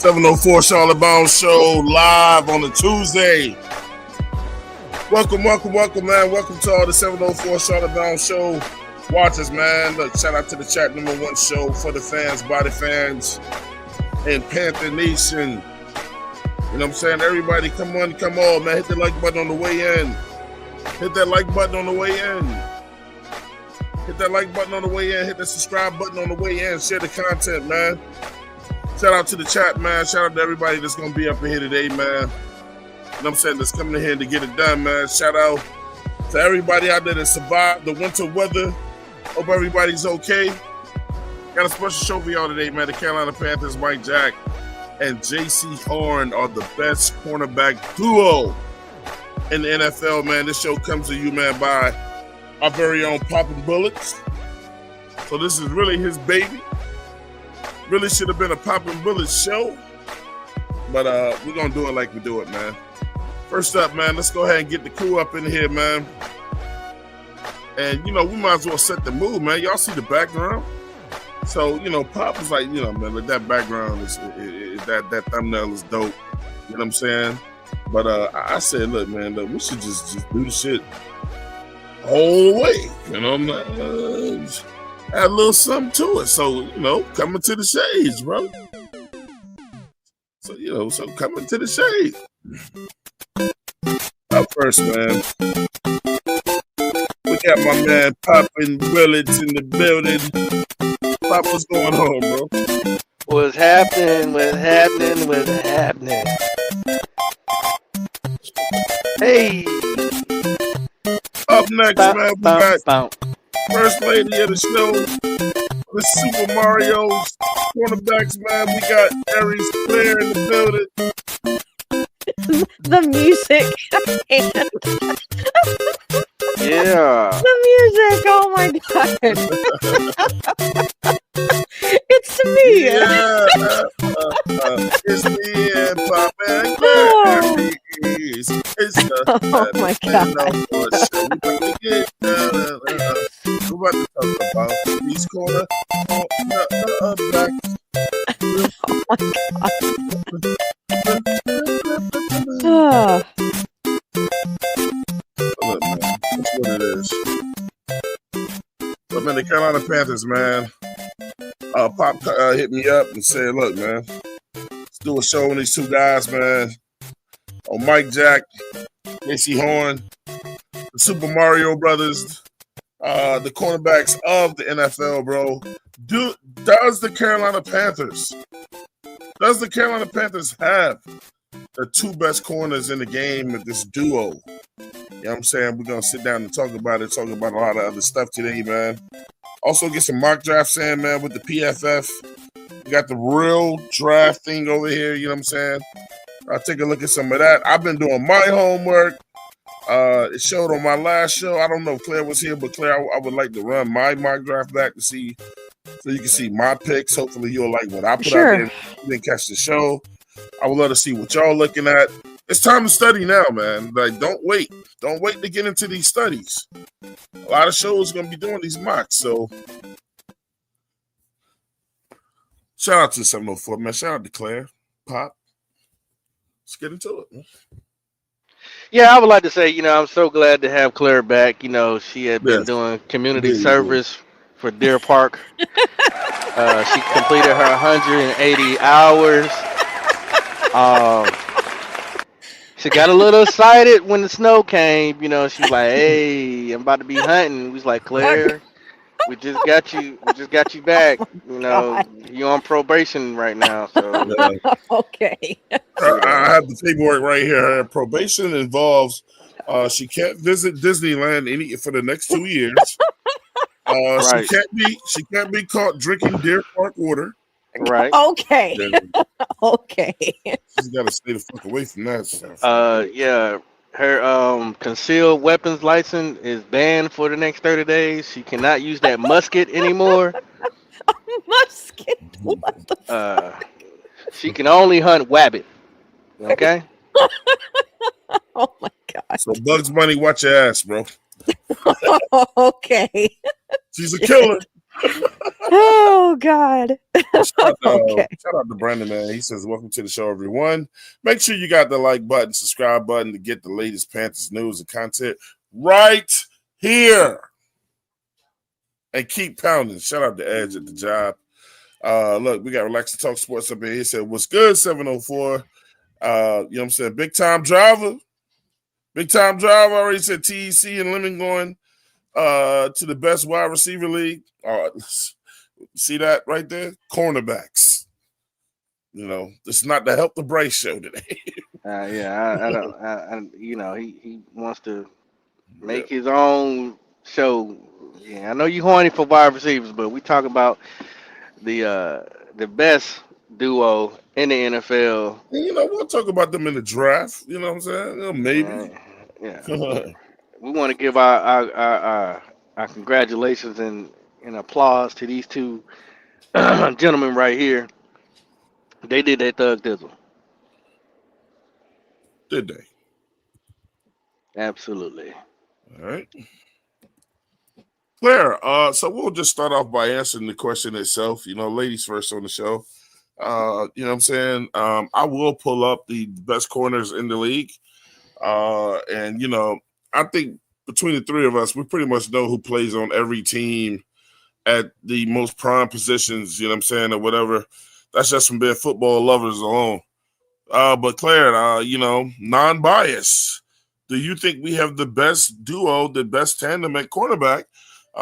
704 Charlotte Bound Show live on a Tuesday. Welcome, man. Welcome to all the 704 Charlotte Bound Show watchers, man. Look, shout out to the chat number one show for the fans, body fans, and Panther Nation. You know what I'm saying? Everybody, come on, man. Hit the like button on the way in. Hit that like button on the way in. Hit that like button on the way in. Hit the subscribe button on the way in. Share the content, man. Shout out to the chat, man. Shout out to everybody that's going to be up in here today, man. You know what I'm saying? That's coming in here to get it done, man. Shout out to everybody out there that survived the winter weather. Hope everybody's okay. Got a special show for y'all today, man. The Carolina Panthers, Mike Jack and Jaycee Horn are the best cornerback duo in the NFL, man. This show comes to you, man, by our very own Poppin' Bullets. So this is really his baby. Really should have been a Poppin' Bullets show, but we're going to do it like we do it, man. First up, man, let's go ahead and get the crew up in here, man. And, you know, we might as well set the mood, man. Y'all see the background? So, you know, Pop was like, you know, man, like that background is that thumbnail is dope. You know what I'm saying? But I said, look, man, look, we should just do the shit whole way. You know what I'm saying? Add a little something to it. So, you know, coming to the shades, bro. So, you know, coming to the shades. Up first, man. With Got my man Poppin' Willits in the building. Pop, what's going on, bro? What's happening? What's happening? What's happening? Hey. Up next, man, we got Bum. First Lady of the show, the Super Mario's cornerbacks, man. We got Aries Claire in the building. The music. Yeah. The music. Oh my god. It's me. Yeah. It's me and Pop and Claire. It's Oh my god. We're about to talk about these cornerbacks. Oh my god. Look, man, that's what it is. But man, the Carolina Panthers, man, Pop hit me up and said, "Look, man, let's do a show on these two guys, man. On Mike Jack, Jaycee Horn, the Super Mario Brothers, the cornerbacks of the NFL, bro. Does the Carolina Panthers have the two best corners in the game with this duo?" You know what I'm saying? We're going to sit down and talk about it, talk about a lot of other stuff today, man. Also get some mock drafts in, man, with the PFF. We got the real draft thing over here, you know what I'm saying? I'll take a look at some of that. I've been doing my homework. It showed on my last show. I don't know if Claire was here, but Claire, I would like to run my mock draft back to see, so you can see my picks. Hopefully you'll like what I put out there. If you didn't catch the show, I would love to see what y'all looking at. It's time to study now, man. Like, don't wait. Don't wait to get into these studies. A lot of shows are going to be doing these mocks, so shout out to 704, man. Shout out to Claire, Pop. Let's get into it, man. Yeah, I would like to say, I'm so glad to have Claire back. She had been doing community service for Deer Park. She completed her 180 hours. She got a little excited when the snow came. She was like, "Hey, I'm about to be hunting." We was like, "Claire, we just got you. We just got you back. You're on probation right now." So okay. I have the paperwork right here. Her probation involves she can't visit Disneyland for the next 2 years. Right. She can't be caught drinking Deer Park water. Right. Okay. Okay. She's got to stay the fuck away from that stuff. Yeah. Her concealed weapons license is banned for the next 30 days. She cannot use that musket anymore. Musket. What the she can only hunt wabbit. Okay? Oh my god. So Bugs Bunny, watch your ass, bro. Okay. She's a killer. Oh God. Shout out to Brandon, man. He says, "Welcome to the show, everyone. Make sure you got the like button, subscribe button to get the latest Panthers news and content right here. And keep pounding." Shout out to Edge at the job. Look, we got Relax and Talk Sports up here. He said, "What's good, 704? You know what I'm saying? Big time driver. Already said TEC and Lemon going to the best wide receiver league. See that right there? Cornerbacks. It's not the Help the Brace show today. He wants to make his own show. Yeah, I know you horny for wide receivers, but we talk about the best duo in the NFL. And, we'll talk about them in the draft. You know what I'm saying? Maybe. Yeah. We want to give our congratulations and applause to these two gentlemen right here. They did their thug dizzle. Did they? Absolutely. All right. Claire, so we'll just start off by answering the question itself. Ladies first on the show. You know what I'm saying? I will pull up the best corners in the league. And, I think between the three of us, we pretty much know who plays on every team at the most prime positions, you know what I'm saying, or whatever. That's just from being football lovers alone. But Claire, non-biased, do you think we have the best duo, the best tandem at cornerback?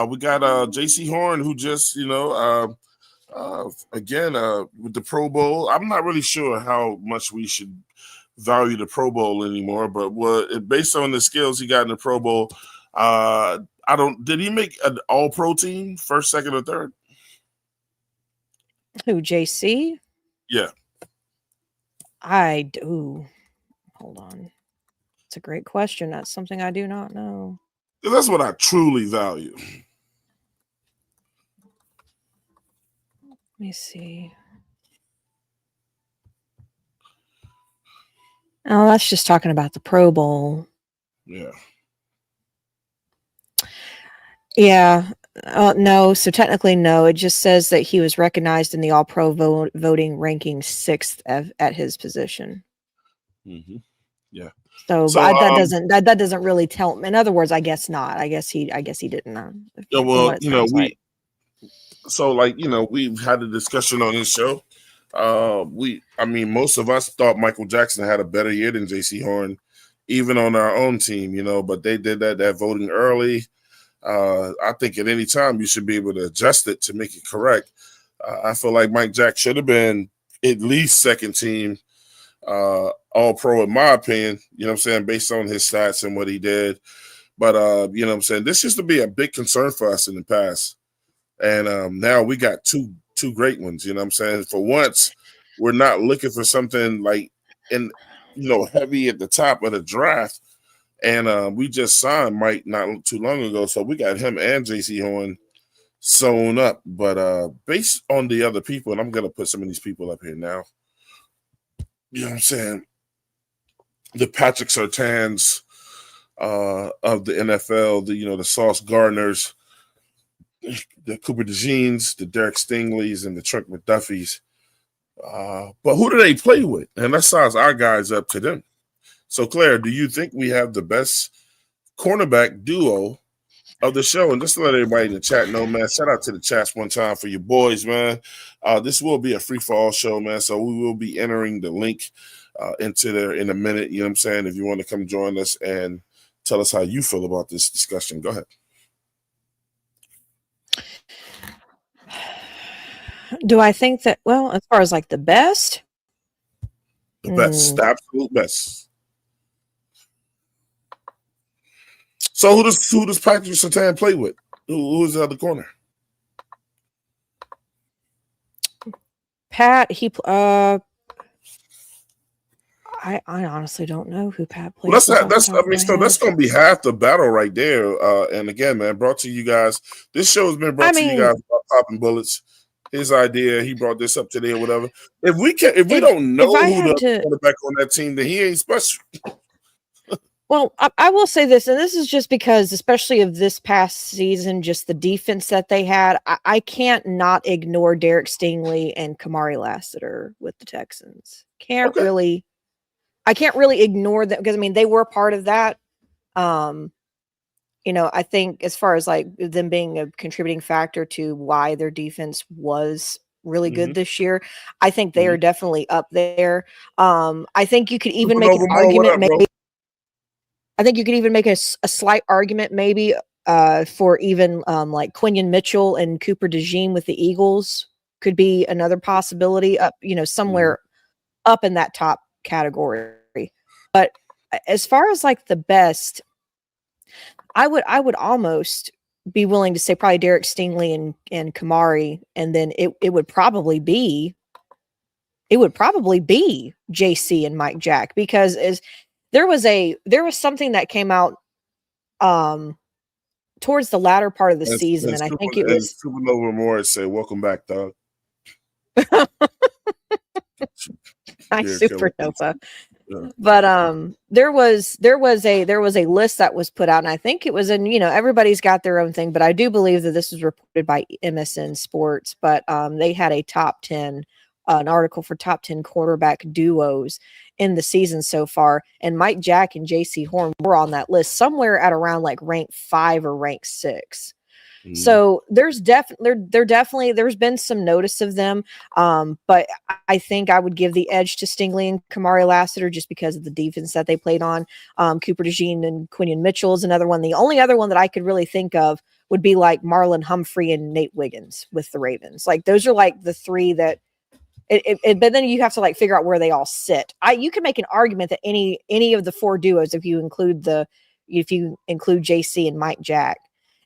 We got Jaycee Horn, who just, again, with the Pro Bowl. I'm not really sure how much we should value the Pro Bowl anymore, but based on the skills he got in the Pro Bowl, I don't. Did he make an All-Pro team, first, second, or third? Who, Jaycee? Yeah. I do. Hold on. It's a great question. That's something I do not know. That's what I truly value. Let me see. Oh, that's just talking about the Pro Bowl. Yeah. Yeah. No. So technically, no. It just says that he was recognized in the All-Pro voting, ranking 6th at his position. Mm-hmm. Yeah. So that doesn't really tell. In other words, I guess not. I guess he didn't. Yeah. Well, we've had a discussion on this show. Most of us thought Michael Jackson had a better year than Jaycee Horn, even on our own team, but they did that voting early. I think at any time you should be able to adjust it to make it correct. I feel like Mike Jack should have been at least second team All-Pro, in my opinion, based on his stats and what he did. But, this used to be a big concern for us in the past. And now we got two great ones, For once, we're not looking for something like heavy at the top of the draft. And we just signed Mike not too long ago, so we got him and Jaycee Horn sewn up. But based on the other people, and I'm going to put some of these people up here now, the Patrick Surtains of the NFL, the Sauce Gardners, the Cooper DeJeans, the Derek Stingleys, and the Trent McDuffies. But who do they play with? And let's size our guys up to them. So, Claire, do you think we have the best cornerback duo of the show? And just to let everybody in the chat know, man, shout out to the chats one time for your boys, man. This will be a free-for-all show, man, so we will be entering the link into there in a minute, if you want to come join us and tell us how you feel about this discussion. Go ahead. Do I think that, well, as far as like the best? The best, the absolute best. So who does Patrick Surtain play with? Who is the other corner? Pat, I honestly don't know who Pat plays. Well, that's going to be half the battle right there. And again, man, brought to you guys. This show has been brought to you guys by Popping Bullets. His idea, he brought this up today or whatever. If we don't know who the quarterback on that team, then he ain't special. Well, I will say this, and this is just because, especially of this past season, just the defense that they had, I can't not ignore Derek Stingley and Kamari Lassiter with the Texans. I can't really ignore them because, they were part of that. I think as far as like them being a contributing factor to why their defense was really good this year, I think they are definitely up there. I think you could even make an argument, maybe. I think you could even make a slight argument maybe for even like Quinion Mitchell and Cooper DeJean with the Eagles could be another possibility up, somewhere up in that top category. But as far as like the best, I would almost be willing to say probably Derek Stingley and Kamari, and then it would probably be Jaycee and Mike Jack, because there was something that came out towards the latter part of the season, and I think it was Supernova Morris said, "Welcome back, dog." Hi, Supernova. Yeah. But there was a list that was put out, and I think it was everybody's got their own thing, but I do believe that this was reported by MSN Sports, but they had a top 10 an article for top 10 quarterback duos in the season so far, and Mike Jack and Jaycee Horn were on that list somewhere at around like rank 5 or rank 6. So there's there's been some notice of them. But I think I would give the edge to Stingley and Kamari Lassiter just because of the defense that they played on. Cooper DeJean and Quinion Mitchell is another one. The only other one that I could really think of would be like Marlon Humphrey and Nate Wiggins with the Ravens. Like those are like the three that but then you have to like figure out where they all sit. You can make an argument that any of the four duos, if you include Jaycee and Mike Jack,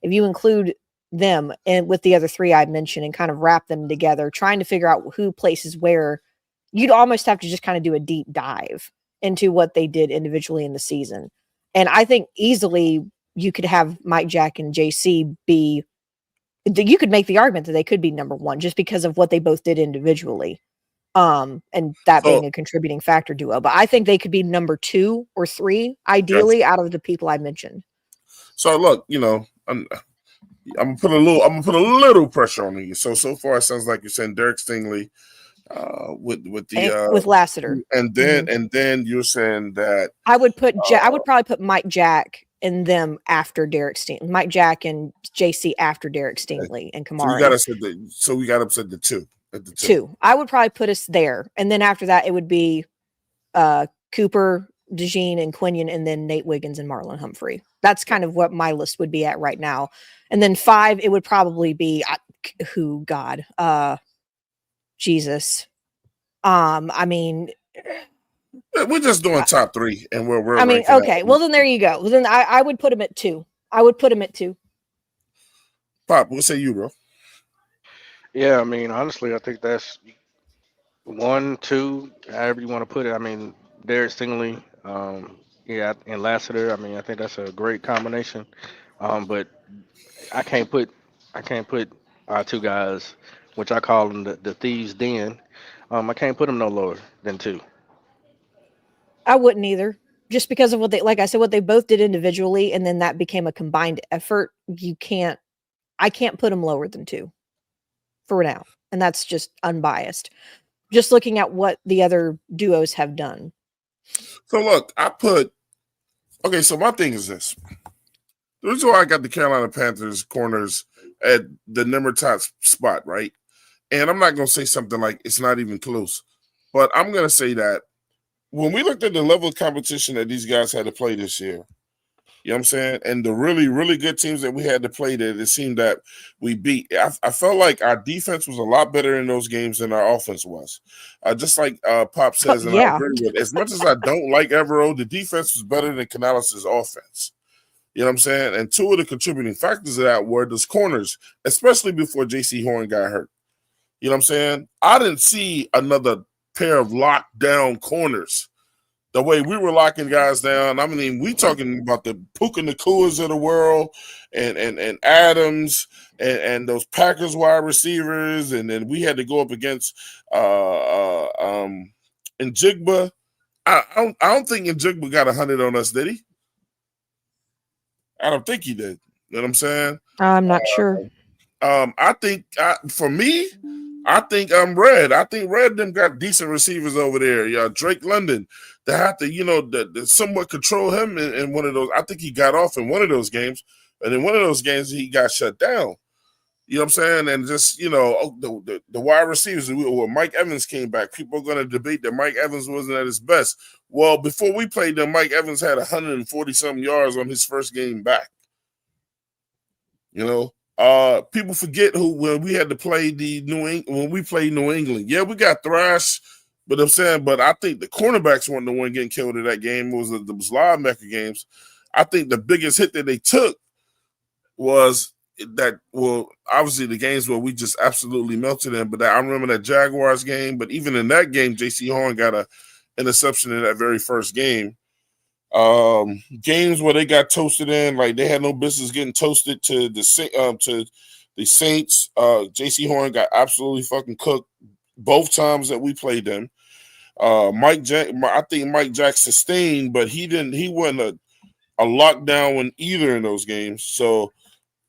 if you include them and with the other three I mentioned and kind of wrap them together, trying to figure out who places where, you'd almost have to just kind of do a deep dive into what they did individually in the season. And I think easily you could have Mike Jack and Jaycee you could make the argument that they could be number one just because of what they both did individually. And that being a contributing factor duo. But I think they could be number 2 or 3, ideally, out of the people I mentioned. So look, I'm gonna put a little pressure on you. So far it sounds like you're saying Derek Stingley with Lassiter. And then you're saying that I would probably put Mike Jack and them after Derek Stingley. Mike Jack and Jaycee after Derek Stingley and Kamari. So we got to set the 2. At the 2. I would probably put us there. And then after that, it would be Cooper, DeJean, and Quinion, and then Nate Wiggins and Marlon Humphrey. That's kind of what my list would be at right now. And then 5, it would probably be Jesus. I mean, we're just doing top 3, and we're. I mean, okay. Well, then there you go. Well, then I would put him at 2. I would put him at 2. Pop, what say you, bro? Yeah, I mean, honestly, I think that's 1, 2, however you want to put it. I mean, Derek Stingley, and Lassiter. I mean, I think that's a great combination. But I can't put our 2 guys, which I call them the thieves' den. I can't put them no lower than 2. I wouldn't either, just because of what they both did individually, and then that became a combined effort. I can't put them lower than 2. For now, and that's just unbiased. Just looking at what the other duos have done. So look, so my thing is this. The reason why I got the Carolina Panthers corners at the number top spot, right? And I'm not going to say something like it's not even close, but I'm going to say that when we looked at the level of competition that these guys had to play this year, you know what I'm saying? And the really, really good teams that we had to play that it seemed that we beat. I felt like our defense was a lot better in those games than our offense was. Just like Pop says, and I agree with it. As much as I don't like Evero, the defense was better than Canales' offense. You know what I'm saying? And 2 of the contributing factors of that were those corners, especially before Jaycee Horn got hurt. You know what I'm saying? I didn't see another pair of lockdown corners the way we were locking guys down. I mean, we talking about the Puka Nakuas of the world and Adams and those Packers wide receivers. And then we had to go up against Njigba. I don't think Njigba got 100 on us, did he? I don't think he did. You know what I'm saying? I'm not sure. I think for me, I think Red. I think Red them got decent receivers over there. Yeah, Drake London. They have to, to somewhat control him in one of those. I think he got off in one of those games, and in one of those games he got shut down. You know what I'm saying? And just the wide receivers. When Mike Evans came back, people are going to debate that Mike Evans wasn't at his best. Well, before we played them, Mike Evans had 140-something yards on his first game back. People forget when we had to play when we played New England. Yeah, we got thrashed, but I think the cornerbacks weren't the one getting killed in that game. It was the linebacker games. I think the biggest hit that they took was that. Well, obviously the games where we just absolutely melted them. But I remember that Jaguars game. But even in that game, Jaycee Horn got an interception in that very first game. Games where they got toasted in, like they had no business getting toasted to the Saints. Jaycee Horn got absolutely fucking cooked both times that we played them. I think Mike Jack sustained, but he wasn't a lockdown in either in those games. So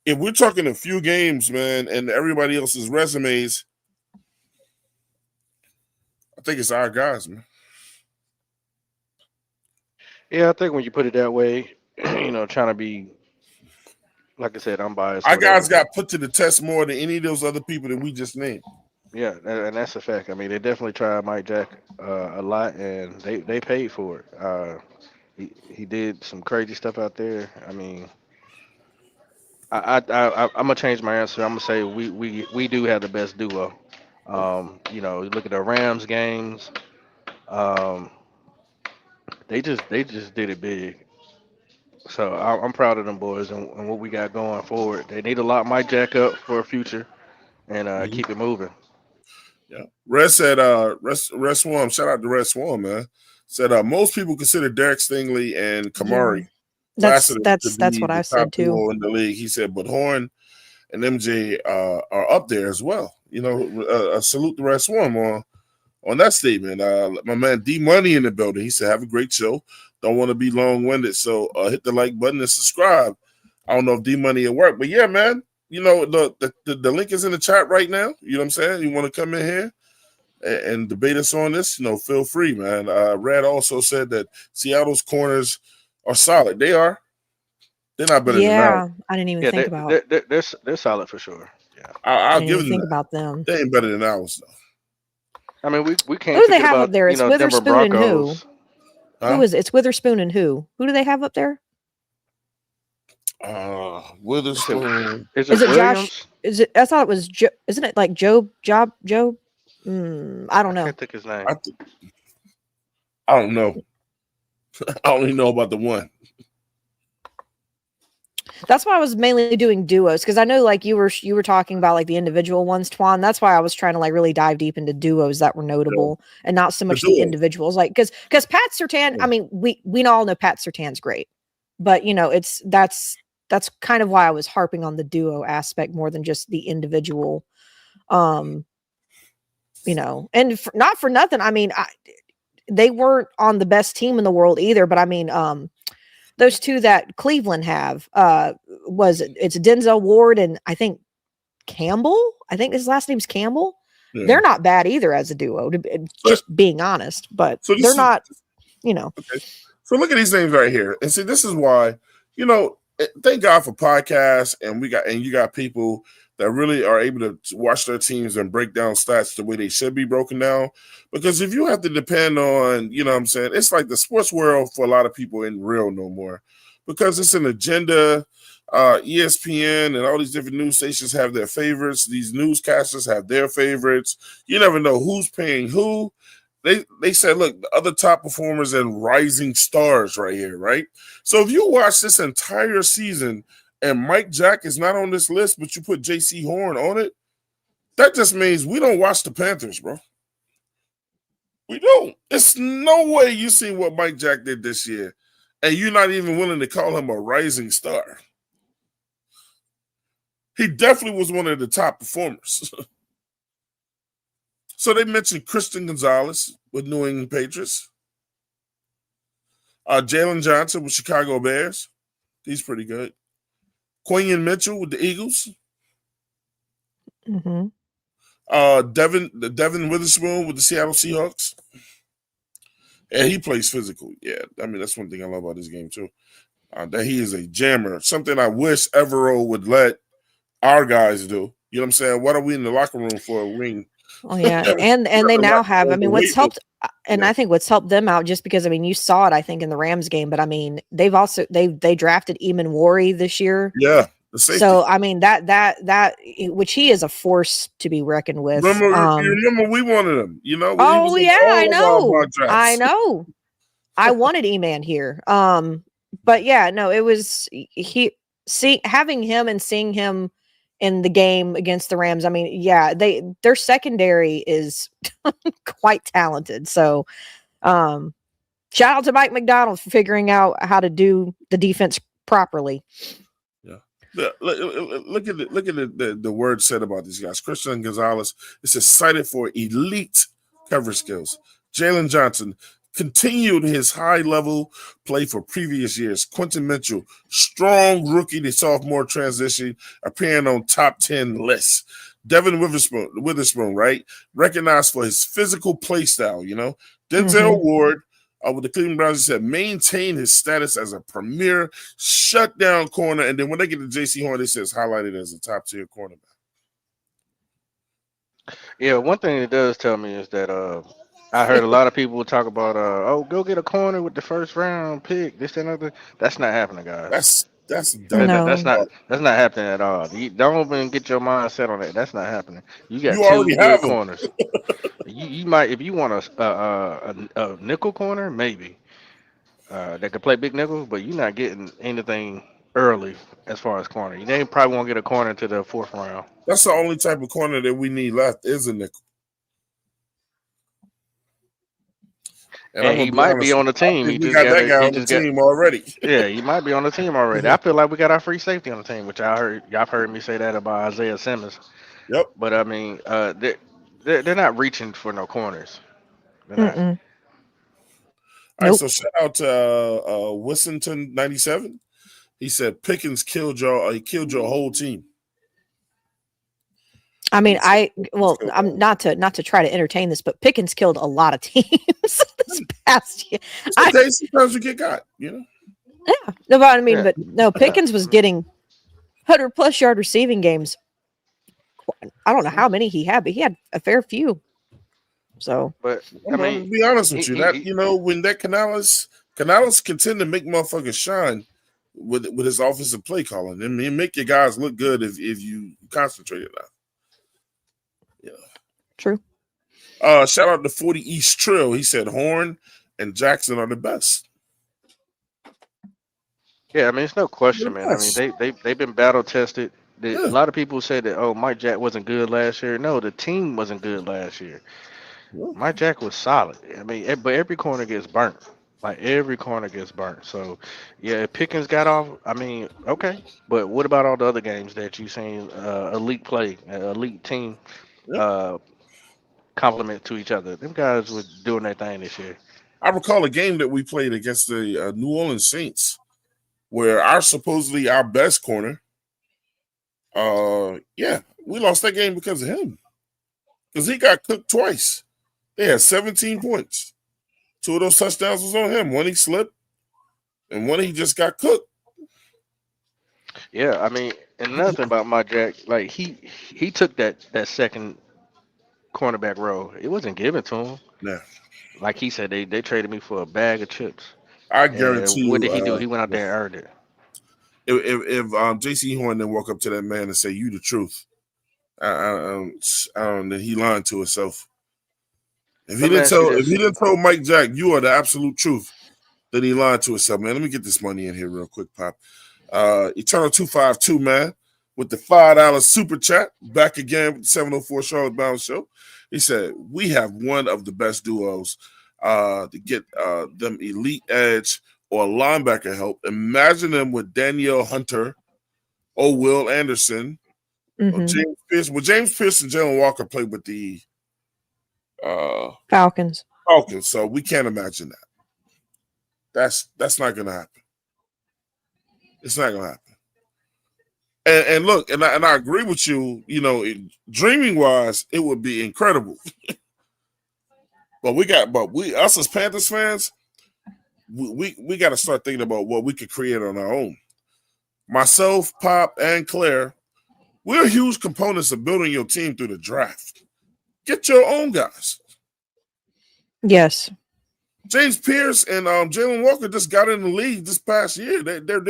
if we're talking a few games, man, and everybody else's resumes, I think it's our guys, man. Yeah, I think when you put it that way, trying to be like I said, I'm biased. Our Whatever. guys got put to the test more than any of those other people that we just named. Yeah, and that's a fact. I mean, they definitely tried Mike Jack a lot, and they paid for it. He did some crazy stuff out there. I mean, I'm gonna change my answer. I'm gonna say we do have the best duo. You know, you look at the Rams games. Um, they just did it big. So I'm proud of them boys and what we got going forward. They need to lock Mike Jack up for a future and Mm-hmm. keep it moving. Yeah. Red said, Red Swarm, shout out to Red Swarm, man. Said most people consider Derek Stingley and Kamari That's to that's be what the I top said too. duo in the league. He said, but Horn and MJ are up there as well. You know, salute the Red Swarm on that statement. My man D Money in the building. He said, have a great show. Don't want to be long-winded, so hit the like button and subscribe. I don't know if D Money will work, but yeah, man. You know, the link is in the chat right now. You know what I'm saying? You want to come in here and debate us on this? You know, feel free, man. Red also said that Seattle's corners are solid. They are. They're not better than ours. Yeah, I didn't even Yeah, think about. they're solid for sure. Yeah. I'll didn't give even them think that. about them. They ain't better than ours, though. I mean, we Who can't do they forget have up about there? It's Denver Witherspoon and who? Broncos. Who is it? It's Witherspoon and who? Who do they have up there? Witherspoon. Is Is it it Josh? Williams? Is it? I thought it was. Isn't it like Job? I don't I know. can't think his name. I don't know. I only know about the one. That's why I was mainly doing duos, because I know like you were talking about like the individual ones, Twan. That's why I was trying to like really dive deep into duos that were notable and not so much the individuals. Like because Pat Surtain, I mean, we all know Pat Surtain's great, but you know, that's kind of why I was harping on the duo aspect more than just the individual. You know, and not for nothing. I mean, they weren't on the best team in the world either, but I mean, those two that Cleveland have, it's Denzel Ward and I think Campbell. I think his last name's Campbell. Yeah. They're not bad either as a duo, just being honest, but they're not, you know. Okay. So look at these names right here. And see, this is why, you know, thank God for podcasts, and you got people that really are able to watch their teams and break down stats the way they should be broken down. Because if you have to depend on, you know what I'm saying, it's like the sports world for a lot of people isn't real no more. Because it's an agenda. ESPN and all these different news stations have their favorites. These newscasters have their favorites. You never know who's paying who. They said, look, the other top performers and rising stars right here, right? So if you watch this entire season and Mike Jack is not on this list, but you put Jaycee Horn on it, that just means we don't watch the Panthers, bro. We don't. It's no way you see what Mike Jack did this year, and you're not even willing to call him a rising star. He definitely was one of the top performers. So they mentioned Christian Gonzalez with New England Patriots. Jalen Johnson with Chicago Bears. He's pretty good. Quinion Mitchell with the Eagles. Mm-hmm. Devin Witherspoon with the Seattle Seahawks. And he plays physical. Yeah, I mean, that's one thing I love about this game, too. That he is a jammer. Something I wish Evero would let our guys do. You know what I'm saying? What are we in the locker room for a ring? Oh yeah, and they now have. I mean, what's helped, and I think what's helped them out, just because I mean, you saw it, I think, in the Rams game, but I mean, they drafted Eamon Worry this year. Yeah. So I mean that which he is a force to be reckoned with. You remember we wanted him, you know? Oh yeah, I know. I wanted E-Man here. But yeah, no, it was having him and seeing him in the game against the Rams. I mean, yeah, their secondary is quite talented. So shout out to Mike McDonald for figuring out how to do the defense properly. Yeah. Look at the word said about these guys. Christian Gonzalez is cited for elite coverage skills. Jalen Johnson continued his high-level play for previous years. Quentin Mitchell, strong rookie to sophomore transition, appearing on top 10 lists. Devin Witherspoon, right? Recognized for his physical play style, you know. Denzel Ward, with the Cleveland Browns. He said maintain his status as a premier shutdown corner, and then when they get to Jaycee Horn, it says highlighted as a top tier cornerback. Yeah, one thing it does tell me is that I heard a lot of people talk about go get a corner with the first round pick, this and other. That's not happening, guys. That's dumb. That's not happening at all. Don't even get your mindset on that. That's not happening. You got You two already have good him. corners. You might, if you want a nickel corner, maybe that could play big nickel, but you're not getting anything early as far as corner. They probably won't get a corner to the 4th round. That's the only type of corner that we need left is a nickel. And he might be on the team. We got that guy on the team already. Yeah, he might be on the team already. I feel like we got our free safety on the team, which y'all heard me say that about Isaiah Simmons. Yep. But I mean, they're not reaching for no corners. They're not. Nope. All right, so shout out to Wissington 97. He said Pickens killed your whole team. I mean, I'm not to try to entertain this, but Pickens killed a lot of teams this past year. Sometimes you get got, you know. Yeah, no, but I mean, but no, Pickens was getting 100+ yard receiving games. I don't know how many he had, but he had a fair few. So, but I mean, to be honest with you, when that Canales can tend to make motherfuckers shine with his offensive play calling. I mean, make your guys look good if you concentrate enough. Yeah, true. Shout out to 40 East Trill. He said Horn and Jackson are the best. Yeah, I mean, it's no question, man. I mean, they've been battle tested. A lot of people say that Mike Jack wasn't good last year. No, the team wasn't good last year. Mike Jack was solid. I mean, but every corner gets burnt. Like every corner gets burnt. So yeah, if Pickens got off, I mean, okay. But what about all the other games that you seen elite play, elite team compliment to each other? Them guys were doing their thing this year. I recall a game that we played against the New Orleans Saints, where supposedly our best corner, we lost that game because of him. Because he got cooked twice. They had 17 points. 2 of those touchdowns was on him. One he slipped, and one he just got cooked. Yeah, I mean, and another thing about Mike Jack, like he took that second cornerback role. It wasn't given to him. Yeah. Like he said, they traded me for a bag of chips. I guarantee you. What did he do? He went out there and earned it. If Jaycee Horn didn't walk up to that man and say, "You the truth," I don't know, he lied to himself. If he didn't tell Mike Jack, "You are the absolute truth," then he lied to himself, man. Let me get this money in here real quick, Pop. Eternal 252, man, with the $5 super chat, back again with the 704 Charlotte Bound Show. He said, "We have one of the best duos to get them elite edge or linebacker help. Imagine them with Danielle Hunter, Will Anderson, or James Pierce. Well, James Pierce and Jalen Walker played with the Falcons. So we can't imagine that. That's not going to happen. It's not going to happen. And look, and I agree with you. You know, dreaming wise, it would be incredible. But us as Panthers fans, we got to start thinking about what we could create on our own. Myself, Pop, and Claire, we're huge components of building your team through the draft. Get your own guys. Yes. James Pierce and Jalen Walker just got in the league this past year. They're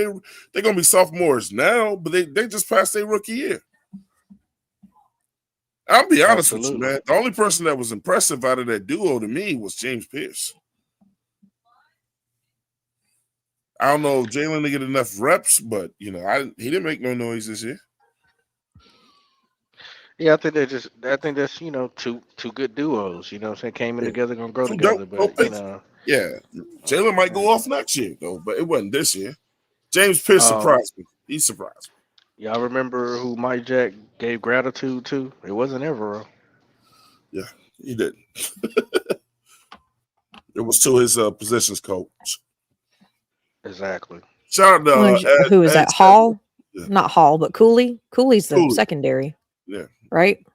gonna be sophomores now, but they just passed their rookie year. I'll be honest with you, man. The only person that was impressive out of that duo to me was James Pierce. I don't know if Jalen to get enough reps, but he didn't make no noise this year. Yeah, I think that's two good duos. You know what I'm saying? Came in together, gonna grow together. But Jalen might go off next year though, but it wasn't this year. James Pierce surprised me. He surprised me. Y'all remember who Mike Jack gave gratitude to? It wasn't Evero. Yeah, he didn't. It was to his positions coach. Exactly. Shout out to who is that? Hall? Yeah. Not Hall, but Cooley. Cooley's the secondary. Yeah. Right?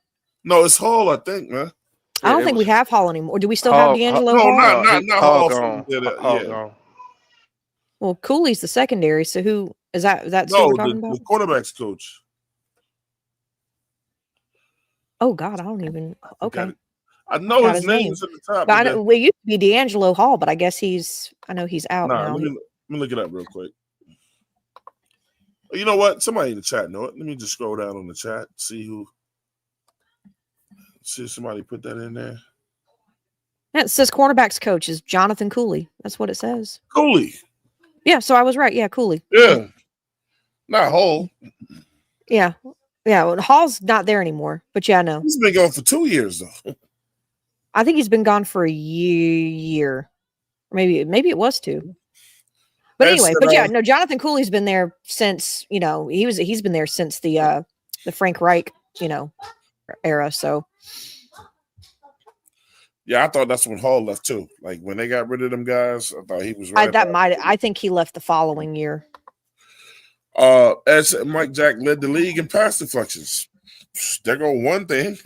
No, it's Hall, I think, man. I Yeah, don't it think we was have Hall anymore. Do we still have Hall. D'Angelo No, Hall? not No, not he not Hall Hall. gone. Hall Yeah. gone. Well, Cooley's the secondary. So who is that? Is that who we're No, talking about? the quarterbacks coach. Oh God, I don't even. Forgot Okay, it. I I know forgot his his name. name's at the top, But but I know, well, it used to be D'Angelo Hall, but I guess he's. I know he's out nah. now. Let me look it up real quick. You know what? Somebody in the chat know it. Let me just scroll down on the chat, see if somebody put that in there. Yeah, it says cornerbacks coach is Jonathan Cooley. That's what it says. Cooley. Yeah, so I was right. Yeah, Cooley. Yeah. Not Hall. Yeah. Yeah. Well, Hall's not there anymore. But yeah, no. He's been gone for 2 years though. I think he's been gone for a year. Or maybe it was 2. But And anyway, said, but yeah, no, Jonathan Cooley's been there since, he's been there since the Frank Reich, era. So yeah, I thought that's when Hall left too. Like when they got rid of them guys, I thought he was right. I think he left the following year. As Mike Jack led the league in pass deflections. There go one thing.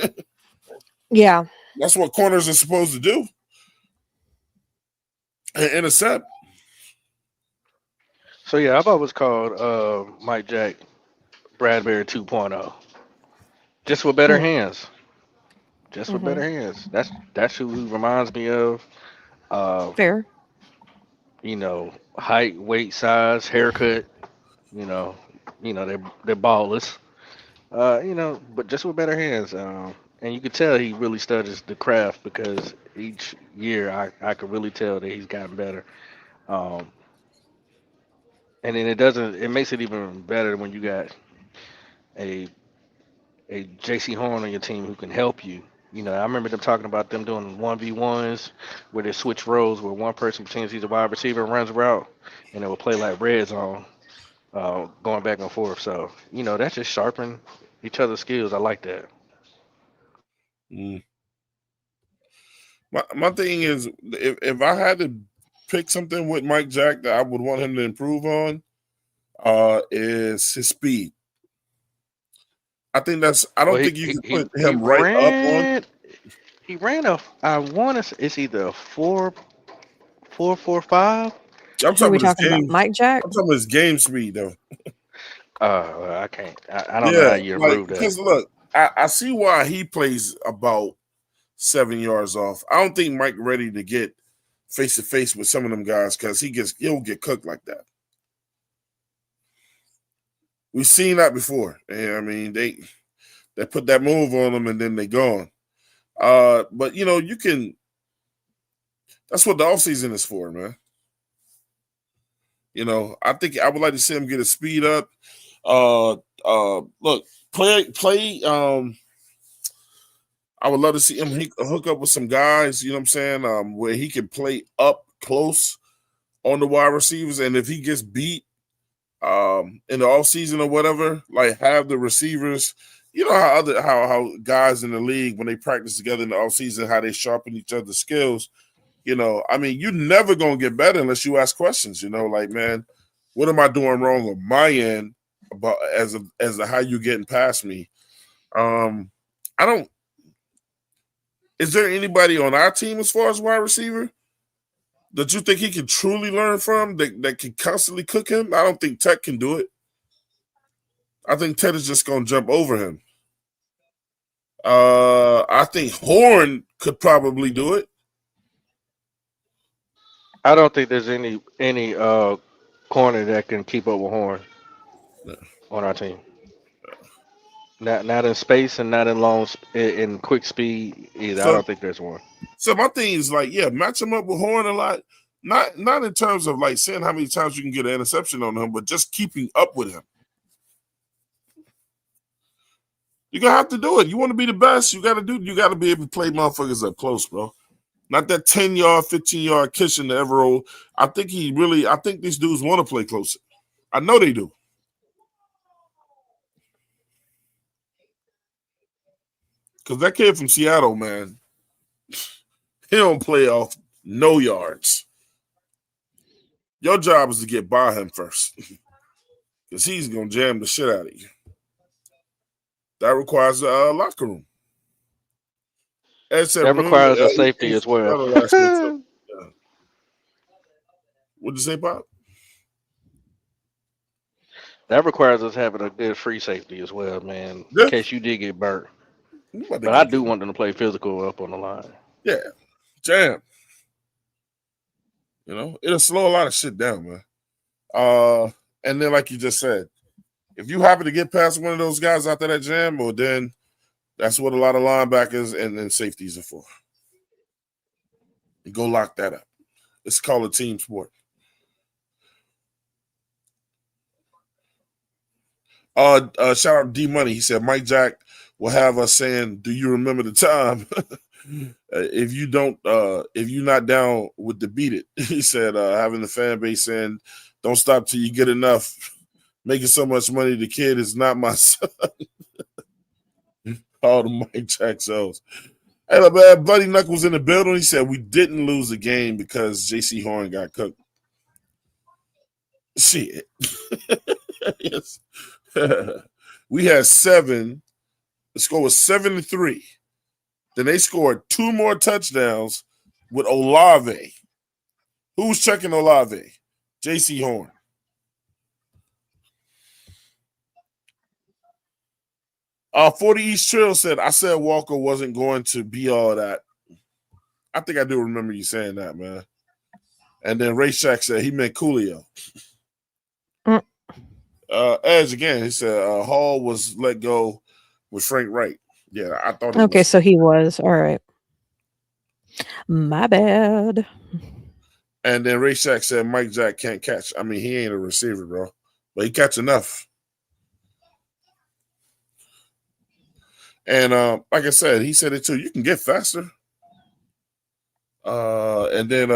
Yeah. That's what corners are supposed to do. And intercept. So yeah, I've always called Mike Jack Bradbury 2.0. Just with better hands. Just with better hands. That's who he reminds me of. Fair. Height, weight, size, haircut. You know, they're ballless. But just with better hands. And you could tell he really studies the craft because each year I could really tell that he's gotten better. Um, and then it makes it even better when you got a Jaycee Horn on your team who can help you. I remember them talking about them doing 1v1s where they switch roles where one person pretends he's a wide receiver and runs a route, and it will play like red zone, going back and forth. So, that's just sharpen each other's skills. I like that. Mm. My thing is, if I had to pick something with Mike Jack that I would want him to improve on, is his speed. I think I don't think you can put him right up on. He ran I want to. It's either a 4.45. I'm Who are talking we about his talking about? game. Mike Jack? I'm talking about his game speed though. I can't. I don't know Yeah, how you like improve that. because look, I see why he plays about 7 yards off. I don't think Mike ready to get face to face with some of them guys because he'll get cooked like that. We've seen that before. And I mean, they put that move on them and then they gone. But you can. That's what the offseason is for, man. I think I would like to see him get his speed up. Look, play. I would love to see him hook up with some guys. You know what I'm saying? Where he can play up close on the wide receivers, and if he gets beat in the offseason or whatever, like have the receivers. You know how guys in the league when they practice together in the offseason, how they sharpen each other's skills. I mean, you're never gonna get better unless you ask questions. Like, man, what am I doing wrong on my end about as a how you getting past me? I don't. Is there anybody on our team as far as wide receiver that you think he can truly learn from that can constantly cook him? I don't think Tech can do it. I think Ted is just gonna jump over him. I think Horn could probably do it. I don't think there's any corner that can keep up with Horn on our team. Not in space and not in in quick speed either. I So, don't think there's one. so my thing is like, yeah, match him up with Horn a lot. Not in terms of like saying how many times you can get an interception on him, but just keeping up with him. You're gonna have to do it. You want to be the best, you gotta be able to play motherfuckers up close, bro. Not that 10-yard, 15-yard kiss in the ever roll. I think these dudes want to play closer. I know they do. Because that kid from Seattle, man, he don't play off no yards. Your job is to get by him first. Because he's going to jam the shit out of you. That requires a locker room. Ed said, That remember, requires a he safety as well. started last year too. Yeah. What'd you say, Pop? That requires us having a good free safety as well, man, in Yeah. case you did get burnt. You about to But I get do it. want them to play physical up on the line. Yeah. Jam. It'll slow a lot of shit down, man. And then like you just said, if you happen to get past one of those guys out there that jam, well then that's what a lot of linebackers and safeties are for. You go lock that up. It's called a team sport. Shout out D Money. He said Mike Jack will have us saying, "Do you remember the time?" If you're not down with the beat it, he said, having the fan base saying, "Don't stop till you get enough." Making so much money, the kid is not my son. All the Mike Jack shows. Hey, man, Bloody Knuckles in the building. He said we didn't lose the game because Jaycee Horn got cooked. Shit. Yes. We had 7. The score was 7-3. Then they scored 2 more touchdowns with Olave. Who's checking Olave? Jaycee Horn. For the East Trail said, I said Walker wasn't going to be all that. I think I do remember you saying that, man. And then Ray Shack said he meant Coolio. Edge again, he said Hall was let go with Frank Wright. Yeah, I thought it was. Okay, so he was. All right. My bad. And then Ray Shack said Mike Jack can't catch. I mean, he ain't a receiver, bro. But he catch enough. And like I said, he said it too. You can get faster. And then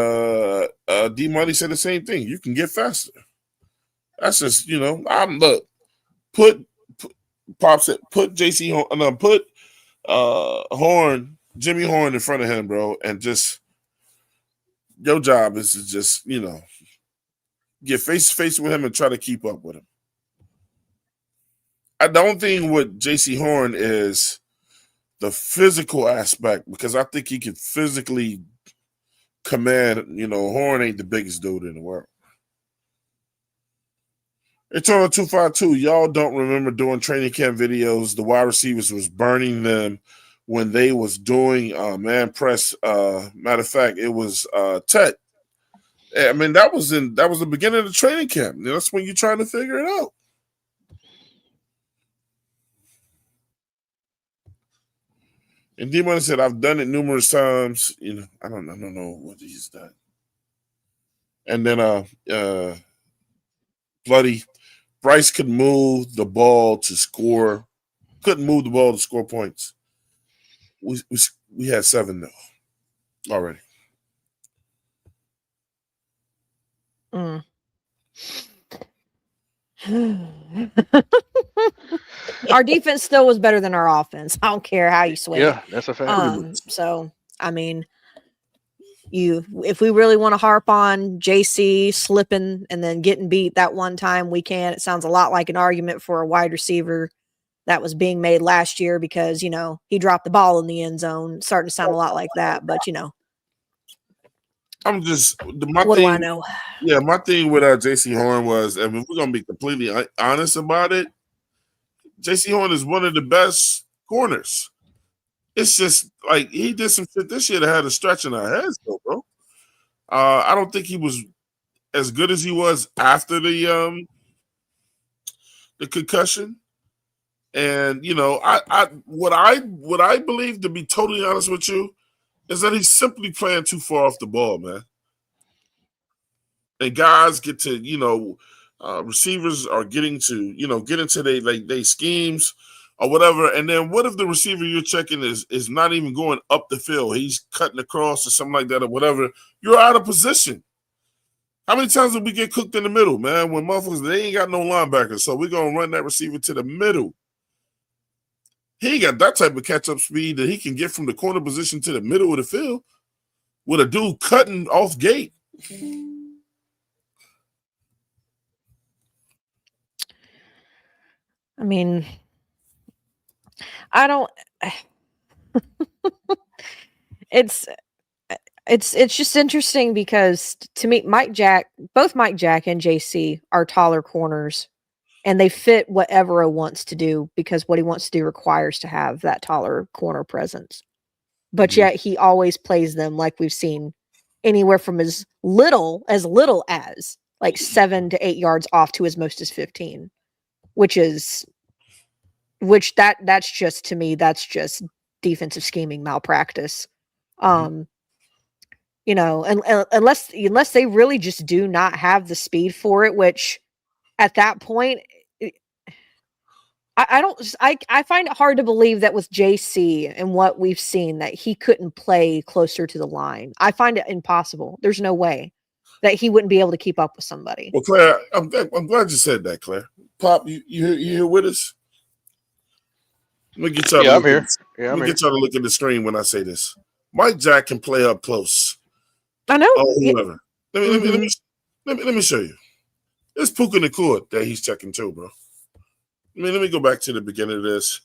D Money said the same thing. You can get faster. That's just, look, put Pop said, put Jaycee Horn, put Jimmy Horn in front of him, bro, and just your job is to just, get face to face with him and try to keep up with him. I don't think with Jaycee Horn is the physical aspect, because I think he can physically command, Horn ain't the biggest dude in the world. It's on 252. Y'all don't remember doing training camp videos. The wide receivers was burning them when they was doing man press. Matter of fact, it was Tet. I mean, that was the beginning of the training camp. That's when you're trying to figure it out. And D-Money said, I've done it numerous times. I don't know what he's done. And then Bloody Bryce could move the ball to score. Couldn't move the ball to score points. We had 7 though already. Our defense still was better than our offense. I don't care how you swing Yeah, it. that's a fact. So I mean, if we really want to harp on Jaycee slipping and then getting beat that one time, we can. It sounds a lot like an argument for a wide receiver that was being made last year because he dropped the ball in the end zone. Starting to sound a lot like that, but I'm just what do I know? Yeah, my thing with Jaycee Horn was, I mean, we're gonna be completely honest about it. Jaycee Horn is one of the best corners. It's just like he did some shit this year that had us stretching our heads, though, bro. I don't think he was as good as he was after the concussion. And what I believe, to be totally honest with you, is that he's simply playing too far off the ball, man. And guys get to, receivers are getting to, get into they schemes or whatever. And then what if the receiver you're checking is not even going up the field? He's cutting across or something like that or whatever. You're out of position. How many times did we get cooked in the middle, man? When motherfuckers, they ain't got no linebackers, so we're going to run that receiver to the middle. He ain't got that type of catch-up speed that he can get from the corner position to the middle of the field with a dude cutting off gate. I mean, I don't. it's just interesting because to me, both Mike Jack and Jaycee are taller corners, and they fit what Evero wants to do because what he wants to do requires to have that taller corner presence. But yet he always plays them like we've seen anywhere from as little as like 7 to 8 yards off to as most as 15, that's just, to me, that's just defensive scheming malpractice. You know, and unless they really just do not have the speed for it, which at that point, I find it hard to believe that with Jaycee and what we've seen that he couldn't play closer to the line. I find it impossible. There's no way that he wouldn't be able to keep up with somebody. Well, Claire, I'm glad you said that, Claire. Pop, you here with us? Let me get y'all. Yeah, I'm here. Let me get y'all to look at the screen when I say this. Mike Jack can play up close. I know. Whoever. Let me show you. It's Puka Nakua that he's checking too, bro. Let me go back to the beginning of this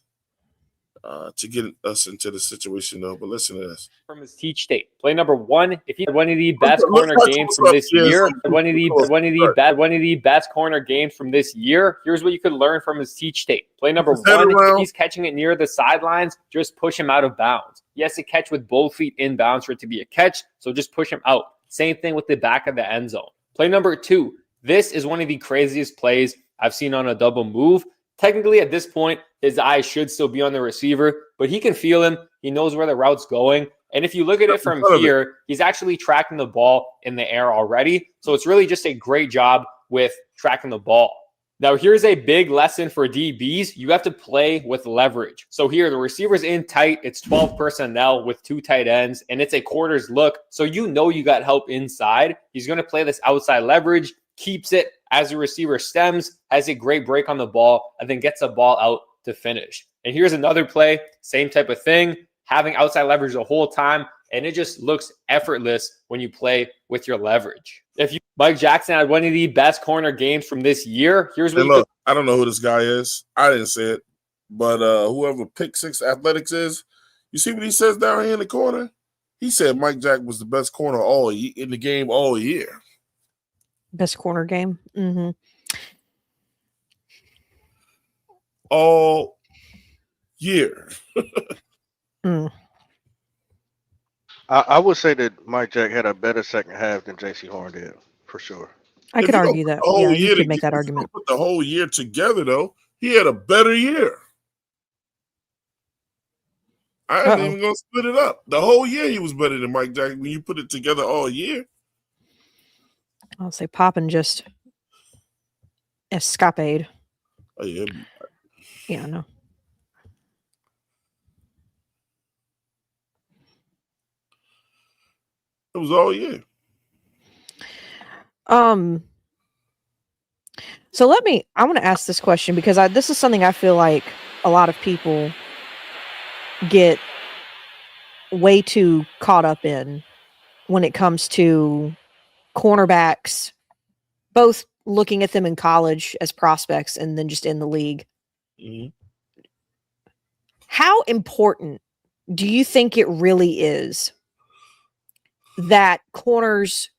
to get us into the situation, though. But listen to this. From his teach tape, play number 1. If he had one of the best corner games from this year, one of the best corner games from this year, here's what you could learn from his teach tape. Play number 1. If he's catching it near the sidelines, just push him out of bounds. He has to catch with both feet in bounds for it to be a catch, so just push him out. Same thing with the back of the end zone. Play number 2. This is one of the craziest plays I've seen on a double move. Technically, at this point, his eyes should still be on the receiver, but he can feel him. He knows where the route's going. And if you look at it from here, he's actually tracking the ball in the air already. So it's really just a great job with tracking the ball. Now, here's a big lesson for DBs. You have to play with leverage. So here, the receiver's in tight. It's 12 personnel with 2 tight ends, and it's a quarters look. So you know you got help inside. He's going to play this outside leverage, keeps it as the receiver stems, has a great break on the ball, and then gets the ball out to finish. And here's another play, same type of thing, having outside leverage the whole time, and it just looks effortless when you play with your leverage. Mike Jackson had one of the best corner games from this year. Here's what I don't know who this guy is. I didn't say it, but whoever Pick Six Athletics is, you see what he says down here in the corner? He said Mike Jack was the best corner in the game all year. Best corner game? Mm-hmm. All year. I would say that Mike Jack had a better second half than Jaycee Horn did, for sure. I could argue that. Yeah, you could make that argument. Put the whole year together, though, he had a better year. I ain't even going to split it up. The whole year he was better than Mike Jack when you put it together all year. I'll say popping just escapade. Oh, yeah. Yeah, I know. It was all year. So I want to ask this question because this is something I feel like a lot of people get way too caught up in when it comes to cornerbacks, both looking at them in college as prospects and then just in the league. Mm-hmm. How important do you think it really is that corners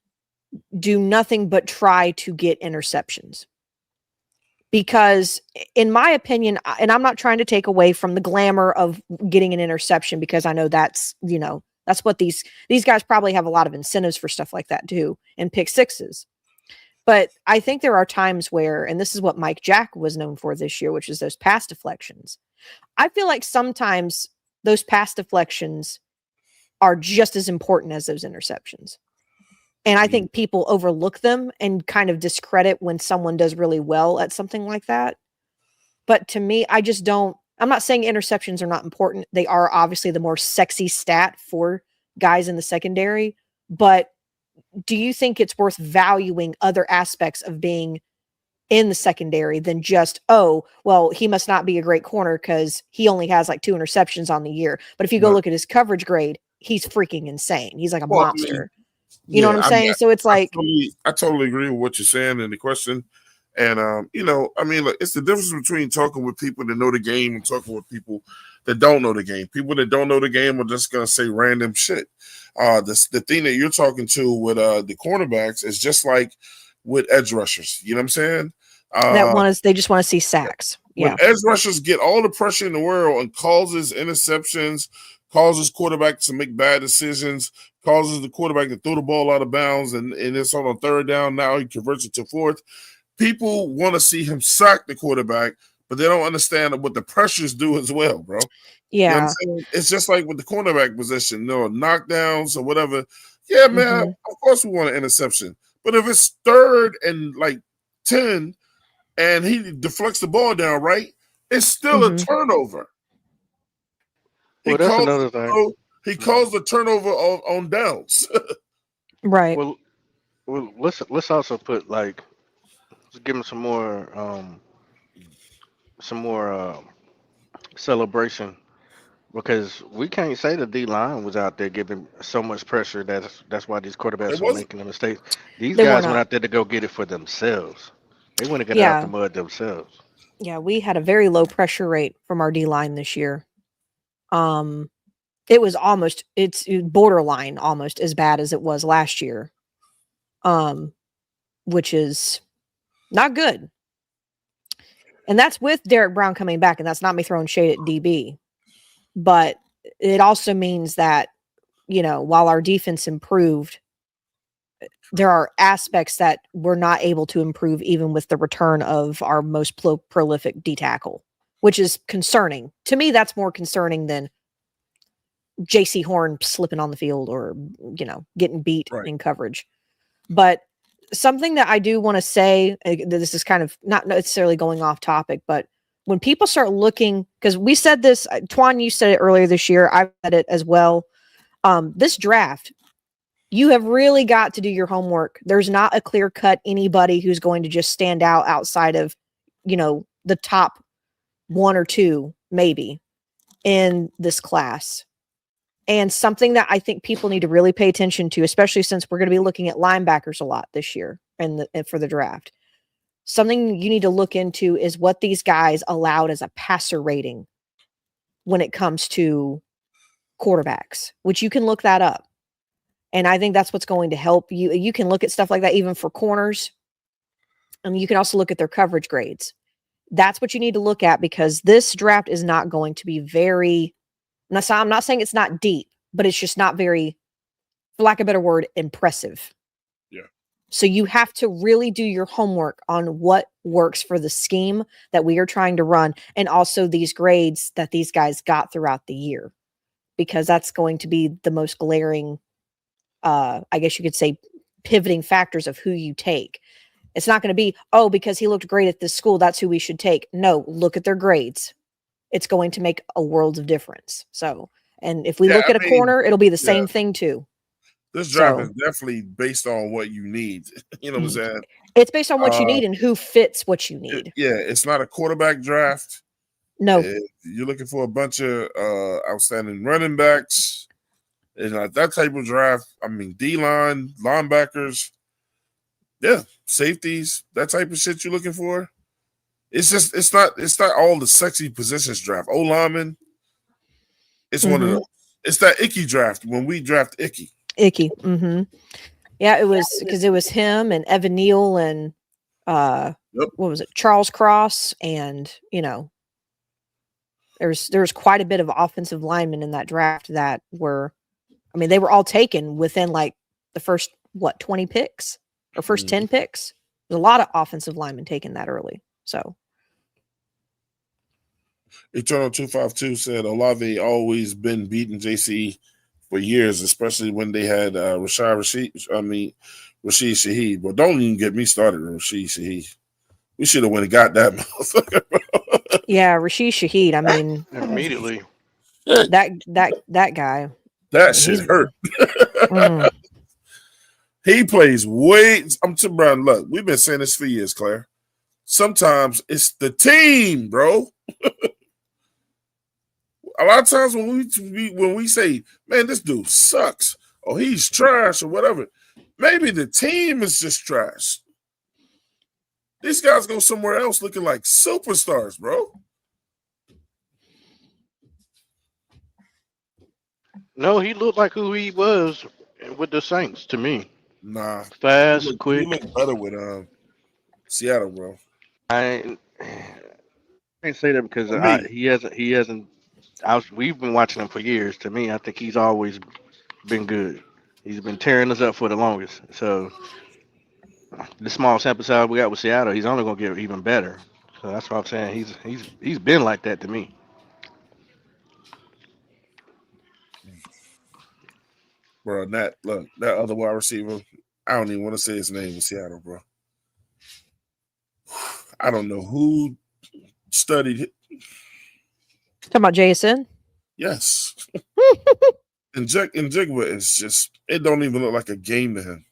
do nothing but try to get interceptions? Because in my opinion, and I'm not trying to take away from the glamour of getting an interception, because I know that's what these guys probably have a lot of incentives for stuff like that too, and pick sixes. But I think there are times where, and this is what Mike Jack was known for this year, which is those pass deflections. I feel like sometimes those pass deflections are just as important as those interceptions. And I think people overlook them and kind of discredit when someone does really well at something like that. But to me, I'm not saying interceptions are not important. They are obviously the more sexy stat for guys in the secondary. But do you think it's worth valuing other aspects of being in the secondary than just, he must not be a great corner because he only has like 2 interceptions on the year. But if you go look at his coverage grade, he's freaking insane. He's like a monster. You know what I'm saying? So it's like I totally agree with what you're saying in the question. And look, it's the difference between talking with people that know the game and talking with people that don't know the game. People that don't know the game are just gonna say random shit. The thing that you're talking to with the cornerbacks is just like with edge rushers. You know what I'm saying? They just want to see sacks. When Yeah. edge rushers get all the pressure in the world and causes interceptions, causes quarterbacks to make bad decisions, causes the quarterback to throw the ball out of bounds, and it's on a third down. Now he converts it to fourth. People want to see him sack the quarterback, but they don't understand what the pressures do as well, bro. Yeah. You know what I'm saying? It's just like with the cornerback position, knockdowns or whatever. Yeah, man, of course we want an interception. But if it's 3rd and like 10 and he deflects the ball down, right, it's still a turnover. Well, that's another thing. He calls the turnover on downs. Right. Well, let's also put let's give him some more celebration, because we can't say the D line was out there giving so much pressure that's why these quarterbacks were making the mistakes. These guys went out there to go get it for themselves. They went to get it out the mud themselves. Yeah, we had a very low pressure rate from our D line this year. It was it's borderline almost as bad as it was last year. Which is not good. And that's with Derek Brown coming back, and that's not me throwing shade at DB. But it also means that, while our defense improved, there are aspects that we're not able to improve even with the return of our most prolific D tackle, which is concerning. To me, that's more concerning than Jaycee Horn slipping on the field or, getting beat in coverage. But something that I do want to say, this is kind of not necessarily going off topic, but when people start looking, because we said this, Twan, you said it earlier this year, I've said it as well. This draft, you have really got to do your homework. There's not a clear cut anybody who's going to just stand out outside of, the top 1 or 2, maybe, in this class. And something that I think people need to really pay attention to, especially since we're going to be looking at linebackers a lot this year and for the draft. Something you need to look into is what these guys allowed as a passer rating when it comes to quarterbacks, which you can look that up. And I think that's what's going to help you. You can look at stuff like that even for corners. And you can also look at their coverage grades. That's what you need to look at, because this draft is not going to be I'm not saying it's not deep, but it's just not very, for lack of a better word, impressive. Yeah. So you have to really do your homework on what works for the scheme that we are trying to run, and also these grades that these guys got throughout the year, because that's going to be the most glaring, I guess you could say, pivoting factors of who you take. It's not going to be, because he looked great at this school, that's who we should take. No, look at their grades. It's going to make a world of difference. So, and if we look at a corner, it'll be the same thing too. This draft is definitely based on what you need. You know what I'm saying? It's based on what you need and who fits what you need. It's not a quarterback draft. No. You're looking for a bunch of outstanding running backs. It's not that type of draft. I mean, D-line, linebackers, safeties, that type of shit you're looking for. It's not all the sexy positions draft. O-lineman, it's one of those. It's that Icky draft when we draft Icky. Icky. Yeah, it was because it was him and Evan Neal and what was it? Charles Cross, and there's quite a bit of offensive linemen in that draft that were, they were all taken within like the first 20 picks or first 10 picks. There's a lot of offensive linemen taken that early. So Eternal 252 said Olave always been beating Jaycee for years, especially when they had Rashid Shaheed. Well, don't even get me started on Rashid Shaheed. We should have went and got that motherfucker. Yeah, Rashid Shaheed. Immediately. That guy. That shit hurt. He plays I'm telling you, look, we've been saying this for years, Claire. Sometimes it's the team, bro. A lot of times when we say, man, this dude sucks, or he's trash, or whatever, maybe the team is just trash. These guys go somewhere else looking like superstars, bro. No, he looked like who he was with the Saints to me. Nah, Fast, he quick. looked better with Seattle, bro. I can't say that because For me, he hasn't. We've been watching him for years. To me, I think he's always been good. He's been tearing us up for the longest. So the small sample size we got with Seattle, he's only gonna get even better. So that's what I'm saying. He's been like that to me. bro. That other wide receiver. I don't even want to say his name in Seattle, bro. I don't know who studied it. Talking about Jason? Yes. and Jigba is just, it don't even look like a game to him.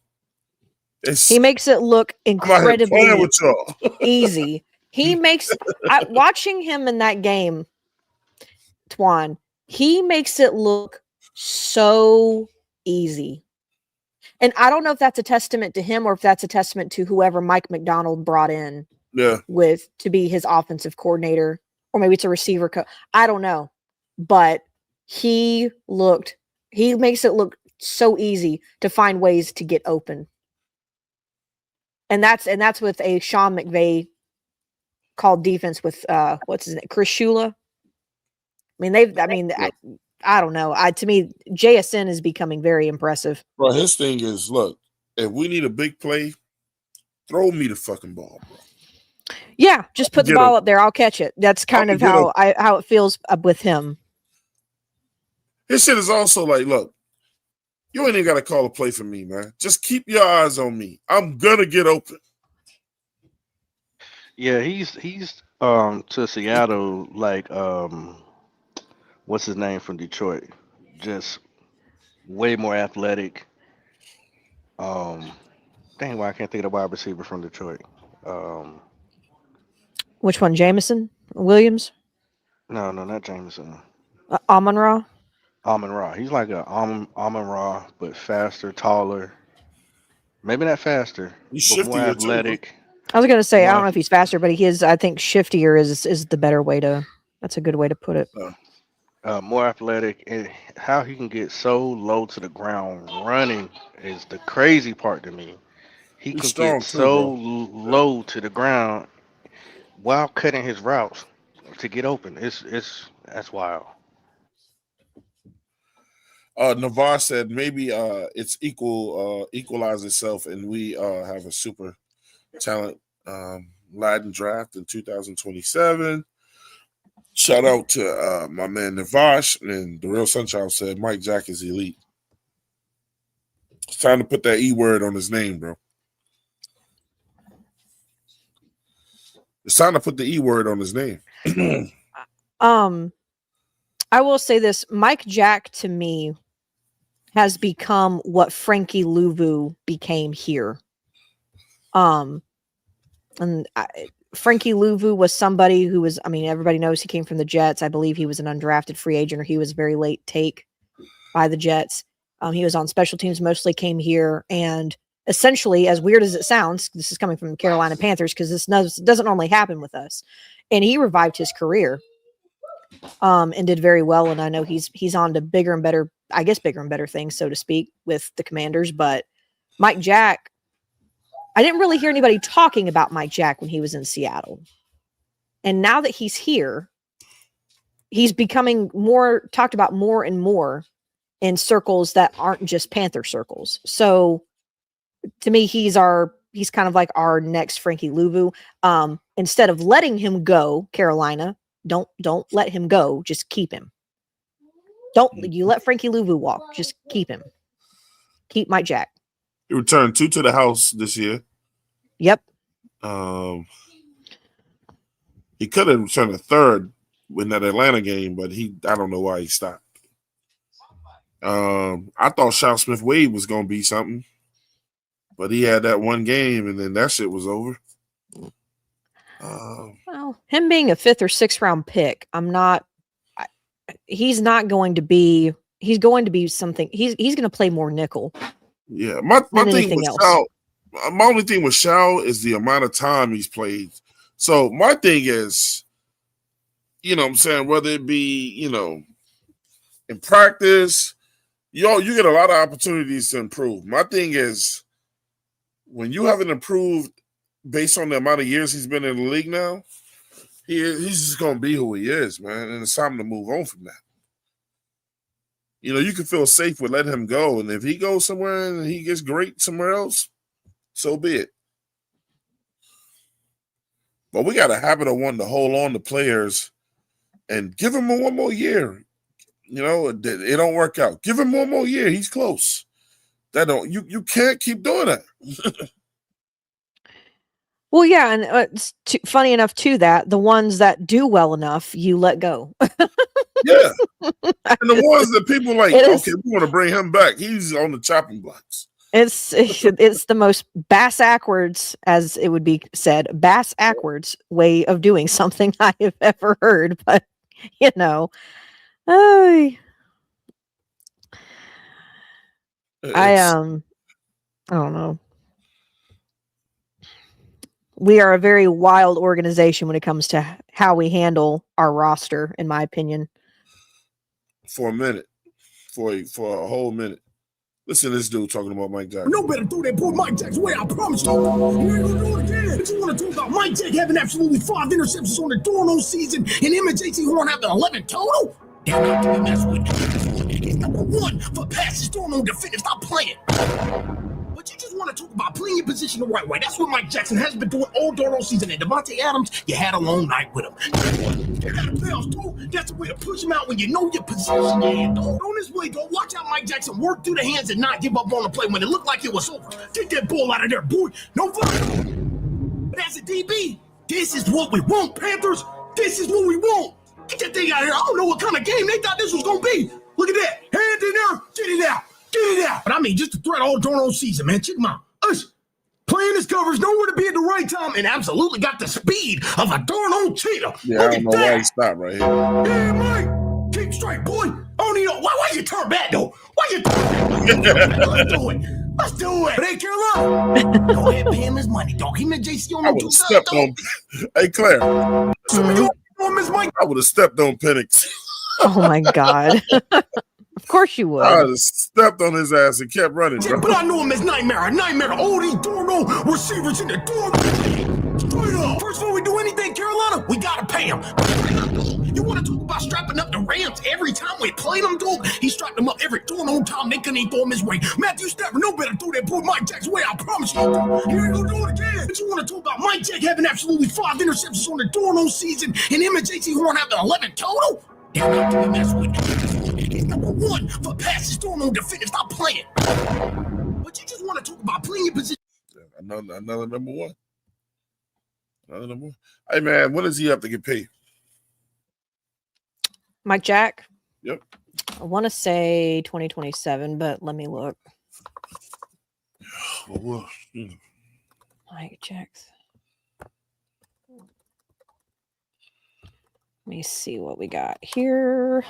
He makes it look incredibly with y'all. easy. He makes watching him in that game, Twan, he makes it look so easy. And I don't know if that's a testament to him or if that's a testament to whoever Mike McDonald brought in to be his offensive coordinator, or maybe it's a receiver coach. I don't know. But he makes it look so easy to find ways to get open. And that's with a Sean McVay called defense with what's his name? Chris Shula. I don't know. To me, JSN is becoming very impressive. Bro, his thing is, look, if we need a big play, throw me the fucking ball, bro. Yeah, just put the ball up there. I'll catch it. That's kind of how it feels with him. His shit is also like, look, you ain't even got to call a play for me, man. Just keep your eyes on me. I'm gonna get open. Yeah, he's to Seattle like what's his name from Detroit? Just way more athletic. Dang, why I can't think of the wide receiver from Detroit. Which one, Jameson Williams? No, not Jameson. Amon-Ra. Amon-Ra. He's like a Amon-Ra, but faster, taller. Maybe not faster, but more athletic. Too. I was gonna say I don't know if he's faster, but he is. I think shiftier is the better way to. That's a good way to put it. More athletic, and how he can get so low to the ground running is the crazy part to me. He can get so low to the ground while cutting his routes to get open. That's wild. Navar said maybe it's equalize itself, and we have a super talent Latin draft in 2027. Shout out to my man Navash, and the Real Sunchild said Mike Jack is elite. It's time to put that E word on his name, bro. It's time to put the E word on his name. I will say this: Mike Jack to me has become what Frankie Louvu became here. Frankie Louvu was somebody who was, everybody knows he came from the Jets. I believe he was an undrafted free agent, or he was a very late take by the Jets. He was on special teams, mostly came here, and essentially, as weird as it sounds, this is coming from the Carolina Panthers because this doesn't normally happen with us. And he revived his career and did very well. And I know he's on to bigger and better things, so to speak, with the Commanders. But Mike Jack, I didn't really hear anybody talking about Mike Jack when he was in Seattle. And now that he's here, he's becoming more talked about more and more in circles that aren't just Panther circles. So to me, he's kind of like our next Frankie Louvu. Instead of letting him go, Carolina, don't let him go. Just keep him. Don't you let Frankie Louvu walk. Just keep him. Keep Mike Jack. He returned 2 to the house this year. Yep. He could have returned a third in that Atlanta game, but I don't know why he stopped. I thought Sean Smith-Wade was going to be something, but he had that one game, and then that shit was over. Well, him being a 5th or 6th round pick, he's going to be something. He's going to play more nickel. Yeah, my thing with Shao, my only thing with Shao is the amount of time he's played. So my thing is, you know what I'm saying, whether it be, in practice, you get a lot of opportunities to improve. My thing is, when you haven't improved based on the amount of years he's been in the league now, he's just going to be who he is, man. And it's time to move on from that. You can feel safe with letting him go. And if he goes somewhere and he gets great somewhere else, so be it. But we got a habit of wanting to hold on to players and give him one more year. It don't work out. Give him one more year. He's close. You can't keep doing that. Well, yeah, and it's funny enough too that the ones that do well enough, you let go. Yeah, and the ones that people like, okay, we want to bring him back. He's on the chopping blocks. It's the most bass-ackwards, as it would be said, bass-ackwards way of doing something I have ever heard. But I don't know. We are a very wild organization when it comes to how we handle our roster, in my opinion. For a minute, for a whole minute. Listen to this dude talking about Mike Jackson. No better do that boy Mike Jackson way, I promise you. You ain't gonna do it again. But you want to talk about Mike Jackson having absolutely 5 interceptions on the door season and him and Jaycee Horn having 11 total? They're not to be messed with. He's number 1 for passes thrown on defenders. Stop playing. But you just want to talk about playing your position the right way. That's what Mike Jackson has been doing all during season. And Devontae Adams, you had a long night with him. You got to playoffs too. That's the way to push him out when you know your position. Yeah, on this way, though, watch out Mike Jackson work through the hands and not give up on the play when it looked like it was over. Get that ball out of there, boy. No fun. But as a DB, this is what we want, Panthers. This is what we want. Get that thing out of here. I don't know what kind of game they thought this was going to be. Look at that. Hand in there. Get it out. Get it out. But I mean, just a threat all during season, man. Check him out. Us playing his coverage, nowhere to be at the right time, and absolutely got the speed of a darn old cheetah. Yeah, I don't know why he stopped right here. Yeah, Mike. Keep straight, boy. I don't even know. Why you turn back, though? Why you turn back? Let's do it. Let's do it. But hey, Carolina, go ahead and pay him his money, dog. He met Jaycee on I would have stepped on. Hey, Claire. I would have stepped on Penix. Oh, my God. Of course you would. I would have stepped on his ass and kept running, bro. But I know him as Nightmare. All these door-no receivers in the door. Straight up. First before we do anything, Carolina, we got to pay him. You want to talk about strapping up the Rams every time we play them, dog? He strapped them up every time they couldn't even throw him his way. Matthew Stafford, no better throw that boy Mike Jackson way, I promise you. You ain't gonna do it again. But you want to talk about Mike Jackson having absolutely 5 interceptions on the door season and him and Jaycee Horn having 11 total? They're not to be messed with. He's number 1 for passes thrown on defenders. Stop playing. But you just want to talk about playing your position. Another number 1. Another number 1. Hey, man, when does he have to get paid? Mike Jack? Yep. I want to say 2027, but let me look. Well, Mike Jackson. Let me see what we got here.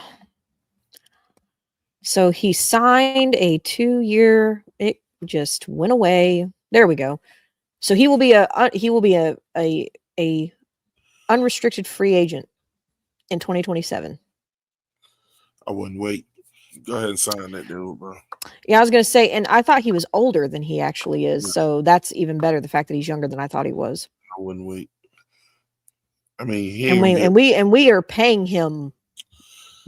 So he signed a 2-year. It just went away. There we go. So he will be a unrestricted free agent in 2027. I wouldn't wait. Go ahead and sign that dude, bro. Yeah, I was gonna say, and I thought he was older than he actually is. Yeah. So that's even better. The fact that he's younger than I thought he was. I wouldn't wait. I mean, we are paying him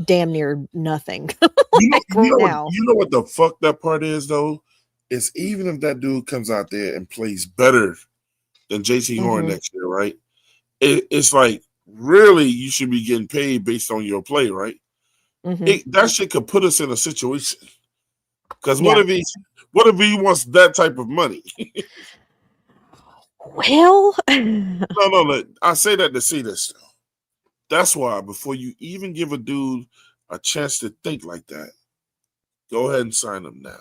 damn near nothing. You know what the fuck that part is though? Is even if that dude comes out there and plays better than Jaycee Horn next year, right? It's like really you should be getting paid based on your play, right? That shit could put us in a situation. Because what if he wants that type of money? Well, no. I say that to see this. That's why before you even give a dude a chance to think like that, go ahead and sign him now.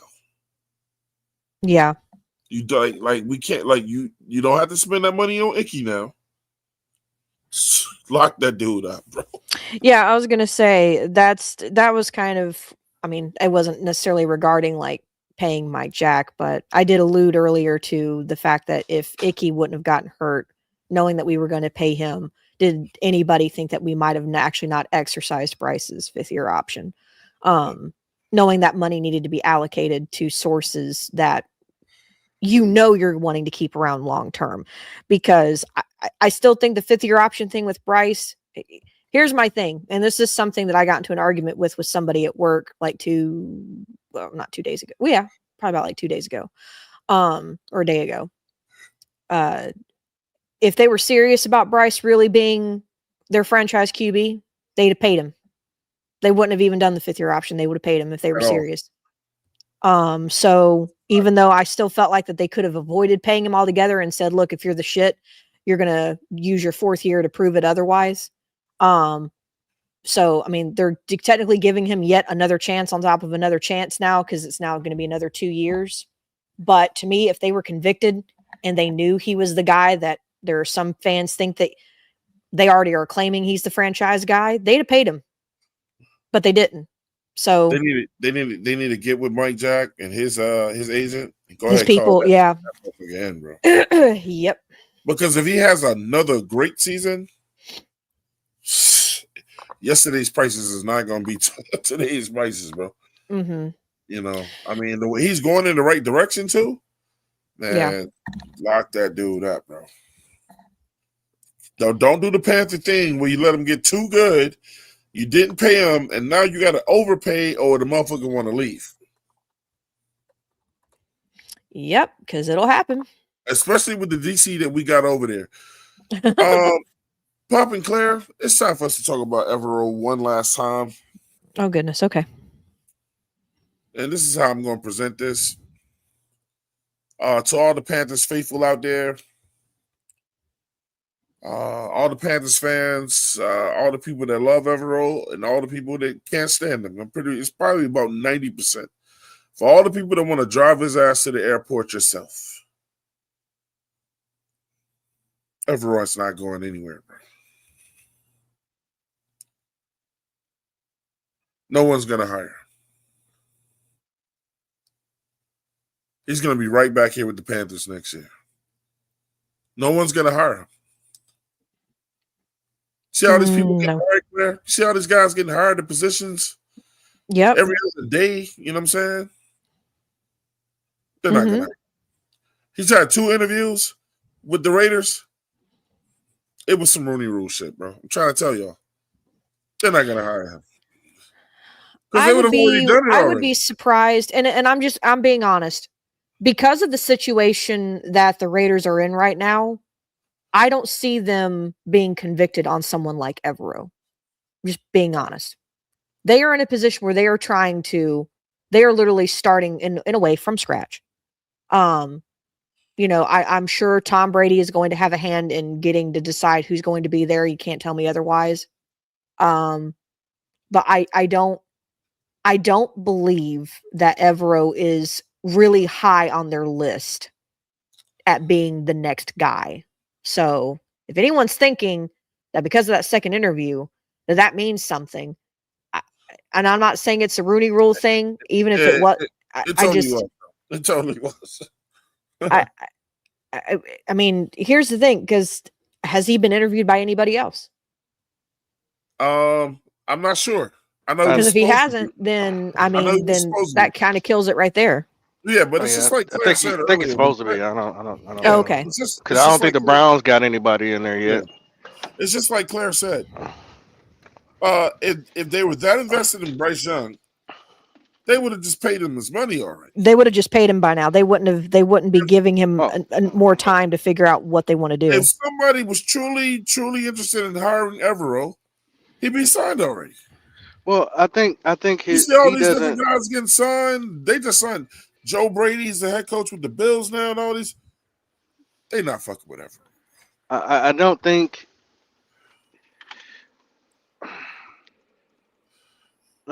Yeah. You like we can't you don't have to spend that money on Icky now. Lock that dude up, bro. Yeah, I was gonna say that was kind of. I mean, it wasn't necessarily regarding like paying Mike Jack, but I did allude earlier to the fact that if Icky wouldn't have gotten hurt, knowing that we were going to pay him, did anybody think that we might have actually not exercised Bryce's 5th-year option? knowing that money needed to be allocated to sources that you're wanting to keep around long term. Because I still think the 5th-year option thing with Bryce. Here's my thing, and this is something that I got into an argument with somebody at work like not 2 days ago. Well, yeah, probably about like 2 days ago, or a day ago. If they were serious about Bryce really being their franchise QB, they'd have paid him. They wouldn't have even done the 5th-year option. They would have paid him if they were serious. So even though I still felt like that they could have avoided paying him altogether and said, look, if you're the shit, you're going to use your 4th year to prove it otherwise. So, I mean, they're technically giving him yet another chance on top of another chance now, because it's now going to be another 2 years. But to me, if they were convicted and they knew he was the guy that there are some fans think that they already are claiming he's the franchise guy, they'd have paid him, but they didn't. So they need to get with Mike Jack and his agent. Go his ahead, people, yeah. Again, bro. Yep. Because if he has another great season, yesterday's prices is not going to be today's prices, bro. Mm-hmm. You know, I mean, the way he's going in the right direction too, man. Lock that dude up, bro. Don't do the Panther thing where you let him get too good. You didn't pay him, and now you got to overpay, or the motherfucker want to leave. Yep, because it'll happen. Especially with the DC that we got over there. Pop and Claire, it's time for us to talk about Evero one last time. Oh, goodness. Okay. And this is how I'm going to present this. To all the Panthers faithful out there, all the Panthers fans, all the people that love Evero, and all the people that can't stand him. It's probably about 90%. For all the people that want to drive his ass to the airport yourself, Evero's not going anywhere, bro. No one's going to hire him. He's going to be right back here with the Panthers next year. No one's going to hire him. See how these people get hired there? See how these guys getting hired to positions? Yep. Every other day, you know what I'm saying? They're not going to. He's had 2 interviews with the Raiders. It was some Rooney Rule shit, bro. I'm trying to tell y'all. They're not going to hire him. I would be surprised, and I'm being honest. Because of the situation that the Raiders are in right now, I don't see them being convicted on someone like Evero. Just being honest. They are in a position where they are literally starting in a way from scratch. I'm sure Tom Brady is going to have a hand in getting to decide who's going to be there. You can't tell me otherwise. But I don't believe that Evero is really high on their list at being the next guy. So if anyone's thinking that because of that second interview that means something, and I'm not saying it's a Rooney Rule thing, even if it was, it totally was. I mean, here's the thing, because has he been interviewed by anybody else? I'm not sure. I know because if he hasn't, then that kind of kills it right there. Yeah, but it's just like I think it's supposed to be. I don't Oh, okay. Because I don't think the Browns got anybody in there yet. Yeah. It's just like Claire said. If they were that invested in Bryce Young, they would have just paid him his money already. They would have just paid him by now. They wouldn't be giving him more time to figure out what they want to do. If somebody was truly interested in hiring Evero, he'd be signed already. Well, I think you see all these different guys getting signed. They just signed Joe Brady's the head coach with the Bills now, and all these. They not fucking with Evero. I don't think.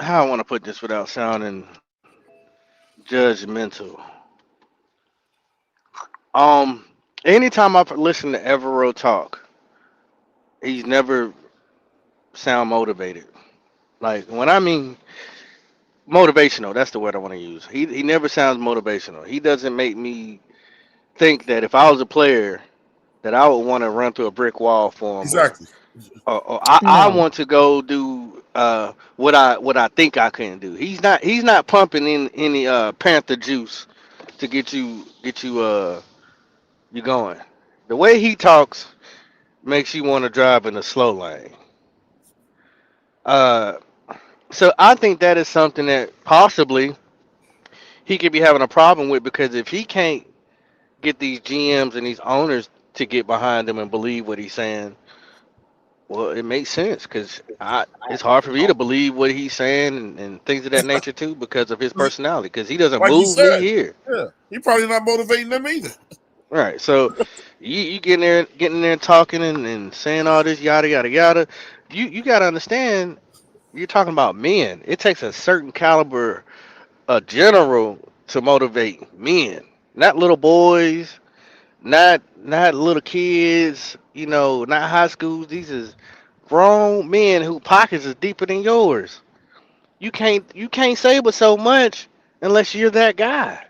How I want to put this without sounding judgmental. Anytime I've listened to Evero talk, he's never sound motivated. Like when I mean motivational, that's the word I want to use. He never sounds motivational. He doesn't make me think that if I was a player that I would want to run through a brick wall for him, Exactly. or I No. want to go do what I think I can do. He's not pumping in any Panther juice to get you going. The way he talks makes you want to drive in a slow lane. Uh, so I think that is something that possibly he could be having a problem with, because if he can't get these GMs and these owners to get behind him and believe what he's saying, well, it makes sense, because it's hard for me to believe what he's saying and things of that nature too, because of his personality, because he doesn't Like you move me said, here. yeah, he probably not motivating them either. Right. So you getting there and talking and saying all this yada yada yada. You gotta understand, you're talking about men. It takes a certain caliber of general to motivate men, not little boys, not little kids, not high schools. These is grown men whose pockets is deeper than yours. You can't say but so much unless you're that guy.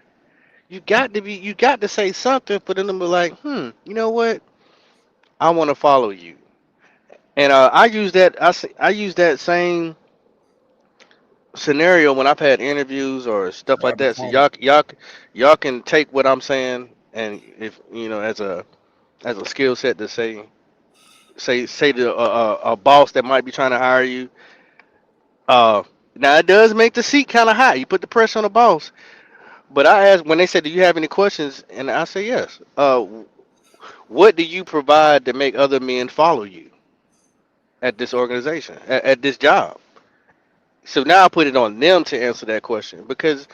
You got to say something for them to be like, you know what? I want to follow you. And I use that same scenario when I've had interviews or stuff like that. So y'all can take what I'm saying, and if as a skill set to say to a boss that might be trying to hire you. Uh, Now it does make the seat kind of hot. You put the pressure on the boss. But I asked when they said, "Do you have any questions?" And I say yes. What do you provide to make other men follow you at this organization, at this job? So now I put it on them to answer that question, because,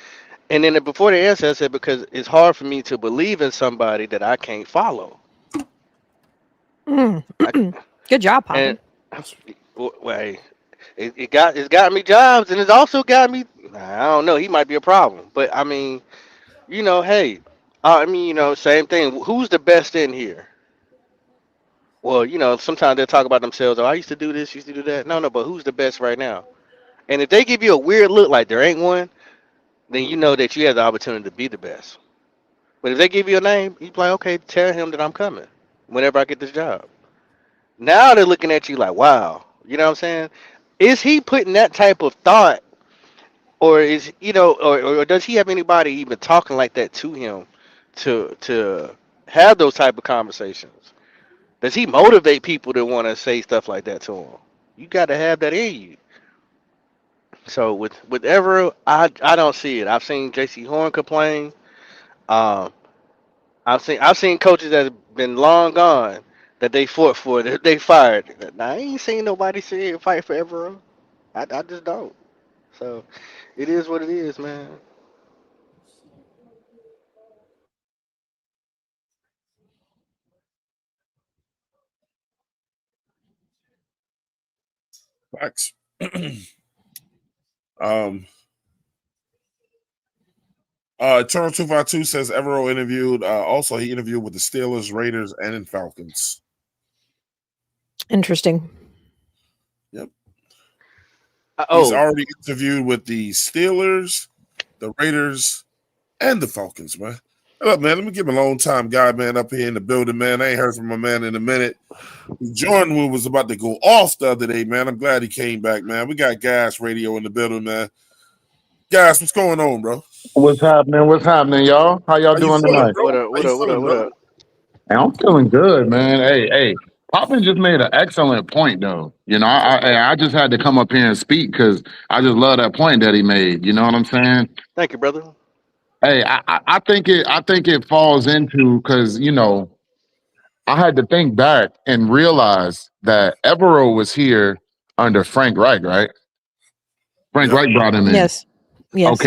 and then before they answer, I said, because it's hard for me to believe in somebody that I can't follow. Mm. I, Good job, and Poppy. well, it's got me jobs, and it's also got me. I don't know. He might be a problem, but I mean, hey, I mean, same thing. Who's the best in here? Well, sometimes they'll talk about themselves. Oh, I used to do this, used to do that. No, no, but who's the best right now? And if they give you a weird look like there ain't one, then you know that you have the opportunity to be the best. But if they give you a name, you be like, okay, tell him that I'm coming whenever I get this job. Now they're looking at you like, wow. You know what I'm saying? Is he putting that type of thought, or is or does he have anybody even talking like that to him to have those type of conversations? Does he motivate people to want to say stuff like that to him? You got to have that in you. So with Evero, I don't see it. I've seen Jaycee Horn complain. Um, I've seen coaches that have been long gone that they fought for, that they fired. Now, I ain't seen nobody say fight for Evero. I just don't. So it is what it is, man. Facts. um Turtle 252 says Evero interviewed. Also, he interviewed with the Steelers, Raiders, and Falcons. Interesting. Yep. He's Oh, already interviewed with the Steelers, the Raiders, and the Falcons, man. Look, man, let me give him a long time guy, man, up here in the building, man. I ain't heard from my man in a minute. Jordan was about to go off the other day, man. I'm glad he came back, man. We got Gas Radio in the building, man. Gas, what's going on, bro? What's happening? What's happening, y'all? How y'all How you doing feeling, tonight? bro? what up? How What you up? What feeling, up? What brother? up? Hey, I'm feeling good, man. Hey, Poppin just made an excellent point, though. I just had to come up here and speak because I just love that point that he made. You know what I'm saying? Thank you, brother. Hey, I think it falls into because I had to think back and realize that Evero was here under Frank Reich, right? Frank Yep. Reich brought him in. Yes. Yes.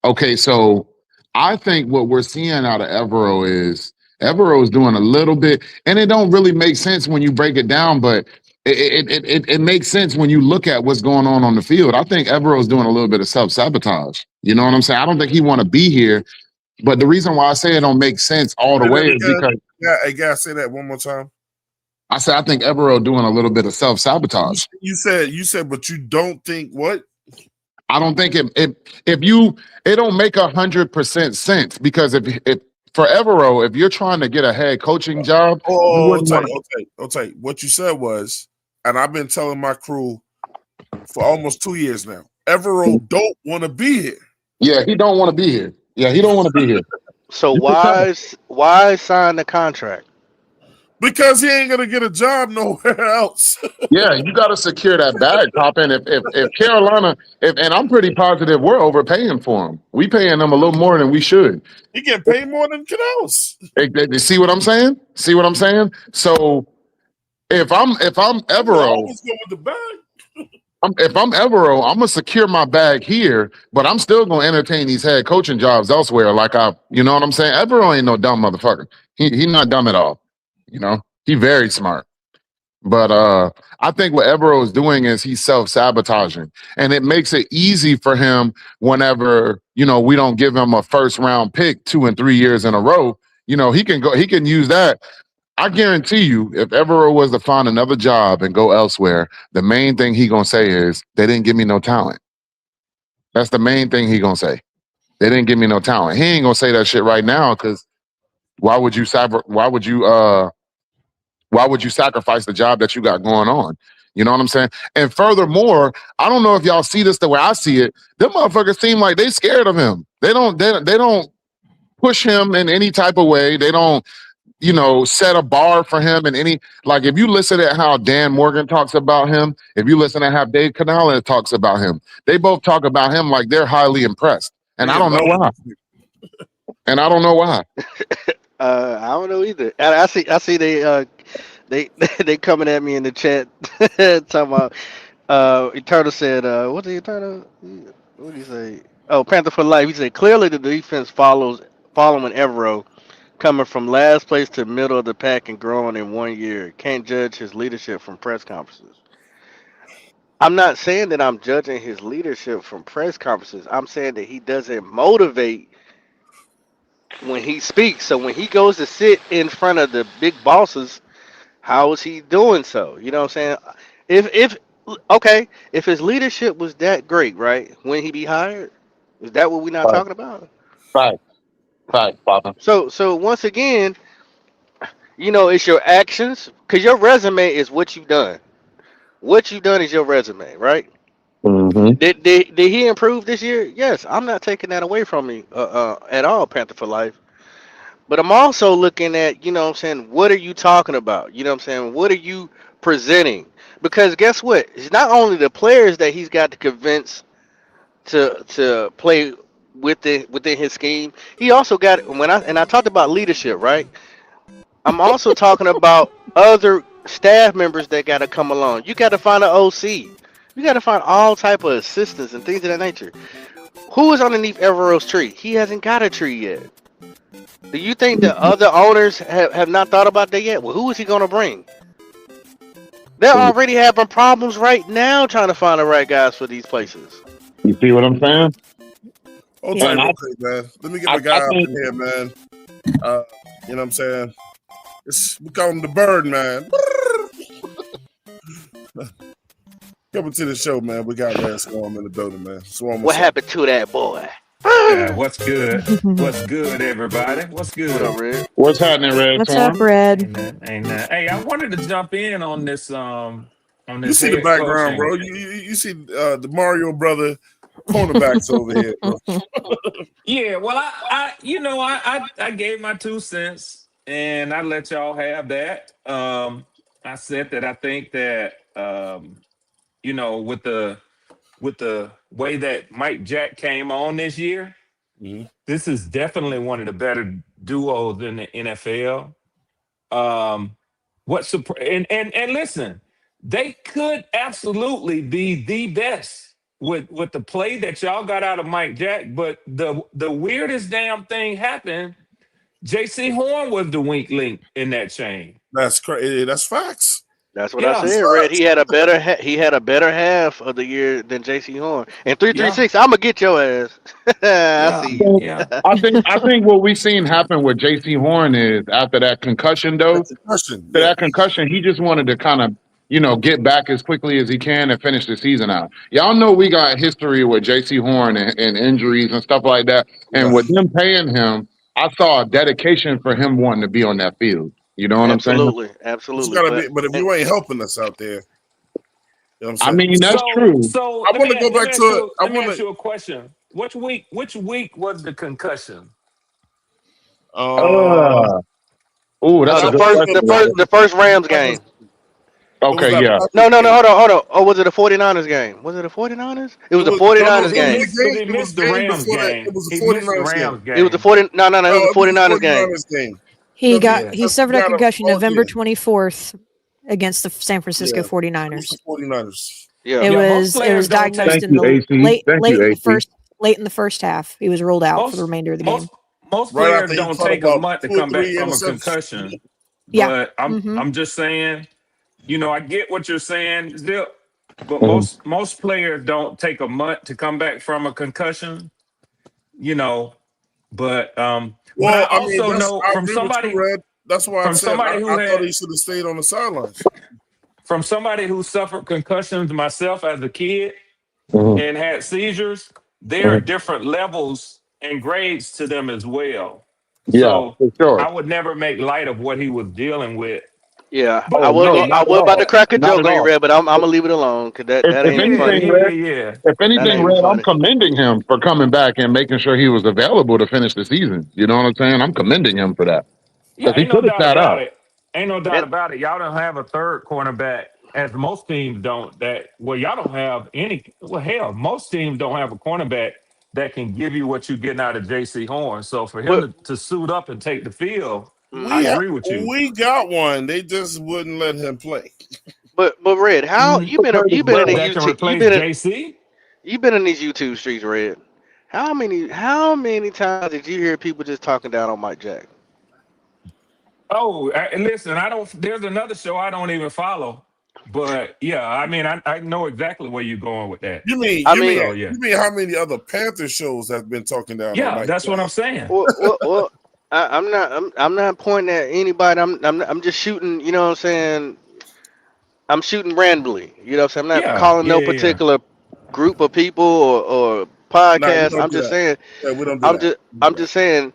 Okay. So I think what we're seeing out of Evero is doing a little bit, and it don't really make sense when you break it down, but it makes sense when you look at what's going on the field. I think Evero is doing a little bit of self-sabotage. You know what I'm saying? I don't think he want to be here, but the reason why I say it don't make sense all the Say way that is again. because Yeah, hey, guys, say that one more time. I think Evero doing a little bit of self-sabotage. You said, but you don't think what? I don't think it don't make 100% sense because if for Evero, if you're trying to get a head coaching job, you wouldn't want to. Okay. What you said was, and I've been telling my crew for almost 2 years now, Evero don't want to be here. Yeah, he don't want to be here. Yeah, he don't want to be here. So why sign the contract? Because he ain't gonna get a job nowhere else. Yeah, you got to secure that bag, Poppin. If Carolina, and I'm pretty positive we're overpaying for him. We paying them a little more than we should. He get paid more than Canales. They see what I'm saying? See what I'm saying? So if I'm Evero, if I'm Evero, I'm gonna secure my bag here, but I'm still gonna entertain these head coaching jobs elsewhere. You know what I'm saying? Evero ain't no dumb motherfucker. He not dumb at all. You know, he very smart. But I think what Evero is doing is he's self-sabotaging. And it makes it easy for him whenever, we don't give him a first-round pick 2 and 3 years in a row. He can use that. I guarantee you, if Evero was to find another job and go elsewhere, the main thing he gonna say is, they didn't give me no talent. That's the main thing he gonna say. They didn't give me no talent. He ain't gonna say that shit right now, because why would you sacrifice the job that you got going on? You know what I'm saying? And furthermore, I don't know if y'all see this the way I see it. Them motherfuckers seem like they scared of him. They don't push him in any type of way. They don't, set a bar for him in any, like, if you listen to how Dan Morgan talks about him, if you listen to how Dave Canales talks about him, they both talk about him like they're highly impressed. And I don't know why. And I don't know why. I don't know either. And I see they coming at me in the chat talking about Eternal said what did Eternal, what did he say? Oh, Panther for life. He said clearly the defense following Evero, coming from last place to middle of the pack and growing in 1 year. Can't judge his leadership from press conferences. I'm not saying that I'm judging his leadership from press conferences. I'm saying that he doesn't motivate when he speaks. So when he goes to sit in front of the big bosses, how is he doing so? You know what I'm saying? If his leadership was that great, right? When he be hired, is that what we're not talking about? Right, Papa. So once again, it's your actions, because your resume is what you've done. What you've done is your resume, right? Mm-hmm. Did he improve this year? Yes, I'm not taking that away from me at all, Panther for life. But I'm also looking at, what are you talking about? What are you presenting? Because guess what? It's not only the players that he's got to convince to play within his scheme. He also got, I talked about leadership, right? I'm also talking about other staff members that got to come along. You got to find an OC. You got to find all type of assistants and things of that nature. Who is underneath Evero's tree? He hasn't got a tree yet. Do you think the other owners have not thought about that yet? Well, who is he going to bring? They're already having problems right now trying to find the right guys for these places. You see what I'm saying? Okay, man. Let me get my guy up in here, man. You know what I'm saying? We call him the Bird, man. Coming to the show, man. We got Red Swarm in the building, man. Swarm, what happened to that boy? Yeah, what's good? What's good, everybody? What's good? What up, Red? What's happening, Red? What's up, Red? Ain't that. Hey, I wanted to jump in on this. You see the background, bro. You see the Mario brother cornerbacks over here, bro. Yeah, well, I gave my 2 cents, and I let y'all have that. I said that I think that with the way that Mike Jack came on this year, this is definitely one of the better duos in the NFL. And listen, they could absolutely be the best with the play that y'all got out of Mike Jack. But the weirdest damn thing happened. Jaycee Horn was the weak link in that chain. That's crazy. That's facts. That's what I said, Red. He had a better half of the year than Jaycee Horn. And 336, I'm gonna get your ass. I see you. Yeah. I think what we've seen happen with Jaycee Horn is after that concussion dose, that concussion, he just wanted to kind of, get back as quickly as he can and finish the season out. Y'all know we got history with Jaycee Horn and injuries and stuff like that. And with them paying him, I saw a dedication for him wanting to be on that field. You know what I'm saying? Absolutely. But if you ain't helping us out there, you know what I'm I saying? mean, that's true. So I want to go back to it. Let me ask you a question. Which week was the concussion? Oh, that's a good question. The first Rams game. Okay, yeah. No, hold on. Oh, was it a 49ers game? Was it a 49ers? It was the 49ers game. Because he missed the Rams game. It was the He missed the 49ers Rams game. game. It was the 40. No, it was the 49ers game. 49ers game. He suffered a concussion November 24th against the San Francisco 49ers. 49ers. Yeah. It was diagnosed in the late in the first half. He was ruled out for the remainder of the game. Most players don't take a month to come back from a concussion. Yeah. But I'm just saying, I get what you're saying, Zip, but most players don't take a month to come back from a concussion, but well, I also know from somebody that's why I said I thought he should have stayed on the sidelines. From somebody who suffered concussions myself as a kid and had seizures, there are different levels and grades to them as well. Yeah, so for sure. I would never make light of what he was dealing with. Yeah, I was about to crack a joke on you, Red, but I'm gonna leave it alone because that ain't funny. If anything, Red, I'm commending him for coming back and making sure he was available to finish the season. You know what I'm saying? I'm commending him for that. Yeah, ain't no doubt about it. Ain't no doubt about it. Y'all don't have a third cornerback, as most teams don't. Y'all don't have any. Well, hell, most teams don't have a cornerback that can give you what you're getting out of Jaycee Horn. So for him to suit up and take the field, I agree with you. We got one. They just wouldn't let him play. But Red, how you've been in the Jaycee? You've been in these YouTube streets, Red. How many times did you hear people just talking down on Mike Jack? Oh, listen, there's another show I don't even follow. But yeah, I mean, I know exactly where you're going with that. You mean how many other Panther shows have been talking down? Yeah, on Mike that's Jack? what I'm saying. Well, I'm not pointing at anybody. I'm just shooting. You know what I'm saying? I'm shooting randomly. You know what I'm saying? I'm not calling no particular group of people or podcast. I'm just saying. Yeah, we don't do I'm just saying.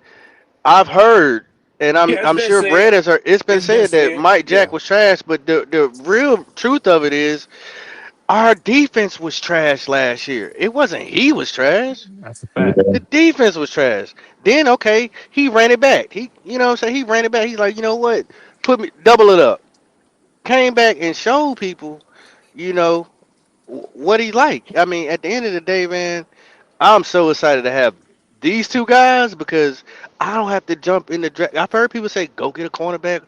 I've heard. And I'm sure Brad has heard. It's been said that Mike Jack was trash, but the real truth of it is, our defense was trash last year. It wasn't he was trash. That's a fact. The defense was trash. Then he ran it back. He ran it back. He's like, you know what? Double it up. Came back and showed people, what he like. I mean, at the end of the day, man, I'm so excited to have these two guys because I don't have to jump in the draft. I've heard people say, go get a cornerback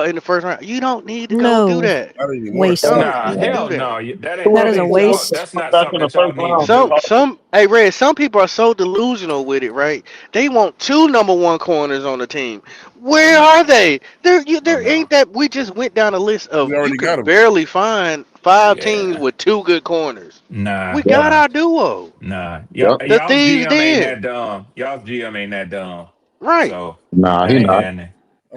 in the first round. You don't need to go do that. Waste. Nah, hell no. That is a waste. That's not something that y'all need. Hey, Red, some people are so delusional with it, right? They want 2 number 1 corners on the team. Where are they? There ain't that. We just went down a list of you can barely find 5 teams with 2 good corners. Nah, we got our duo. Nah, y'all's GM ain't that dumb. Y'all's GM ain't that dumb. Right. So nah, he not.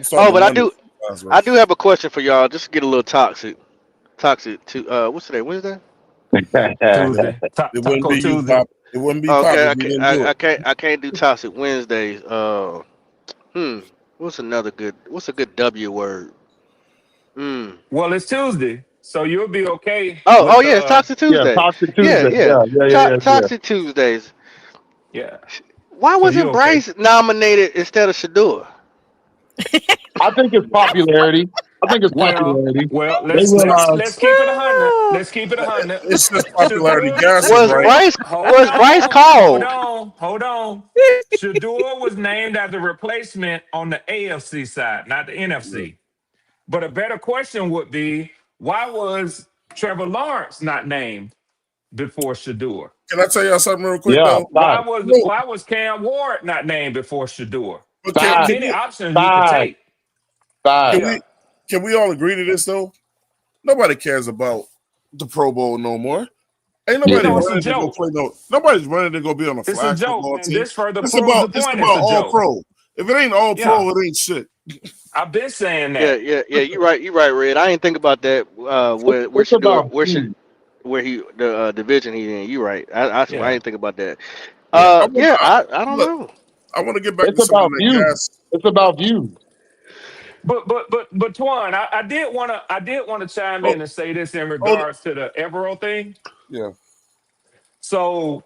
But I do have a question for y'all. Just to get a little toxic. To what's today? Wednesday. Tuesday. It wouldn't be Tuesday. It wouldn't be okay. I can't do toxic Wednesdays. What's a good W word? Well, it's Tuesday, so you'll be okay. Oh yeah, it's Toxic Tuesday. Yeah, Toxic Tuesday. Yeah. Toxic Tuesdays. Yeah. Why wasn't Bryce nominated instead of Shador? I think it's popularity. Well, let's keep it 100. Let's keep it 100. It's just popularity. Was Bryce called? Hold on. Shador was named as a replacement on the AFC side, not the NFC. But a better question would be, why was Trevor Lawrence not named before Shador? Can I tell y'all something real quick though? Why was Cam Ward not named before Shador? There's many options you could take. Can we all agree to this though? Nobody cares about the Pro Bowl no more. Ain't nobody running to go play nobody's running to go be on a flag football team. This further proves the point. It's about all pro. If it ain't all pro, it ain't shit. I've been saying that. Yeah. You're right, Red. I ain't think about that. Where Shador, the division he's in. You're right. I didn't think about that. I don't know. I want to get back to It's something about that views. gas. It's about views. But Twan, I did wanna chime Oh, in and say this in hold regards to the Evero thing. yeah. So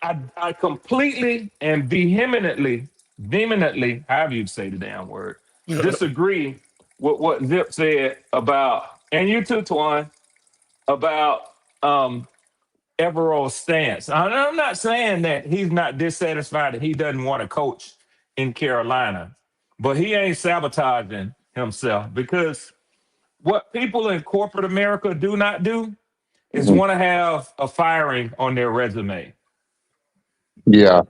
I completely and vehemently, however you say the damn word, disagree with what Zip said about, and you too, Twan, about Evero's stance. I'm not saying that he's not dissatisfied that he doesn't want to coach in Carolina, but he ain't sabotaging himself because what people in corporate America do not do is want to have a firing on their resume. Yeah,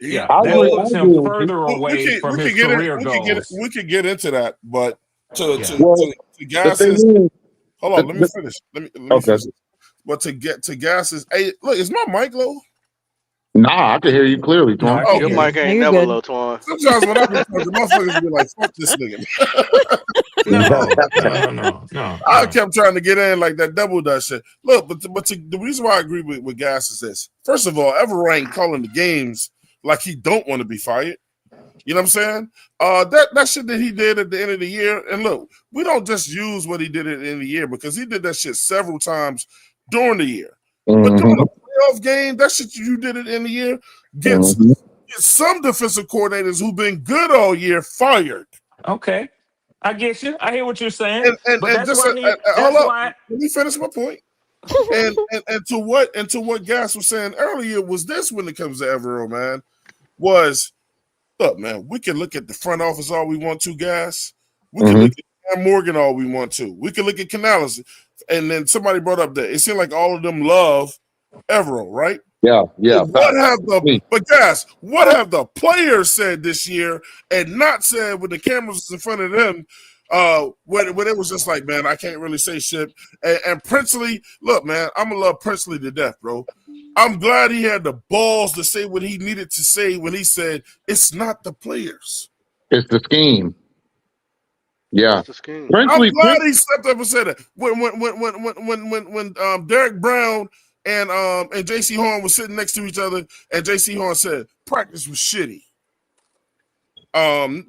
Yeah, I that agree. Well, I puts him agree with you. further away from we his could get it. career goals. We could get into that, but to Yeah. Well, to the thing Gas's. is, Hold on, let me finish. Let me okay. finish. But to Gas's. Hey, look, is my mic low? Nah, I can hear you clearly, No, I Twan. can Your hear Okay. you. mic No, ain't you're never good. low, Twan. Sometimes when I be talking, motherfuckers be like, "Fuck this nigga." I No. kept trying to get in like that double dutch shit. Look, the reason why I agree with Gas is this. First of all, Ever ain't calling the games like he don't want to be fired. You know what I'm saying? That shit that he did at the end of the year, and look, we don't just use what he did at the end of the year because he did that shit several times during the year. But during Mm-hmm. a playoff game, that shit you did it in the year gets Mm-hmm. some defensive coordinators who've been good all year fired. Okay. I get you. I hear what you're saying. But And that's just why hold that's up, why let me finish my point. And to what Gas was saying earlier was this when it comes to Evero, man, was look, man, we can look at the front office all we want to, Gas. We can Mm-hmm. look at Cam Morgan all we want to. We can look at Canales. And then somebody brought up that it seemed like all of them love Evero, right? Yeah, yeah. But guys, what have the players said this year and not said when the cameras was in front of them? When it was just like, man, I can't really say shit. And Princely, look, man, I'm gonna love Princely to death, bro. I'm glad he had the balls to say what he needed to say when he said it's not the players. It's the scheme. Yeah. It's the scheme. I'm Princely, glad he stepped up and said it. When Derek Brown and Jaycee Horn was sitting next to each other, and Jaycee Horn said practice was shitty.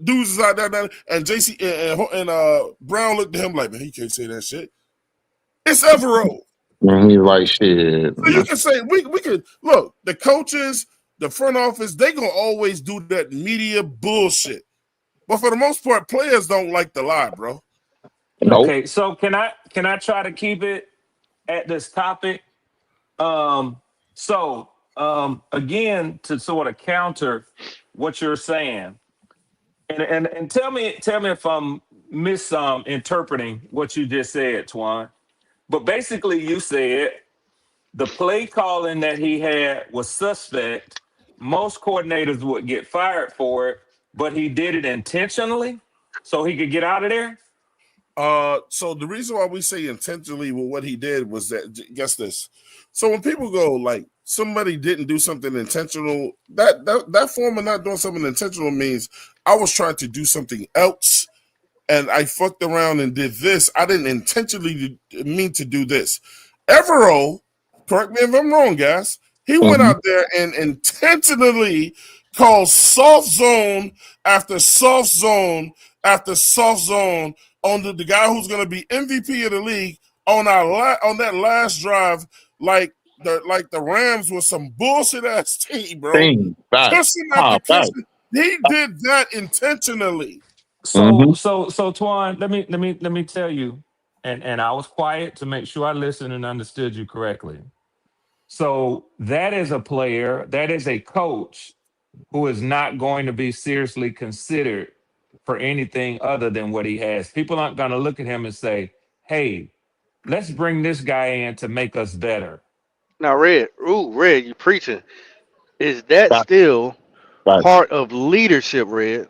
Dudes is out there, and JC and Brown looked at him like, man, he can't say that shit. It's Evero. and he's like, shit. So you can say we could look, the coaches, the front office, they gonna always do that media bullshit. But for the most part, players don't like to lie, bro. Nope. okay. So can I try to keep it at this topic? Again, to sort of counter what you're saying, and tell me if I'm misinterpreting what you just said, Twan. But basically, you said the play calling that he had was suspect. Most coordinators would get fired for it, but he did it intentionally so he could get out of there. So the reason why we say intentionally with what he did was that guess this. So when people go like somebody didn't do something intentional, that form of not doing something intentional means I was trying to do something else and I fucked around and did this. I didn't intentionally mean to do this. Evero, correct me if I'm wrong, guys. He went out there and intentionally called soft zone after soft zone after soft zone on the guy who's going to be MVP of the league on on that last drive, like the Rams was some bullshit ass team, bro. Kissing after kissing. He did that intentionally. So Twan, let me tell you, and I was quiet to make sure I listened and understood you correctly. So that is a player, that is a coach who is not going to be seriously considered for anything other than what he has. People aren't going to look at him and say, "Hey, let's bring this guy in to make us better." Now, Red, you preaching. Is that still part of leadership, Red?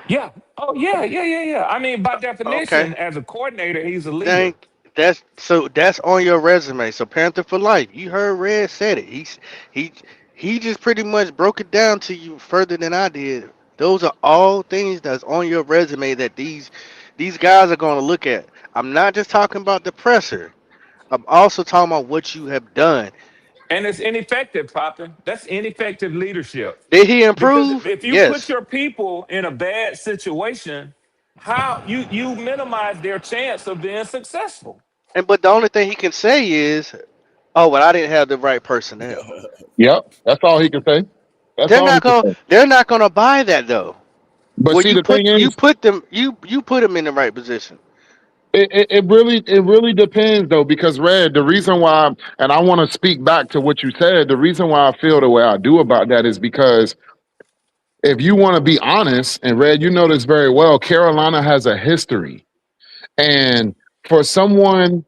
Yeah. Oh, yeah. I mean, by Okay. definition, as a coordinator, he's a leader. Thank that's on your resume. So Panther for life. You heard Red said it. He he just pretty much broke it down to you further than I did. Those are all things that's on your resume that these guys are going to look at. I'm not just talking about the presser. I'm also talking about what you have done. And it's ineffective, Poppin. That's ineffective leadership. Did he Because improve? if you put Yes. your people in a bad situation, how you minimize their chance of being successful. But the only thing he can say is, "Oh, well, I didn't have the right personnel." Yep, that's all he can say. That's They're all he not can gonna. say. They're not gonna buy that though. But Well, see, the thing you is, put them. You put them in the right position. it really depends though, because Red, the reason why, and I want to speak back to what you said, the reason why I feel the way I do about that is because if you want to be honest, and Red, you know this very well, Carolina has a history. And for someone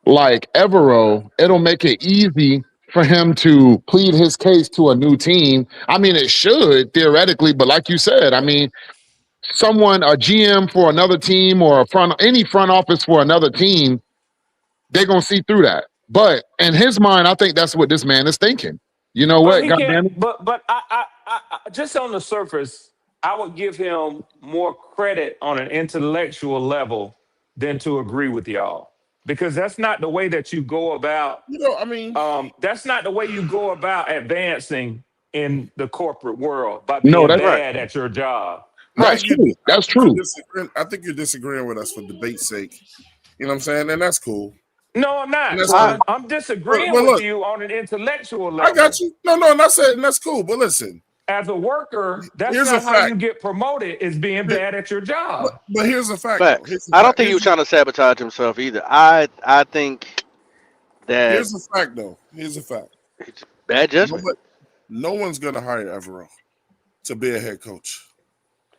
like Evero, it'll make it easy for him to plead his case to a new team. I mean, it should theoretically, but like you said, I mean, a GM for another team or any front office for another team, they're gonna see through that. But in his mind, I think that's what this man is thinking. You know But what? he God can't. damn it. But I just on the surface, I would give him more credit on an intellectual level than to agree with y'all, because that's not the way that you go about. I mean, That's not the way you go about advancing in the corporate world, by No, being that's Right. bad at your job. that's true. That's true. I think you're disagreeing with us for debate's sake. You know what I'm saying? And that's cool. No, I'm And not, that's I, cool. Twan. I'm disagreeing Well, with look, you on an intellectual I level. got you. No, and I said, and that's cool. But listen, As a worker, that's here's a not how you fact. get promoted, is being bad at your But, job. but here's a fact, though. facts. Here's a I don't fact. think he was trying to sabotage himself either. I think that Here's a fact, though. Here's a fact. it's bad judgment. No one's gonna hire Evero to be a head coach.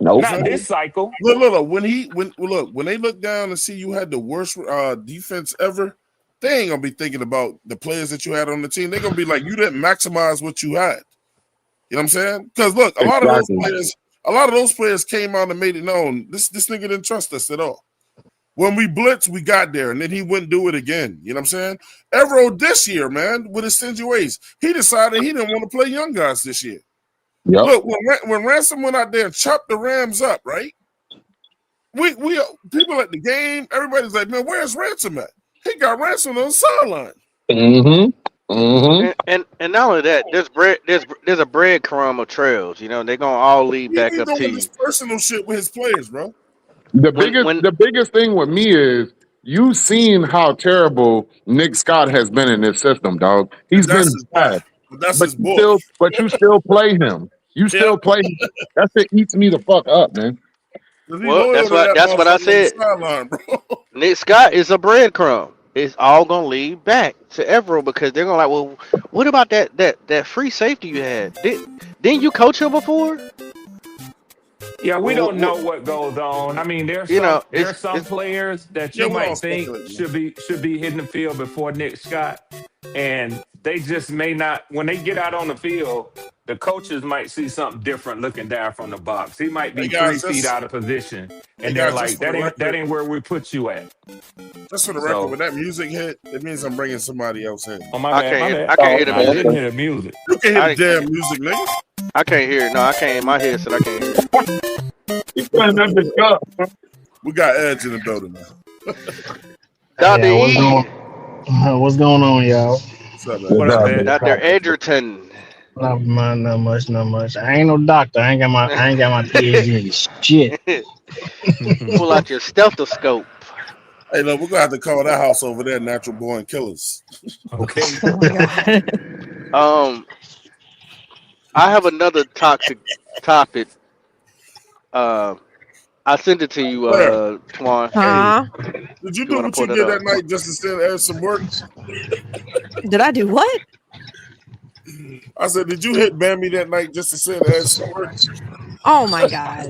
Nope. Not this cycle. Look. When they look down and see you had the worst defense ever, they ain't gonna be thinking about the players that you had on the team. They're gonna be like, you didn't maximize what you had. You know what I'm saying? Because look, a lot of those players came out and made it known. This nigga didn't trust us at all. When we blitzed, we got there, and then he wouldn't do it again. You know what I'm saying? Evero this year, man, with his stingy ways, he decided he didn't want to play young guys this year. Yep. Look, when Ransom went out there and chopped the Rams up, right? We people at the game, everybody's like, man, where's Ransom at? He got Ransom on the sideline. Mm-hmm. Mm-hmm. And not only that, there's a breadcrumb of trails. You know, they're gonna all lead back up to doing you. this personal shit with his players, bro. The biggest thing with me is you've seen how terrible Nick Scott has been in this system, dog. He's been bad. That's his boy. You still play him. You still play him. That shit eats me the fuck up, man. Well, that's what I said. Nick Scott is a breadcrumb. It's all gonna lead back to Evero, because they're gonna like, well, what about that free safety you had? Didn't you coach him before? Yeah, we don't know what goes on. I mean, there's some players that you might think should be hitting the field before Nick Scott, and they just may not. When they get out on the field, the coaches might see something different looking down from the box. He might be 3 feet out of position, and they're like, that ain't where we put you at. Just for the record, when that music hit, it means I'm bringing somebody else in. Oh, my bad. I can't hear the music. I didn't hear the music. You can hear the damn music, nigga. I can't hear it. No, I can't. In my headset, I can't hear it. We got Edge in the building now. Dr. E. What's going on, y'all? What's up, man? What up, man? Dr. Edgerton. Not much. I ain't no doctor. I ain't got my PhD in shit. Pull out your stethoscope. Hey, look, we're gonna have to call that house over there Natural Born Killers. Okay. Oh my God. I have another toxic topic. I sent it to you, Twan. Did you do what you did that night just to still add some work? Did I do what? I said, did you hit Bambi that night just to still add some work? Oh my God.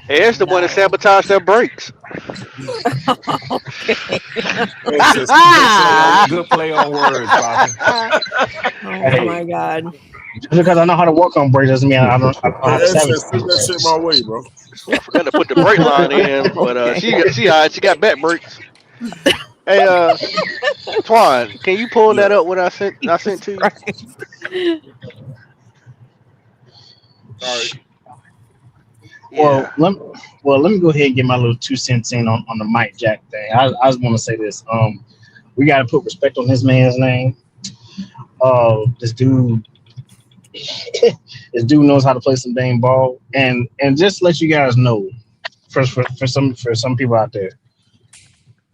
Ed's the one that sabotaged their brakes. Good play on words, Bobby. Oh my God. Just because I know how to work on brakes doesn't mean I don't have to send that shit my way, bro. I forgot to put the brake line in, but she got back brakes. Hey, Twan, can you pull that up? What I sent to you. All right. Yeah. Well, let me go ahead and get my little 2 cents in on the Mike Jack thing. I just want to say this. We got to put respect on this man's name. This dude, this dude knows how to play some dang ball, and just to let you guys know, for some people out there,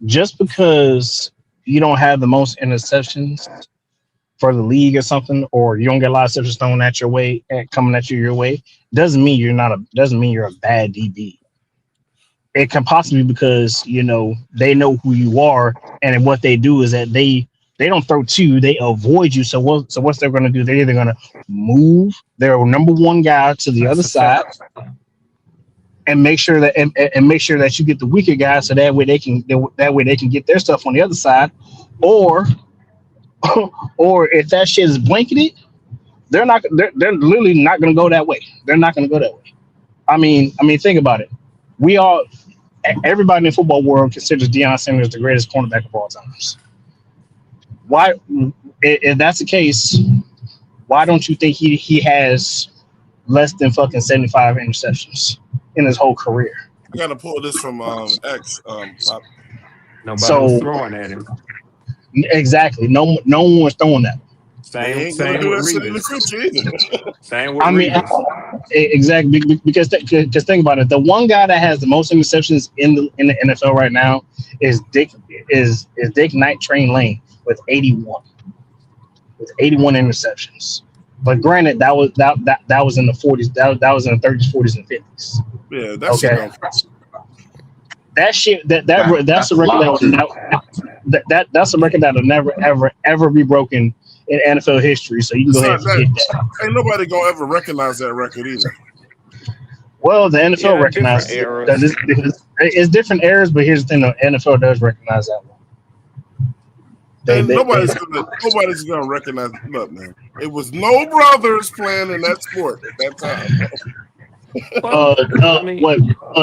just because you don't have the most interceptions for the league or something, or you don't get a lot of interceptions thrown at your way, coming at you your way, doesn't mean you're a bad DB. It can possibly be because they know who you are, and what they do is that they don't throw to you, they avoid you. So what's they're going to do? They're either going to move their number one guy to the other side and make sure that you get the weaker guy, so that way they can get their stuff on the other side, or if that shit is blanketed, they're literally not going to go that way. They're not going to go that way. I mean, think about it. Everybody in the football world considers Deion Sanders the greatest cornerback of all times. Why, if that's the case, why don't you think he has less than fucking 75 interceptions in his whole career? I gotta pull this from X. Nobody was throwing at him. Exactly. No one was throwing that. Same with Reeves. Same with Reeves. Exactly, because think about it. The one guy that has the most interceptions in the NFL right now is Dick Night Train Lane with 81 interceptions. But granted, that was in the 40s. That was in the 30s, 40s, and 50s. Yeah, that's okay. That shit. That's a record that's a record that'll never ever be broken in NFL history. So you can go ahead and forget that. Ain't nobody gonna ever recognize that record either. Well, the NFL recognizes it. It's different eras, but here's the thing: the NFL does recognize that one. Nobody's gonna recognize. Look, man, it was no brothers playing in that sport at that time.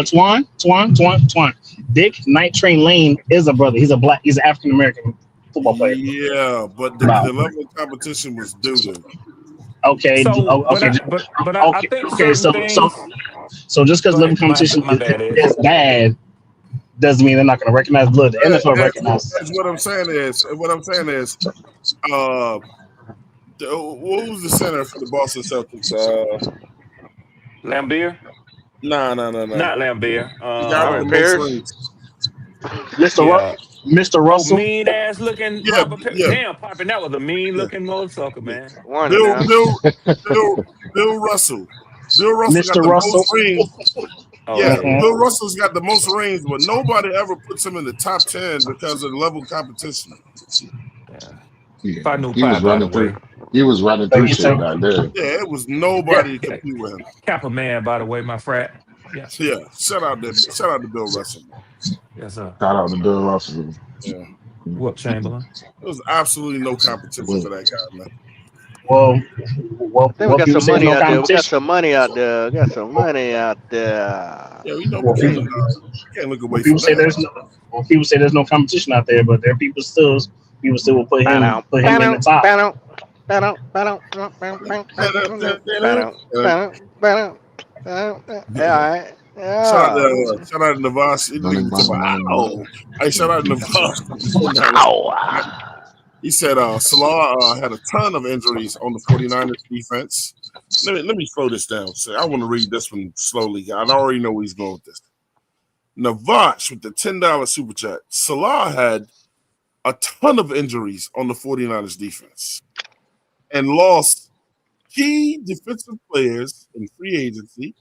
Twan. Dick Night Train Lane is a brother. He's an African American football player. Yeah, but the level of competition was due to. Okay. So just because level of competition is bad doesn't mean they're not going to recognize blood. The NFL recognizes. What I'm saying is, what was the center for the Boston Celtics? Lambeer? No. Not Lambeer. Mr. Russell. Mean ass looking. Damn, Poppin', that was a mean looking motherfucker, man. Bill Russell. Mr. Russell. Bill Russell's got the most rings, but nobody ever puts him in the top 10 because of the level of competition. If I knew he was running through shit back there. Yeah, it was nobody to compete with him. Kappa man, by the way, my frat. Yeah. Shout out to Bill Russell. Yes, sir. Shout out to Bill Russell. Yeah. What, Chamberlain? There was absolutely no competition for that guy, man. Well, I think we got some money out there. We got some money out there. Yeah, we know we can't look away from that. People say there's no competition out there, but there are people still will put him in the top. Shout out to Navas. Shout out to Navas. He said Salah had a ton of injuries on the 49ers defense. Let me slow this down. So I want to read this one slowly. I already know where he's going with this. Navas with the $10 super chat. Salah had a ton of injuries on the 49ers defense and lost key defensive players in free agency,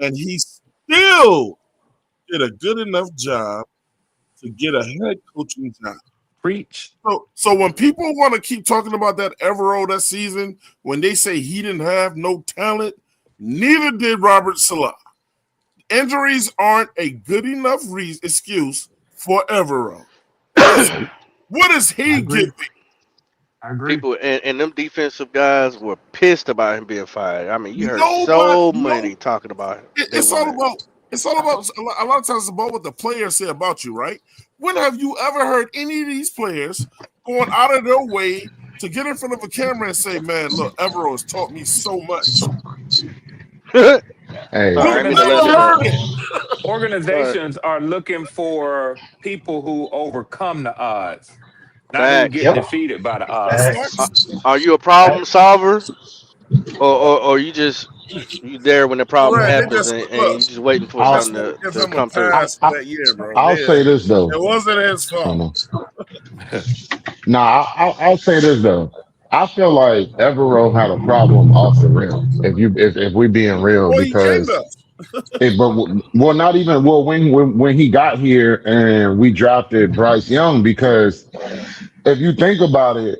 and he still did a good enough job to get a head coaching job. Preach. So when people want to keep talking about that Evero that season, when they say he didn't have no talent, neither did Robert Salah. Injuries aren't a good enough excuse for Evero. What is he giving? I agree. People and them defensive guys were pissed about him being fired. I mean, you heard so many talking about him. It's all about a lot of times it's about what the players say about you, right? When have you ever heard any of these players going out of their way to get in front of a camera and say, "Man, look, Evero has taught me so much." Hey, organizations are looking for people who overcome the odds. Not who Facts. get defeated by the odds. Are you a problem solver, or you there when the problem Right, they happens just and look. you just waiting for They I'll just something want to give to him a come through? pass I, that year, bro. I'll say this though. It wasn't his Oh, fault. no. Nah, I'll say this though. I feel like Evero had a problem off the rim. If we being real, Well, he came to because us. well, not even well when he got here and we drafted Bryce Young, because if you think about it,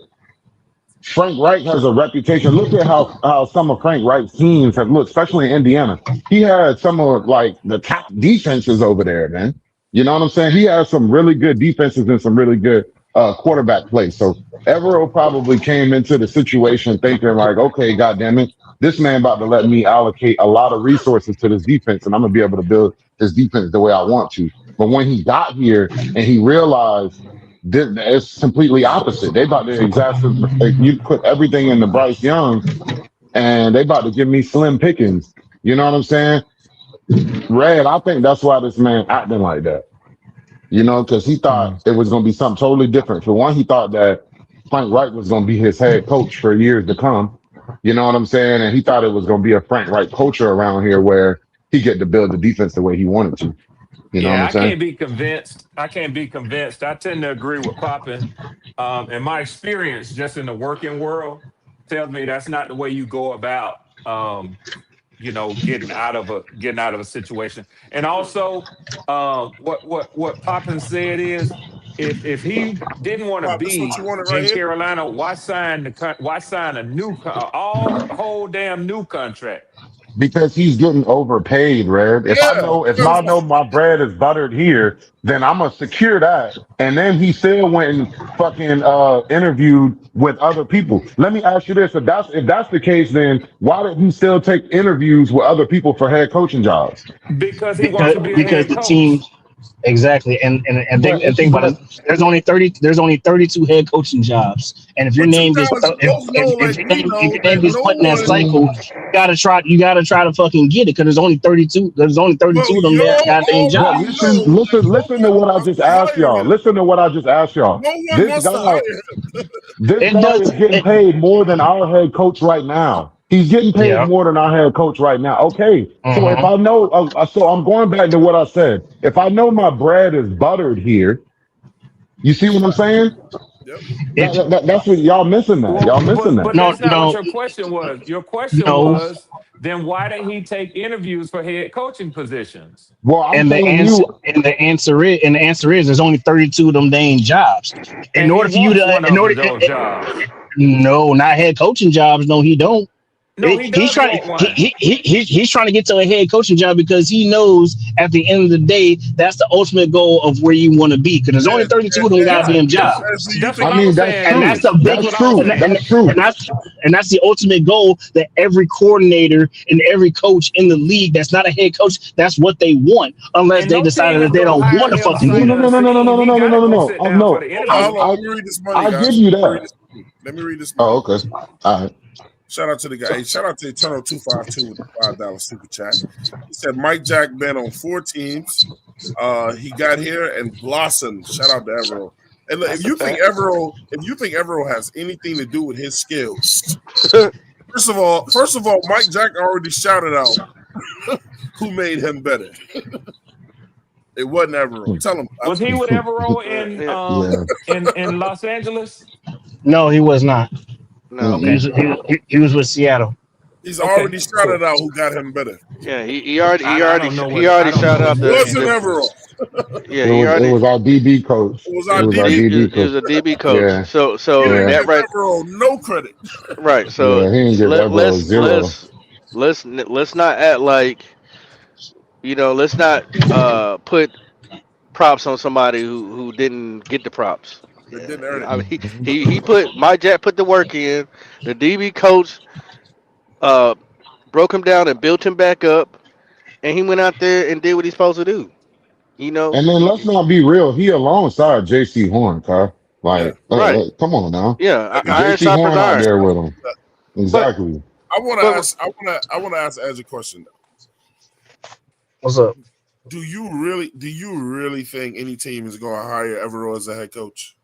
Frank Reich has a reputation. Look at how some of Frank Reich's teams have looked, especially in Indiana. He had some of like the top defenses over there, man. You know what I'm saying? He has some really good defenses and some really good quarterback play. So Evero probably came into the situation thinking like, okay, goddamn it, this man about to let me allocate a lot of resources to this defense, and I'm gonna be able to build this defense the way I want to. But when he got here and he realized it's completely opposite. They about to exacerbate. You put everything into Bryce Young, and they about to give me slim pickings. You know what I'm saying? Red, I think that's why this man acting like that. You know, because he thought it was going to be something totally different. For one, he thought that Frank Wright was going to be his head coach for years to come. You know what I'm saying? And he thought it was going to be a Frank Wright culture around here where he get to build the defense the way he wanted to. You know what Yeah, I'm I saying? can't be convinced. I can't be convinced. I tend to agree with Poppin. And my experience just in the working world tells me that's not the way you go about getting out of a situation. And also, what Poppin said is if he didn't want to Pop, this what be you wanted right in here? Carolina, why sign a new all whole damn new contract? Because he's getting overpaid, Red. If I Yeah. know my bread is buttered here, then I'm gonna secure that. And then he still went and fucking interviewed with other people. Let me ask you this: if that's the case, then why did he still take interviews with other people for head coaching jobs? Because he wants to be a because head the coach. team exactly But think about but it. There's only 32 head coaching jobs, and if your But you name gets guys both know, like we if know, your that name gets no put in that one. cycle, you gotta try to fucking get it, because there's only 32. There's only Well, 32 of them that y'all goddamn but already jobs. listen, know listen, that no listen to one what I wants just to asked hire y'all. him. Listen to what I just asked y'all. No one This wants to guy, hire him. this It guy does. is getting paid more than our head coach right now. He's getting paid Yeah. more than our head coach right now. Okay, so if Uh-huh. I know, so I'm going back to what I said. If I know my bread is buttered here, you see what I'm saying? Yep. If That's what y'all missing. That Well, y'all missing but that. no, that's not what no, your question was. Your question no, was, then why didn't he take interviews for head coaching positions? Well, I'm and the telling answer you, is there's only 32 of them dang jobs. In And he order for you wants one to, in of order, those jobs. no, not head coaching jobs. No, he don't. No, he He's does trying. want one. He's trying to get to a head coaching job because he knows at the end of the day that's the ultimate goal of where you want to be. Because there's only 32 of them Yeah, goddamn that's jobs, Do you that's think what I I mean, was that's saying, and true. that's Juice. the That's That's what biggest, I was true. saying. That's true. and that's the ultimate goal that every coordinator and every coach in the league that's not a head coach, that's what they want, unless And they no decided team that is they gonna don't hire want to him fucking No, do sight no, that. no, no, no, no, unseen. no, He no, no, gotta no, go no. sit Oh, down for the no. hold on, interview. hold on. Let me read this money, I give guys. you that. Let me read this money. Oh, okay. All right. Shout out to the guy. Hey, shout out to Eternal 252 with the $5 super chat. He said Mike Jack been on 4 teams. He got here and blossomed. Shout out to Evero. And look, That's a fact. if you think Evero has anything to do with his skills, first of all, Mike Jack already shouted out who made him better. It wasn't Evero. Tell him. Was he with Evero in Yeah. Yeah. in Los Angeles? No, he was not. No. He Mm-mm. was he was with Seattle. He's Okay, already cool. shouted out who got him better. Yeah. I don't know He what I already don't know shot what out It he wasn't the. Evero. is. Yeah. It He was already. our DB coach. It was It our was our DB. DB He was coach. a DB coach. Yeah. He So didn't Yeah. that give right. Evero no credit. Right. So Yeah. He didn't give let Evero a let's zero. let's let's not act like let's not put props on somebody who didn't get the props. They Yeah, didn't earn it. I mean he put my Jack put the work in. The DB coach uh broke him down and built him back up, and he went out there and did what he's supposed to do. You know, And then let's not be real. He alongside J.C. Horn, Car. Yeah. Like, right? come on now. Yeah, iron J.C. sharpens Horn out iron. there with him. But Exactly. I want to but ask. I want to ask Edge a question. What's up? Do you really think any team is going to hire Evero as a head coach?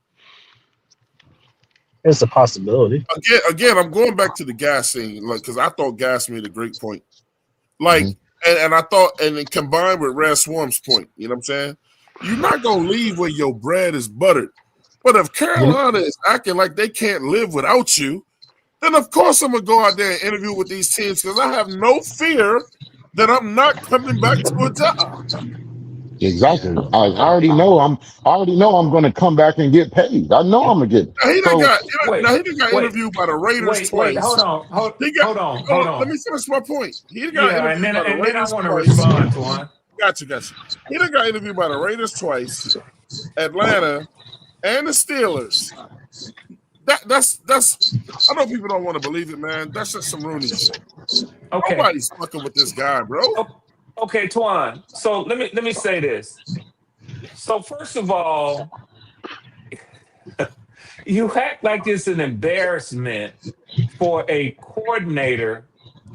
It's a possibility. Again, I'm going back to the gas thing, like, because I thought gas made a great point. Like, and I thought, and then combined with Red Swarm's point, you know what I'm saying? You're not gonna leave where your bread is buttered. But if Carolina is acting like they can't live without you, then of course I'm gonna go out there and interview with these teams because I have no fear that I'm not coming back to a job. Exactly. I already know I'm going to come back and get paid. I know I'm gonna get. He got interviewed by the Raiders twice. Hold on. Let me finish my point. He got and then I want to twice. respond to one. Gotcha. He done got interviewed by the Raiders twice, Atlanta, and the Steelers. That's. I know people don't want to believe it, man. That's just some Rooney shit. Okay. Nobody's fucking with this guy, bro. Okay, Twan. So let me say this. So first of all, you act like it's an embarrassment for a coordinator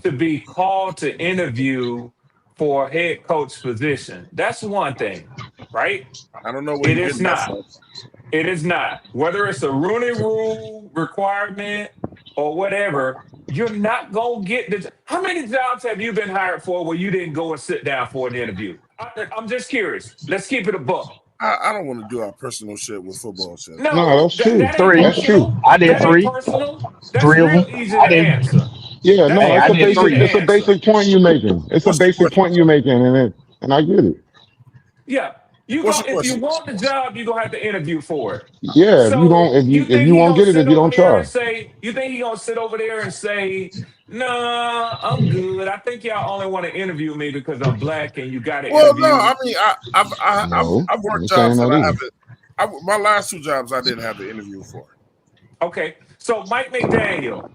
to be called to interview for a head coach position. That's one thing, right? I don't know what it is not. It is not. Whether it's a Rooney Rule requirement or whatever, you're not going to get this. How many jobs have you been hired for where you didn't go and sit down for an interview? I'm just curious. Let's keep it a buck. I don't want to do our personal shit with football shit. No, that's true. That's true. I did three. That's 3 of them. Easy to answer. Yeah, no, it's a basic point you're making. It's a basic point you're making, and I get it. Yeah. If you want the job, you're gonna have to interview for it. Yeah, so if you won't get it if you don't try. You think he's gonna sit over there and say, "Nah, I'm good. I think y'all only want to interview me because I'm black and you got to interview." Well, no, I mean, I've worked jobs that I haven't. My last 2 jobs I didn't have to interview for. Okay, so Mike McDaniel,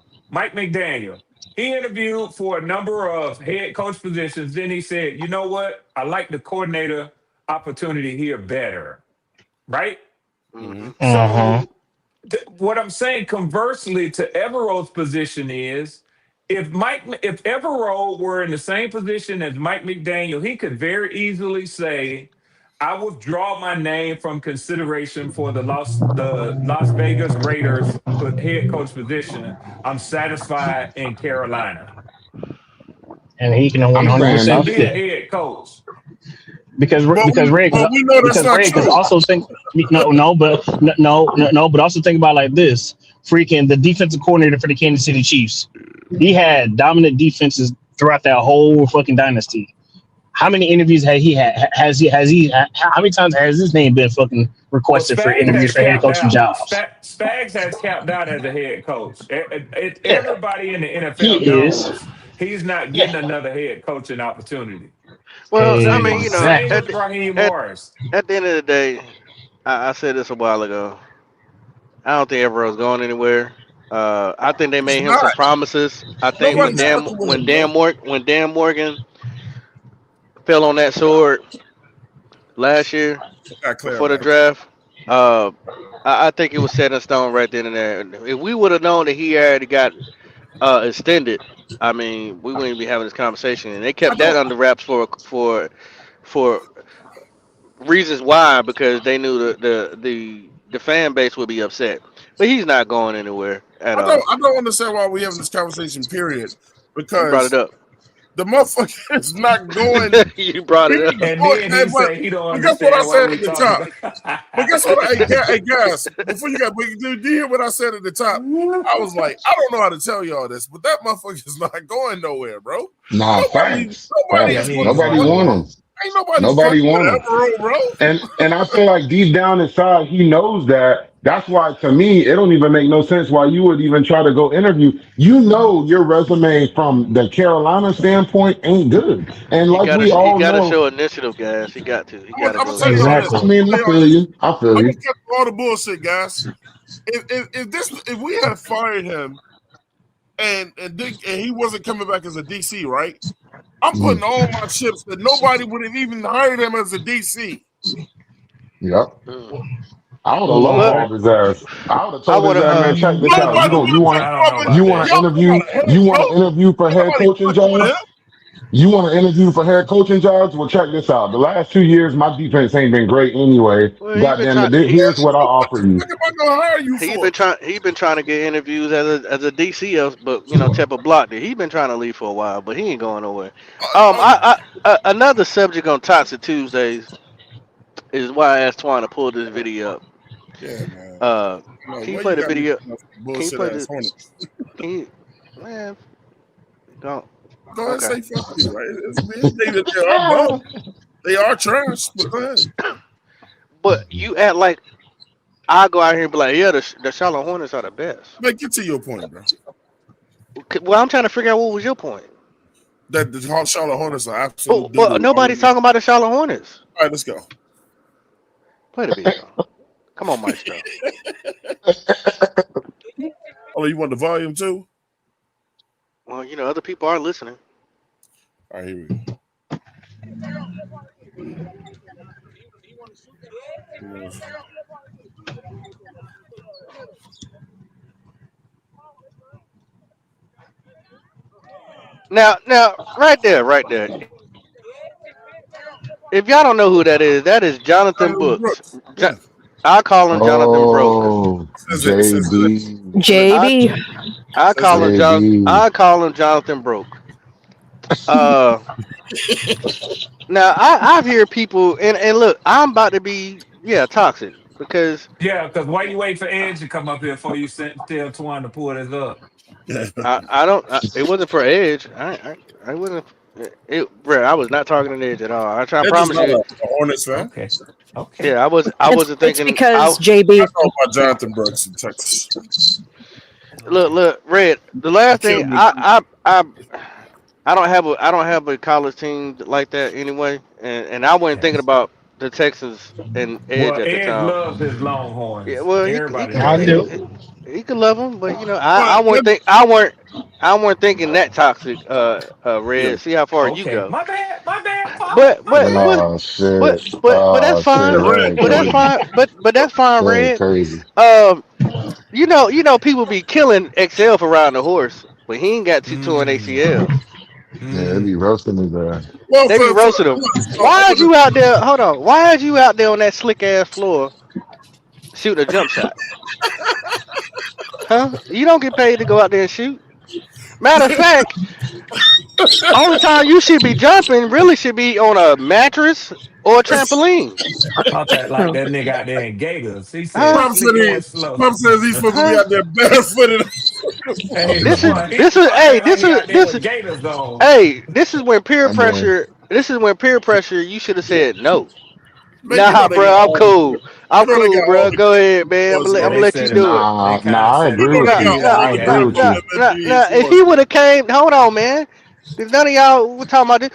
he interviewed for a number of head coach positions. Then he said, "You know what? I like the coordinator opportunity here better," right? So what I'm saying conversely to Evero's position is if Evero were in the same position as Mike McDaniel, he could very easily say, "I withdraw my name from consideration for the Las Vegas Raiders head coach position. I'm satisfied in Carolina." And he can 100% be the head coach. Because Ray also think but also think about it like this. Freaking the defensive coordinator for the Kansas City Chiefs. He had dominant defenses throughout that whole fucking dynasty. How many interviews has he how many times has his name been fucking requested for interviews for head coaching jobs? Spags has capped out as a head coach. Everybody in the NFL knows he's not getting another head coaching opportunity. Well, I mean, at the end of the day, I said this a while ago. I don't think Evero's going anywhere. I think they made him some promises. I think when Dan Morgan fell on that sword last year before the draft, I think it was set in stone right then and there. If we would have known that he already got extended, I mean, we wouldn't be having this conversation. And they kept that under wraps for reasons why, because they knew the fan base would be upset. But he's not going anywhere at all. I don't understand why we're having this conversation, period. Because you brought it up. The motherfucker is not going. You brought it up. And then he said he don't understand what I said at the top. About. But guess what? Hey, guys, before you did you hear what I said at the top? I was like, I don't know how to tell y'all this, but that motherfucker is not going nowhere, bro. Nah, nobody want him. Ain't nobody want him, bro. And I feel like deep down inside, he knows that. That's why, to me, it don't even make no sense why you would even try to go interview. You know your resume from the Carolina standpoint ain't good. And like we all know. You got to show initiative, guys. He got to. Exactly. I mean, I feel you. I'm gonna cut all the bullshit, guys. If we had fired him and he wasn't coming back as a DC, right? I'm putting all my chips that nobody would have even hired him as a DC. Yep. I would have loved his ass. I would have told his ass, man, check this out. You want to interview for head coaching job? You want to interview for head coaching jobs? Well, check this out. The last 2 years, my defense ain't been great anyway. Well, Goddamn it! Here's what I offer you. What am I gonna hire you for? he been trying to get interviews as a DCF, but Tepper blocked it. He been trying to leave for a while, but he ain't going nowhere. Another subject on Toxic Tuesdays is why I asked Twan to pull this video up. Yeah, man. Can you play the video? Can you play this? Can you, man? Don't. Go ahead and say fuck you, right? They are trash, but go ahead. But you act like I go out here and be like, yeah, the Charlotte Hornets are the best. But get to your point, bro. Well, I'm trying to figure out what was your point. That the Charlotte Hornets are absolute. But nobody's talking about the Charlotte Hornets. All right, let's go. Play the video. Come on, Maestro. Oh, you want the volume too? Well, other people are listening. All right, here we go. Now, right there. If y'all don't know who that is Jonathan Brooks. I call him Jonathan Brooks. JB. I call him Jonathan Brooks. Now I hear people and look, I'm about to be toxic because why you wait for Edge to come up here before you tell Twan to pull this up? I don't. It wasn't for Edge. I wasn't. Bro, I was not talking to Edge at all. I try to promise you. Hornets fan. Okay. Yeah, I wasn't thinking. It's because JB. I talk about Jonathan Brooks in Texas. Look, Red. The last thing I don't have a college team like that anyway, and I wasn't thinking about the Texans and Edge at the Edge time. loves his Longhorns. Yeah, well, he could love them, but I weren't thinking that toxic. Red. See how far you go. My bad. Pop. But that's fine. But that's fine, Red. Crazy. People be killing XL for riding a horse, but he ain't got two torn ACL. Yeah, they be roasting his ass. They be roasting him. Why are you out there? Hold on. Why are you out there on that slick ass floor shooting a jump shot? Huh? You don't get paid to go out there and shoot. Matter of fact, only time you should be jumping really should be on a mattress or a trampoline. I thought that like that nigga out there in Gators. He said, Pop says he's supposed to be out there barefooted. This is when peer pressure. This is when peer pressure. You should have said no. Man, nah, bro, I'm cool. I'm cool, bro. Go ahead, man. I'm gonna let you do it. I agree with you. Nah, if he would have came, hold on, man. If none of y'all were talking about this,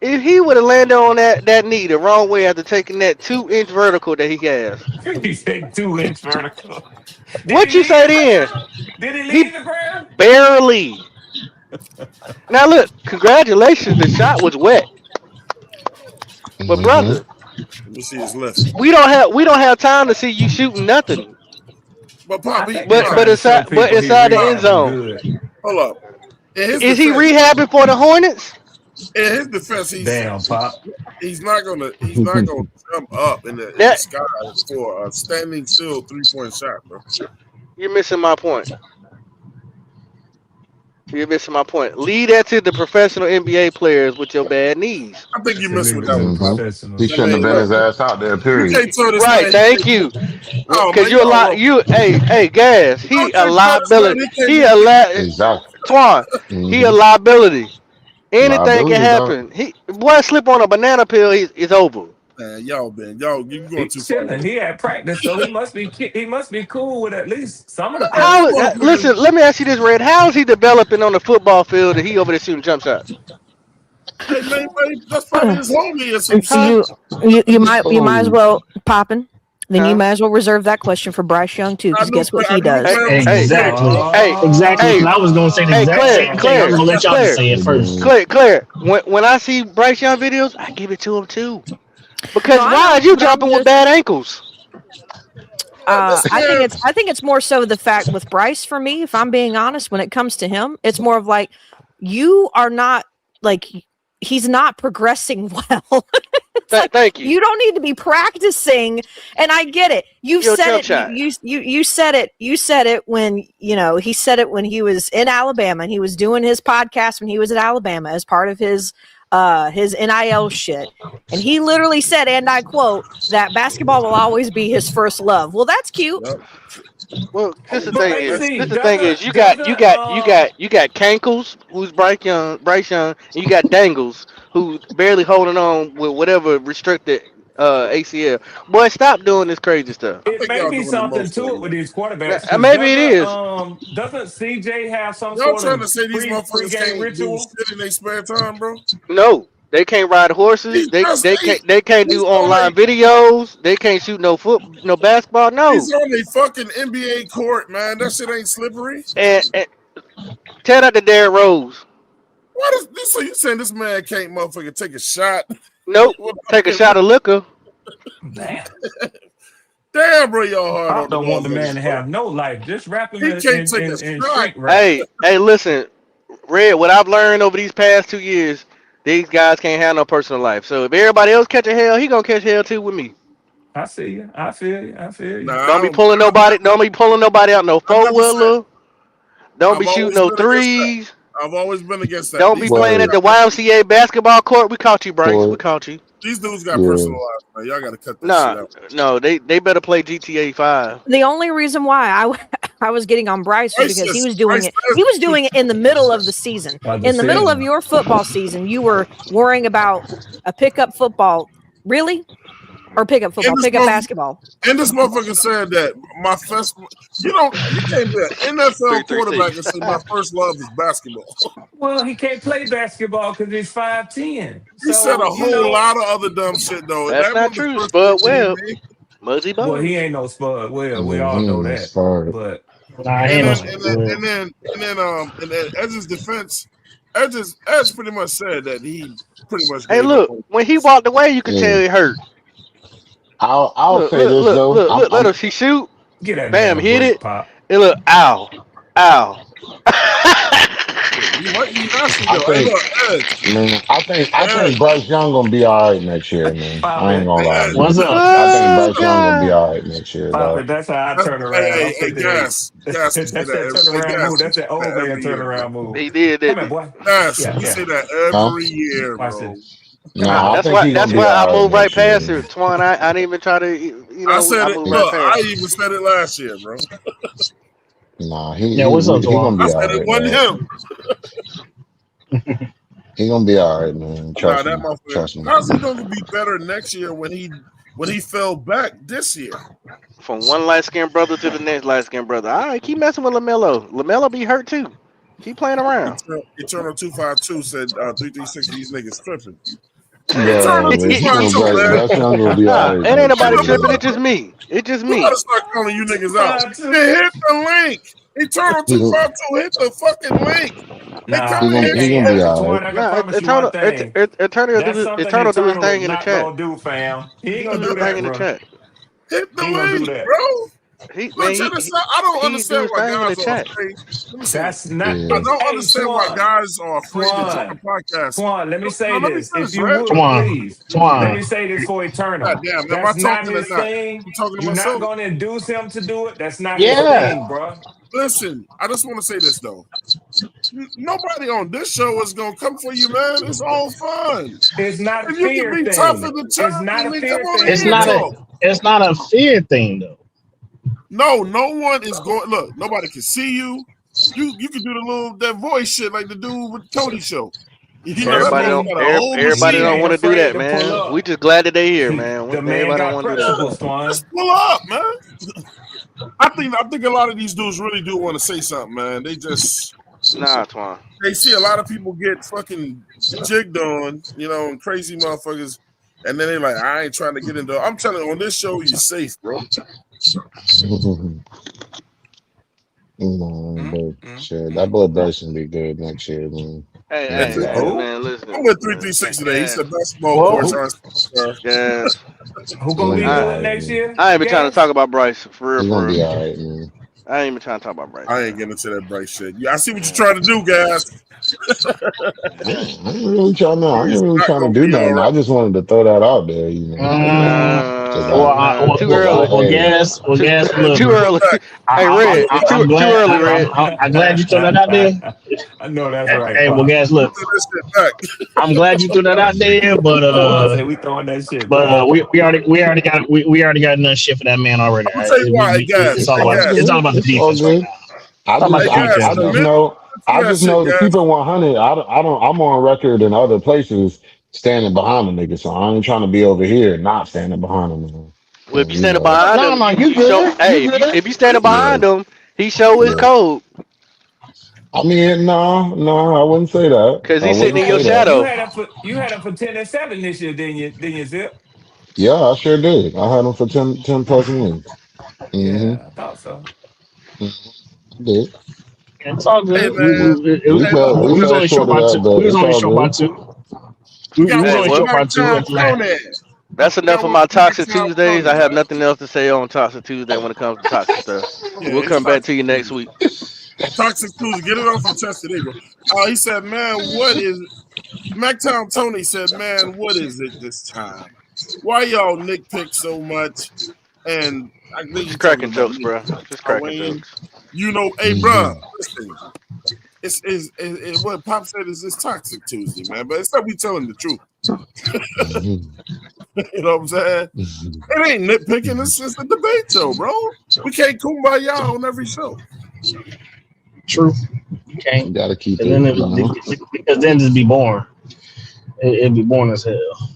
if he would have landed on that knee the wrong way after taking that 2-inch vertical that he has. He said 2-inch vertical. What you say then? Did he leave the ground? Barely. Now look, congratulations. The shot was wet. But brother, let me see his left. we don't have time to see you shooting nothing. But Pop, inside the end zone. Hold up. Is he rehabbing for the Hornets? In his defense, he's not gonna jump up in the sky for a standing still 3-point shot, bro. You're missing my point. Leave that to the professional NBA players with your bad knees. I think you missed with that one. He shouldn't have been his ass out there, period. Right, thank you. Because you're a lot. Hey, Gas. He a liability. Twan. He a liability. Anything can happen. Boy slip on a banana peel, it's over. Man, you going too far. He had practice, so he must be cool with at least some of the. Listen, let me ask you this, Red. How is he developing on the football field and he over there shooting jump shots? Hey, man, that's probably his homie or something. You might as well poppin'. Then you might as well reserve that question for Bryce Young too, because guess what he does? Exactly. I was gonna say the exact same thing. I'm gonna let y'all say it first. Claire. When I see Bryce Young videos, I give it to him too. Because why are you jumping with bad ankles? I think it's more so the fact with Bryce, for me, if I'm being honest, when it comes to him, it's more of like, you are not like he's not progressing well. Thank you. You don't need to be practicing, and I get it. You said it. You said it. You said it when he said it when he was in Alabama and he was doing his podcast when he was at Alabama as part of his NIL shit, and he literally said, and I quote, that basketball will always be his first love. Well, that's cute. Yep. Well, this the thing is, you got Cankles, who's Bryce Young, and you got Dangles, who's barely holding on with whatever restricted ACL. Boy, stop doing this crazy stuff. It may be something to it with these quarterbacks. Maybe it is. Doesn't CJ have some Y'all sort trying of to say these motherfuckers pre-game can't ritual? do shit in their spare time, bro? No. They can't ride horses. They can't do online videos. They can't shoot no basketball. No. He's on a fucking NBA court, man. That shit ain't slippery. And tell that to Derrick Rose. What is this? So you saying this man can't motherfucking take a shot? Nope. Take a shot of liquor. Damn, bro, y'all hard. I don't want the man to have no life. Just wrap him in can't take a shot. Hey, listen, Red. What I've learned over these past 2 years. These guys can't have no personal life. So if everybody else catch a hell, he gonna catch hell too with me. I see you. I feel you. Nah, don't be pulling nobody out no four-wheeler. Don't be shooting no threes. I've always been against that. Don't be playing at the YMCA basketball court. We caught you, Bryce. We caught you. These dudes got personal lives, man. Y'all gotta cut this shit out. No, they better play GTA 5. The only reason why I was getting on Bryce was because he was doing it. He was doing it in the middle of the season. In the middle of your football season, you were worrying about a pickup football. Really? Or pickup basketball. And this motherfucker said that my first, you can't be an NFL quarterback and say my first love is basketball. Well, he can't play basketball because he's 5'10". He said a whole lot of other dumb shit though. That's not true. Spud Webb, Muzzy Bones. Well, he ain't no Spud Webb. We all know that. But and then Edge's defense, Edge pretty much said that he pretty much. Hey, look, when he walked away, you could tell he hurt. I'll say this though. Look, let her she shoot. Get that bam, hit it. Pop. And look, ow. I think Bryce Young gonna be all right next year, man. I ain't gonna lie. What's up? I think Bryce Young gonna be all right next year. That's how I turn around. Hey, Gas. That's that turnaround move. That's that old man turnaround move. He did that. Come here, boy. Yes, you say that every year, bro. That's why I moved right past it, Twan. I didn't even try to, I said it. Look, I even said it last year, bro. What's up, Twan? I said it wasn't him. He gonna be all right, man. Trust me. How's he gonna be better next year when he fell back this year? From one light skinned brother to the next light skinned brother. All right, keep messing with LaMelo. LaMelo be hurt too. Keep playing around. Eternal 252 said 336. These niggas tripping. Yeah, it ain't nobody tripping. It's just me. It's just me. You gotta start calling you niggas out. Hit the link. Eternal 252. Hit the fucking link. Eternal do his thing in the chat. He ain't gonna do that in the chat. Hit the link, bro. I don't understand why guys are afraid. That's not. I don't understand why guys are afraid to talk on podcasts. Twan, let me say this. If you would, please. Let me say this for Eternal. That's not his thing. You're not going to induce him to do it. That's not his thing, bro. Listen, I just want to say this, though. Nobody on this show is going to come for you, man. It's all fun. It's not a fear thing. It's not a fear thing. It's not a fear thing, though. No one is going. Look, nobody can see you. You can do that voice shit like the dude with the Cody show. Everybody don't want to do that, man. We just glad that they here, man. Everybody don't want to do that. Just pull up, man. I think a lot of these dudes really do want to say something, man. They just Twan. They see a lot of people get fucking jigged on, and crazy motherfuckers, and then they're like, I ain't trying to get into. I'm telling you, on this show, you're safe, bro. Shit, that boy Bryson be good next year, man. Hey, man, listen. I'm with 336 today. He's the best ball coach. Yes. Who gonna be good next year? I ain't been trying to talk about Bryce for real. He's gonna be all right, man. I ain't even trying to talk about Bryce. I ain't getting into that Bryce shit. Yeah, I see what you're trying to do, guys. I ain't really trying to do nothing. Right. I just wanted to throw that out there, you know. Too early. Gas. Look, too early. Hey, Red, I'm too glad, early, Red. I'm glad you threw that out there. I know that's right. Hey, well, guys, look, I'm glad you threw that out there, but I say we throwing that shit. But we already got enough shit for that man already. I'm gonna tell you why, guys. It's all about the defense right now. I just know to keep it 100. I'm on record in other places standing behind the nigga, so I ain't trying to be over here not standing behind him. Well, if you standing behind him, you good. If you standing behind him, he show his code. I mean, no, I wouldn't say that. Because he's sitting in your shadow. You had him for 10-7 this year, didn't you, Zip? Yeah, I sure did. I had him for 10 plus wins. Yeah, I thought so. I did. It's all good. Hey, man. We was only short by 2. We was only short by 2. We was only short by 2. That's enough of my Toxic Tuesdays. I have nothing else to say on Toxic Tuesday when it comes to toxic stuff. We'll come back to you next week. Toxic Tuesday, get it off your chest today, bro. He said, man, what is MacTown Tony said, man, what is it this time? Why y'all nitpick so much? And I think just cracking jokes, bro. Just cracking jokes. You know, hey, bro, listen. It's what Pop said is this Toxic Tuesday, man. But it's not we telling the truth. You know what I'm saying? It ain't nitpicking. It's just a debate show, bro. We can't kumbaya on every show. True. You can't. You gotta keep it. Because then it'd be boring. It'd be boring as hell.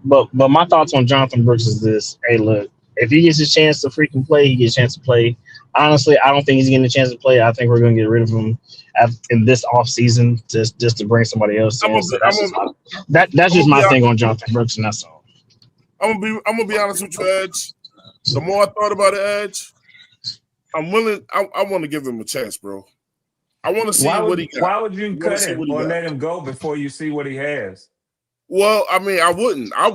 But my thoughts on Jonathan Brooks is this. Hey, look, if he gets a chance to freaking play, he gets a chance to play. Honestly, I don't think he's getting a chance to play. I think we're going to get rid of him in this offseason just to bring somebody else in. That's just my thing on Jonathan Brooks, and that's all. I'm gonna be honest with you, Edge. The more I thought about it, Edge, I'm willing. I want to give him a chance, bro. I want to see what he got. Why would you cut him or let him go before you see what he has? Well, I mean, I wouldn't. Yeah,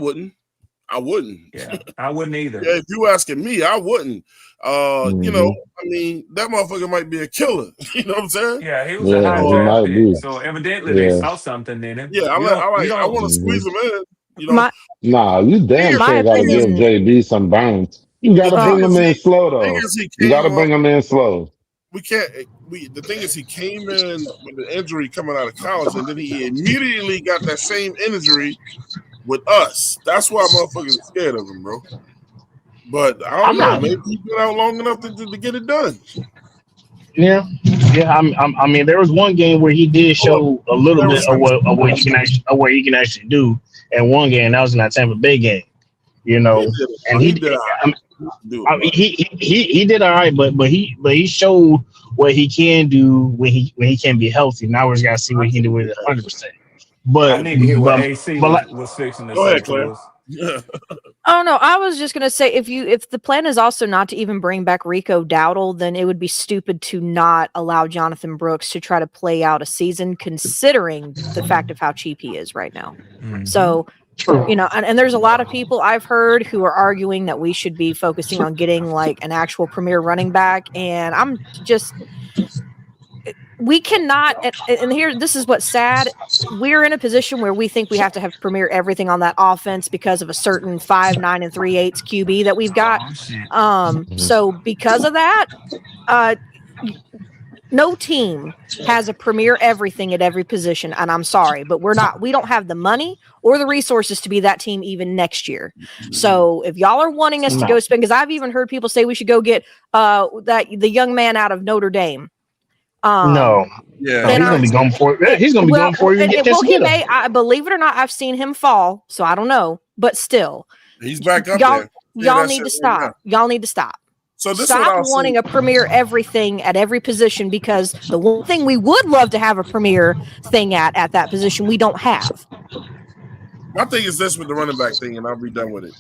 I wouldn't either. Yeah, if you asking me, I wouldn't. You know, I mean, that motherfucker might be a killer. You know what I'm saying? Yeah, he was a high draft pick. So evidently they saw something in him. Yeah, I want to squeeze him in. You know? You damn sure gotta give JB some bounce. You gotta bring him in slow though. You gotta bring him in slow. We can't. The thing is, he came in with an injury coming out of college, and then he immediately got that same injury with us. That's why motherfuckers are scared of him, bro. But I don't know. Maybe he's been out long enough to get it done. Yeah. I mean, there was one game where he did show a little bit of what he can actually do. And one game, that was in that Tampa Bay game. You know, he did all right, but he showed what he can do when he can be healthy. Now we just gotta see what he can do with it 100%. But I need to hear what AC was fixing to say to us. Oh no, I was just gonna say if the plan is also not to even bring back Rico Dowdle, then it would be stupid to not allow Jonathan Brooks to try to play out a season, considering the fact of how cheap he is right now. Mm-hmm. So. True. You know, and there's a lot of people I've heard who are arguing that we should be focusing on getting like an actual premier running back. And I'm just, we cannot, and here, this is what's sad. We're in a position where we think we have to have premier everything on that offense because of a certain 5'9" and 3/8 QB that we've got. So because of that, no team has a premier everything at every position, and I'm sorry, but we don't have the money or the resources to be that team even next year. So if y'all are wanting us to go spend, because I've even heard people say we should go get the young man out of Notre Dame. No, he's gonna be going for it. He's gonna be going for it. I believe it or not, I've seen him fall, so I don't know, but still, he's back up there. Y'all need to stop. Right, y'all need to stop. So this stop wanting a premier everything at every position, because the one thing we would love to have a premier thing at that position we don't have. My thing is this with the running back thing, and I'll be done with it.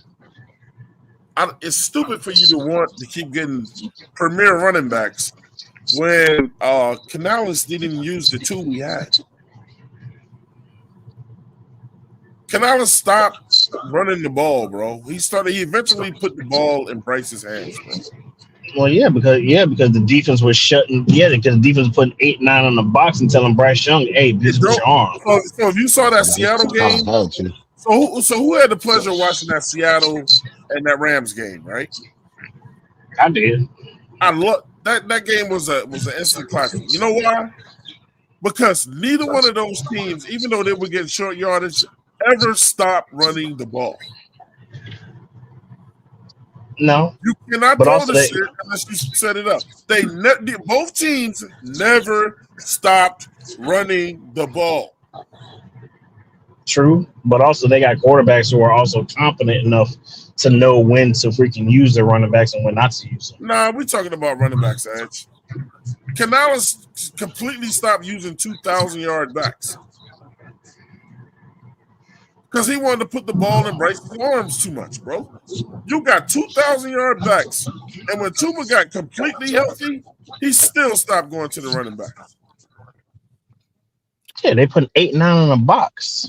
It's stupid for you to want to keep getting premier running backs when Canales didn't use the two we had. Canales stopped running the ball, bro. He eventually put the ball in Bryce's hands, bro. Well, because the defense was shutting. Yeah, because the defense putting 8-9 on the box and telling Bryce Young, "Hey, this is your arm." So if you saw that Seattle game, so who had the pleasure of watching that Seattle and that Rams game, right? I did. I love that game was an instant classic. You know why? Because neither one of those teams, even though they were getting short yardage, ever stopped running the ball. No, you cannot throw the shit unless you set it up. Both teams never stopped running the ball. True, but also they got quarterbacks who are also confident enough to know when to freaking use their running backs and when not to use them. Nah, we're talking about running backs, Edge. Canales completely stopped using 2,000-yard backs because he wanted to put the ball in Bryce's arms too much, bro. You got 2,000-yard backs, and when Tuma got completely healthy, he still stopped going to the running back. Yeah, they put 8-9 on a box.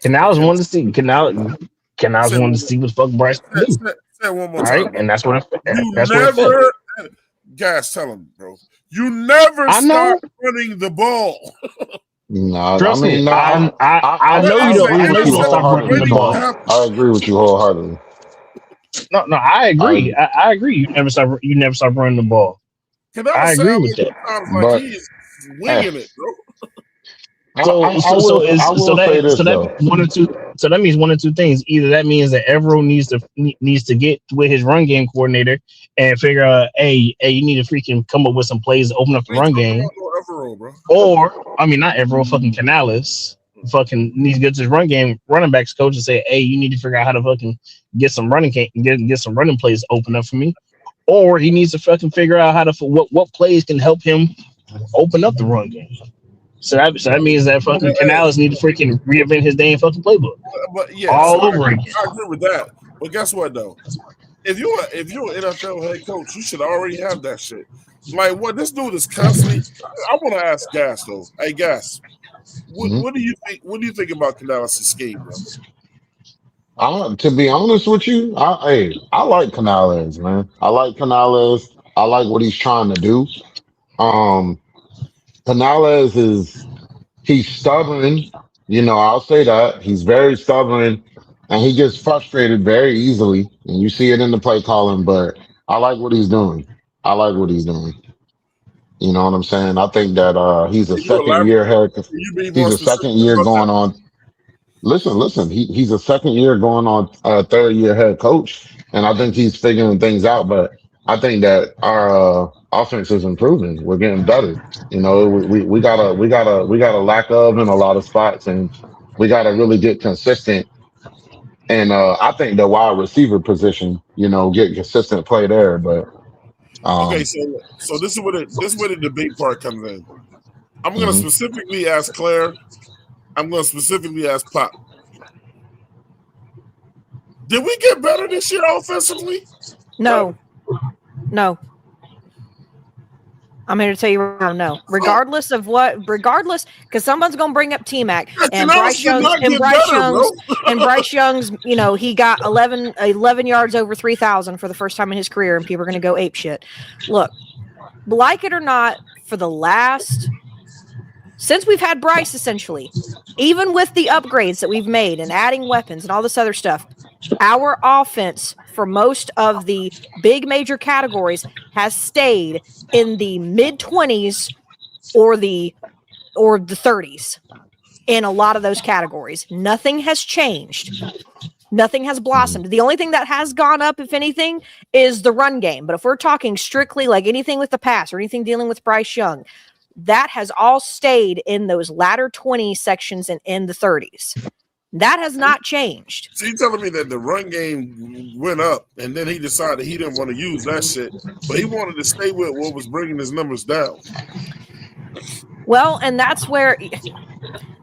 Canales wanted to see. Canales wanted to see what fuck Bryce could do. Say it one more time, bro. And that's what Guys, tell him, bro. You never stop running the ball. No, trust me. I know you don't stop running the ball. I agree with you wholeheartedly. No, I agree. I agree. You never stop running the ball. I agree with that. Like he's winging it, bro. So that means one or two things. Either that means that Evero needs to get with his run game coordinator and figure out, hey, you need to freaking come up with some plays to open up the run game. Or, I mean, not Evero, fucking Canales. Fucking needs to get to his running backs coach and say, hey, you need to figure out how to fucking get some running plays to open up for me. Or he needs to fucking figure out how to what plays can help him open up the run game. So that means that fucking Canales need to freaking reinvent his damn fucking playbook. But yeah, all over again. I agree with that. But guess what though? If you're an NFL head coach, you should already have that shit. Like what this dude is constantly. I want to ask Gas though. Hey Gas, what do you think? What do you think about Canales' scheme, bro? To be honest with you, I like Canales, man. I like Canales. I like what he's trying to do. Canales he's stubborn, I'll say that. He's very stubborn and he gets frustrated very easily. And you see it in the play calling, but I like what he's doing. You know what I'm saying? I think that he's a second year head. He's a second year going on. Listen, he's a second year going on third year head coach. And I think he's figuring things out, but I think that our offense is improving. We're getting better. We got a lack of in a lot of spots, and we got to really get consistent. And I think the wide receiver position, get consistent play there. But okay, so this is where the debate part comes in. I'm going to specifically ask Claire. I'm going to specifically ask Pop. Did we get better this year offensively? No. I'm here to tell you right now, no. Regardless, because someone's gonna bring up T-Mac and Bryce Young's, he got 11 yards over 3,000 for the first time in his career, and people are gonna go ape shit. Look, like it or not, since we've had Bryce, essentially, even with the upgrades that we've made and adding weapons and all this other stuff, our offense for most of the big major categories has stayed in the mid-20s or the 30s in a lot of those categories. Nothing has changed. Nothing has blossomed. The only thing that has gone up, if anything, is the run game. But if we're talking strictly like anything with the pass or anything dealing with Bryce Young, that has all stayed in those latter 20 sections and in the 30s. That has not changed. So you're telling me that the run game went up and then he decided he didn't want to use that shit, but he wanted to stay with what was bringing his numbers down. Well, and that's why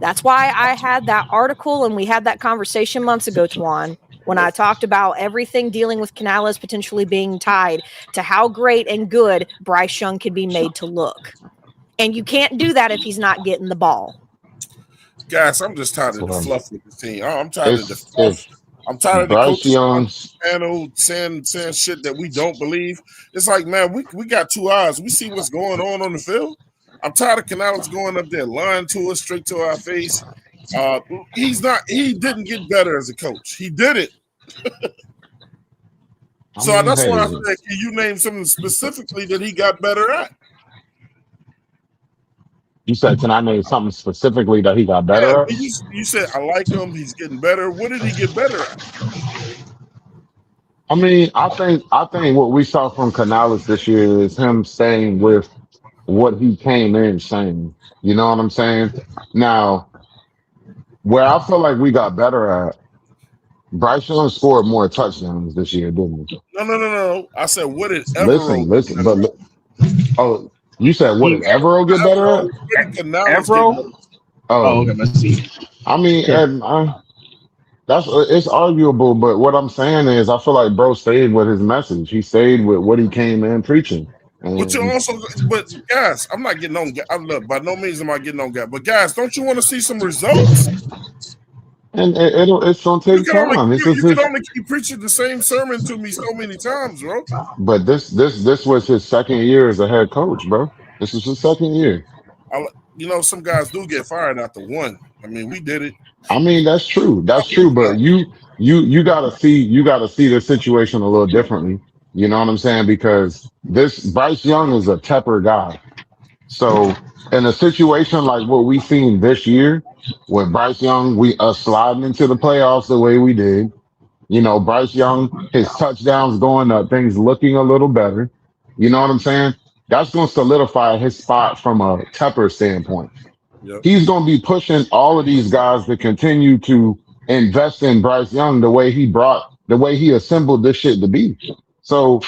I had that article and we had that conversation months ago, Twan, when I talked about everything dealing with Canales potentially being tied to how great and good Bryce Young could be made to look. And you can't do that if he's not getting the ball. Guys, I'm just tired That's of the what fluff with the team. I'm tired of the fluff. if I'm tired of the Bryce coaches on Young, the panel saying shit that we don't believe. It's like, man, we got 2 eyes. We see what's going on the field. I'm tired of Canales going up there lying to us straight to our face. He didn't get better as a coach. He did it. So that's why I said, can you name something specifically that he got better at? You said, can I name something specifically that he got better at? You said, I like him. He's getting better. What did he get better at? I mean, I think what we saw from Canales this year is him staying with what he came in saying. You know what I'm saying? Now, where I feel like we got better at, Bryce Young scored more touchdowns this year, didn't he? No. I said, what did Evero Listen, oh, you said what did Evero get better at? What did Canales Evero? get better at? Oh, okay, let's see. I mean, Yeah. it's arguable, but what I'm saying is, I feel like bro stayed with his message. He stayed with what he came in preaching. But guys, I'm not getting on. Look, by no means am I getting on guys. But guys, don't you want to see some results? And it's gonna take time. You can only keep preaching the same sermon to me so many times, bro. But this was his second year as a head coach, bro. This is his second year. Some guys do get fired after one. I mean, we did it. I mean, that's true. That's true. But you gotta see the situation a little differently. You know what I'm saying? Because this Bryce Young is a Tepper guy. So in a situation like what we seen this year with Bryce Young, we sliding into the playoffs the way we did. You know, Bryce Young, his touchdowns going up, things looking a little better. You know what I'm saying? That's going to solidify his spot from a Tepper standpoint. Yep. He's going to be pushing all of these guys to continue to invest in Bryce Young the way he assembled this shit to be. So,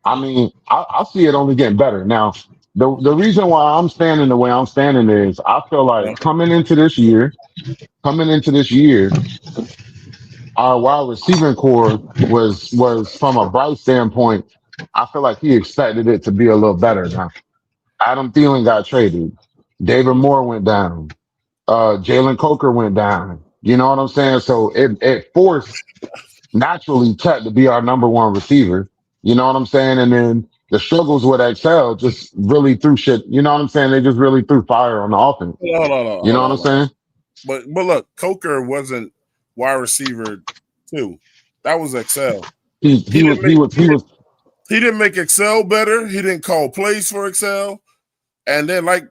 I mean, I see it only getting better. Now, the reason why I'm standing the way I'm standing is I feel like coming into this year, our wide receiving core was from a Bryce standpoint. I feel like he expected it to be a little better. Now, Adam Thielen got traded. David Moore went down. Jalen Coker went down. You know what I'm saying? So it forced naturally Chet to be our number one receiver. You know what I'm saying? And then the struggles with Excel just really threw shit. You know what I'm saying? They just really threw fire on the offense. No. You know what I'm saying? But look, Coker wasn't wide receiver 2. That was Excel. He didn't make Excel better. He didn't call plays for Excel. And then, like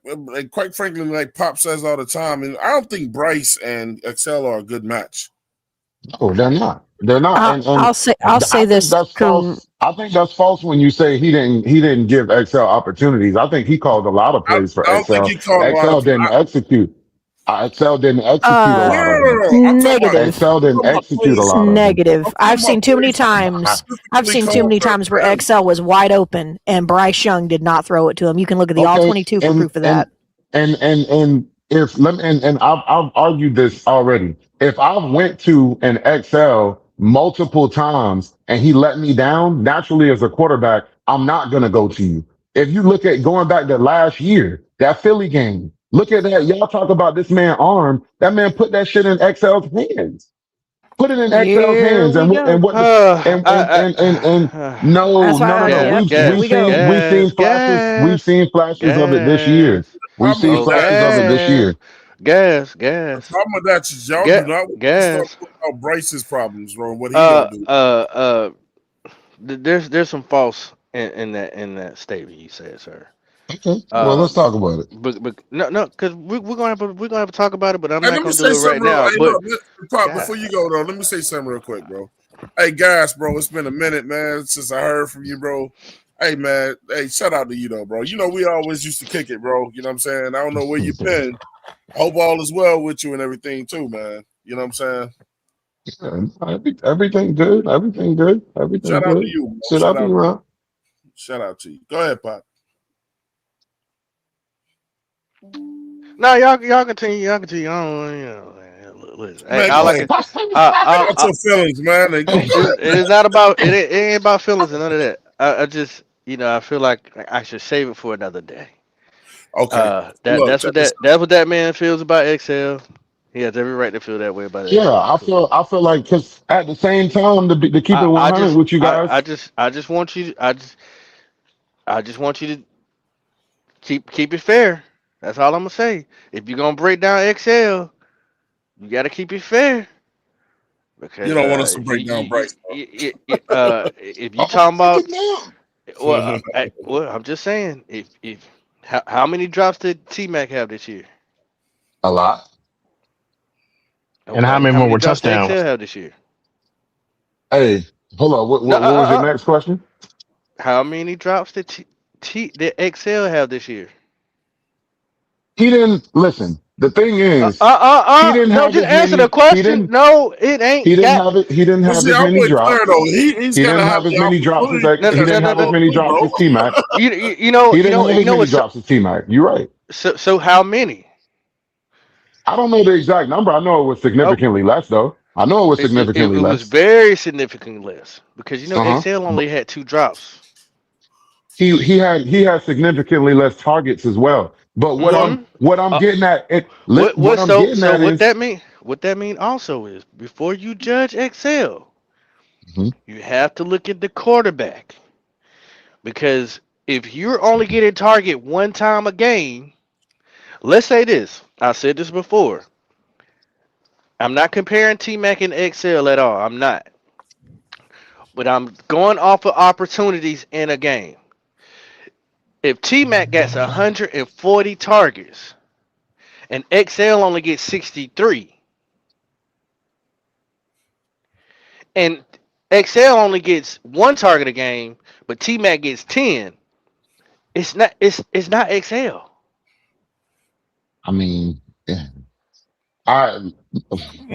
quite frankly, like Pop says all the time, and I don't think Bryce and Excel are a good match. Oh, they're not. They're not. I'll say this. That's false. I think that's false when you say he didn't give Excel opportunities. I think he called a lot of plays for Excel. Excel didn't execute. Excel didn't execute a lot of them. Negative. Excel didn't execute a lot of them. Negative. I've seen too many times. I've seen too many times where Excel was wide open and Bryce Young did not throw it to him. You can look at the all 22 for proof of that. And I've argued this already. If I went to an Excel multiple times and he let me down, naturally as a quarterback, I'm not gonna go to you. If you look at going back to last year, that Philly game. Look at that. Y'all talk about this man arm. That man put that shit in Excel's hands. Put it in Excel's hands. No. We've seen flashes of it this year. We've seen flashes of it this year. Gas. The problem with that is y'all do not want to start about Bryce's problems, bro. What he gonna do? There's some false in that statement you said, sir. Okay. Well, let's talk about it. But no, because we're gonna have to talk about it. But I'm not gonna do it right now. Pop, before you go though, let me say something real quick, bro. Hey guys, bro, it's been a minute, man, since I heard from you, bro. Hey man, shout out to you though, bro. You know we always used to kick it, bro. You know what I'm saying? I don't know where you've been. Hope all is well with you and everything too, man. You know what I'm saying? Yeah, everything good. Everything good. Shout out to you. Shout out to you. Go ahead, Pop. No, y'all continue. I don't, listen. Man, I got your feelings, man. It is not about it ain't about feelings and none of that. I just I feel like I should save it for another day. Okay. That's what that man feels about Excel. He has every right to feel that way about Yeah, XL. I feel like because at the same time to keep it I 100 just with you guys. I just want you I just want you to keep it fair. That's all I'm gonna say. If you're gonna break down XL, you gotta keep it fair. You Because don't want us to break down Bryce, if you Oh, talking break it about down. well, I'm just saying if how many drops did T Mac have this year? A lot. And how Okay, many how more many were drops did XL touchdowns? have this year? Hey, hold on. No, What was your next question? how many drops did did XL have this year? He didn't listen. The thing is, he didn't No, have just as answer the many. question. No, it He ain't didn't got. have it. He didn't Well, have see, as I'm many with Claire drops. though. He's He got to didn't have have as the many drops as opportunity to No, He no, catch no, the didn't no, have as no. ball many too, drops bro. as T Mac. He didn't have as You know many what's drops as T Mac. You're right. so how many? I don't know the exact number. I know it was Oh, significantly less though. I know it was significantly it was less. very significantly less because Uh huh. XL only had 2 drops. He had significantly less targets as well. But Mm-hmm. what I'm Uh, getting at what what I'm getting so at what is that mean? What that mean also is before you judge XL, Mhm. you have to look at the quarterback because if you're only getting target 1 time a game, let's say this. I said this before. I'm not comparing T Mac and XL at all. I'm not. But I'm going off of opportunities in a game. If T Mac gets 140 targets and XL only gets 63, and XL only gets 1 target a game, but T Mac gets 10, it's not XL. I mean, yeah. I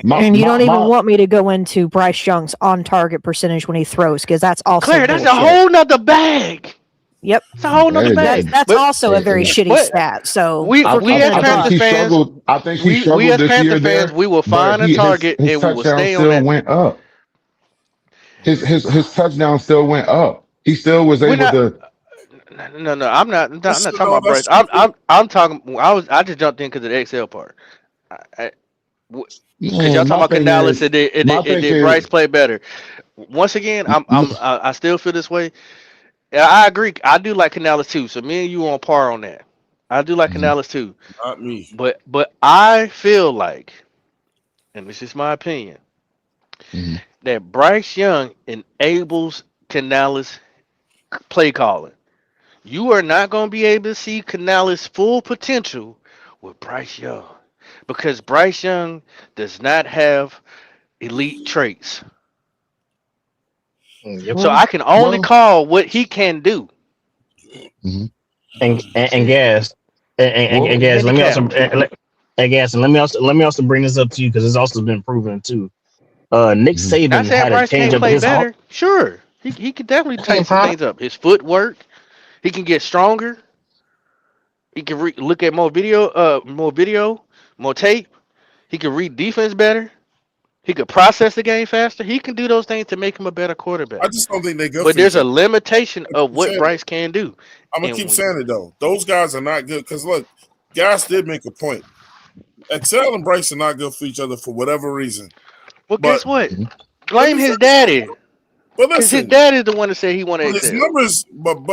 my And you my don't even my want me to go into Bryce Young's on target percentage when he throws because that's also Claire, that's a bullshit. whole nother bag. Yep, It's a whole nother hey, that's bag. that's also a very shitty But stat. So we for we keeping as I it a think Panther buck, he fans, struggled. I think he we struggled as this Panther year fans, there, we will but find a he target his and we will touchdown stay on still that. went up. His touchdown still went up. He still was We're able not. to. No. I'm not Listen, talking no, about that's Bryce. I'm talking. I just jumped in because of the XL part. Because y'all Man, talking about Canales my and thing did Bryce is, play better? Once again, I still feel this way. Yeah, I agree. I do like Canales too. So me and you on par on that. I do like Mhm, Canales too. not me. But I feel like, and this is my opinion, mhm. that Bryce Young enables Canales play calling. You are not going to be able to see Canales' full potential with Bryce Young because Bryce Young does not have elite traits. Yep. So I can only Well, call what he can do. mhm. And See, gas and Well, gas. Let me also handicapped. and gas and let me also bring this up to you because it's also been proven too. Nick mhm. Not Saban saying had to Bryce change can't up play his whole better. Sure, he could definitely tighten some things up. His footwork, he can get stronger. He can look at more video, more tape. He can read defense better. He could process the game faster. He can do those things to make him a better I quarterback. just don't think they're good But for each there's a other. limitation I of keep what saying it. Bryce can do. I'm gonna And keep when, saying it though. Those guys are not good because look, guys did make a point. Excel and Bryce are not good for each other for whatever reason. well, But guess what? let Blame me his finish. daddy, But cause his listen, daddy's the one that said he wanted to but his excel. numbers, but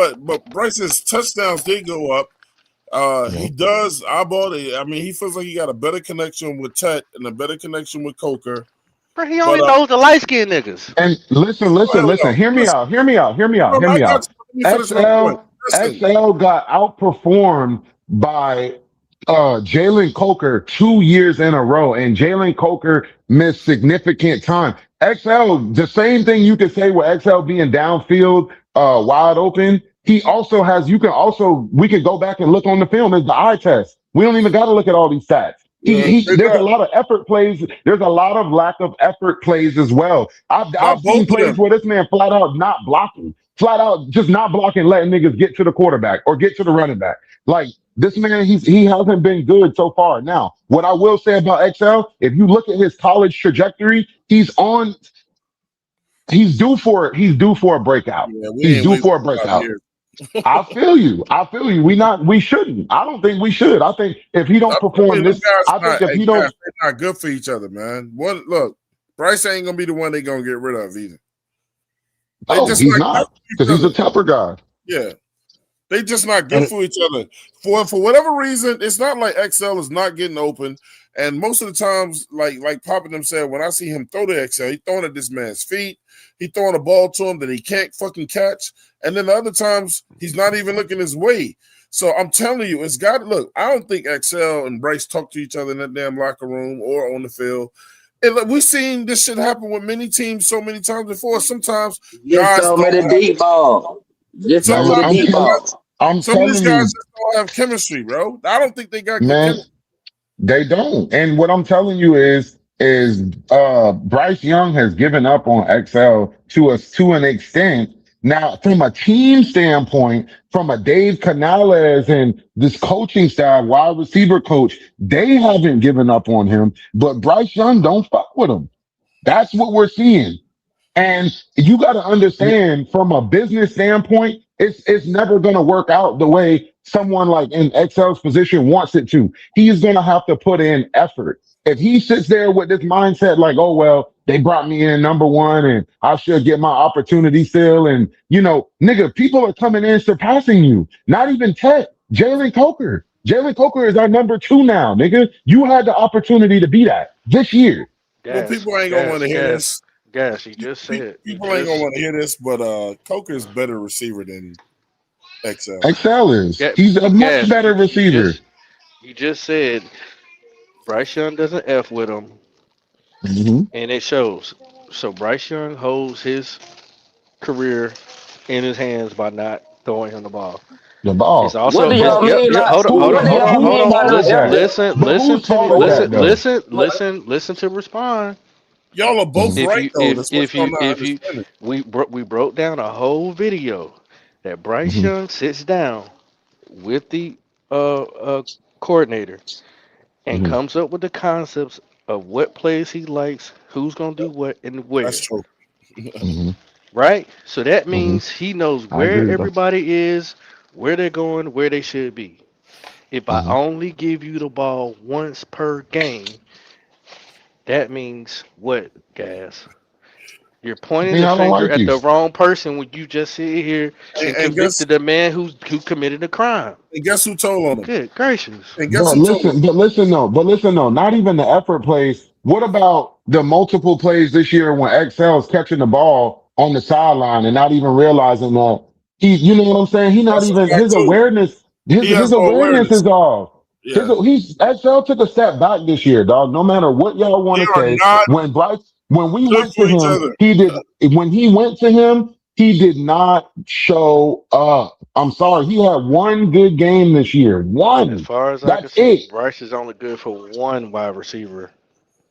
Bryce's touchdowns did go up. He yeah. does eyeball it. I mean, he feels like he got a better connection with Tet and a better connection with Coker. Bro, he But only throws the light skinned niggas. And hell no. listen. Hear me Listen, out. Hear me out. Hear me out. no, Hear I me got out. you. Let me finish my point. XL Listen, got outperformed by Jalen Coker 2 years in a row, and Jalen Coker missed significant time. XL, the same thing you could say with XL being downfield, wide open. He also has. We could go back and look on the film as the eye test. We don't even got to look at all these stats. they There's a not lot of effort plays. There's a lot of lack of effort plays as well. I've not seen both of plays them. where this man flat out not blocking, flat out just not blocking, letting niggas get to the quarterback or get to the running back. Like this man, he hasn't been good so far. Now, what I will say about XL, if you look at his college trajectory, he's due for a breakout. Yeah, we He's ain't due wasting for a 5 breakout. years. I feel you. We shouldn't. I don't think we should. I think if he don't perform Them this, guys I think not, if hey, he guys, don't, they're not good for each other, man. One look, Bryce ain't gonna be the one they gonna get rid of either. They oh, just he's not good not for each because he's a other. temper guy. Yeah. They just not good And for each other. For whatever reason, it's not like XL is not getting open. And most of the times, like Papa them said, when I see him throw the XL, he throwing at this man's feet. He throwing a ball to him that he can't fucking catch. And then the other times, he's not even looking his way. So I'm telling you, it's got to look. I don't think XL and Bryce talk to each other in that damn locker room or on the field. And look, we've seen this shit happen with many teams so many times before. Sometimes Just guys throw me don't the have deep ball. Just throw Man, me the deep ball. I'm some of these telling guys you, just don't have chemistry, bro. I don't think they got good man. chemistry. They don't. And what I'm telling you is Bryce Young has given up on XL to an extent. Now, from a team standpoint, from a Dave Canales and this coaching staff, wide receiver coach, they haven't given up on him. But Bryce Young don't fuck with him. That's what we're seeing. And you got to understand from a business standpoint, it's never going to work out the way someone like in XL's position wants it to. He's going to have to put in effort. If he sits there with this mindset like, oh, well, they brought me in number one and I should get my opportunity still. And, nigga, people are coming in surpassing you. Not even Ted, Jalen Coker. Jalen Coker is our number two now, nigga. You had the opportunity to be that this year. Well, people ain't gonna want to hear this. Gas, you just said. People ain't gonna want to hear this, but Coker is better receiver than XL. XL is. He's a much better receiver. You just said Bryce Young doesn't F with him, and it shows. So Bryce Young holds his career in his hands by not throwing him the ball. The ball. It's also What do y'all mean by? hold on. What do y'all mean by not effort? Listen to respond. Y'all are both If right you though. That's what y'all not if you understanding. we broke down a whole video that Bryce Young sits down with the coordinator and comes up with the concepts of what plays he likes, who's gonna do what, and where. That's true. Right? So that means he knows I where agree, bro. everybody is, where they're going, where they should be. If I only give you the ball once per game, that means what, guys? You're pointing the I don't finger like at you. the wrong person when you just sit here and convicted the man who committed a crime. And guess who told on him? Good gracious. And guess But who told him? listen though, not even the effort plays. What about the multiple plays this year when XL is catching the ball on the sideline and not even realizing that you know what I'm saying? He not That's a even fact, his too. awareness, He has his no awareness awareness. is off. Yeah. XL took a step back this year, dog. No matter what y'all want They to are say, not when we good went for to each him, other. he did not show up. I'm sorry. He had one good game this year. As One. far as I can That's see, it. Bryce is only good for one wide receiver.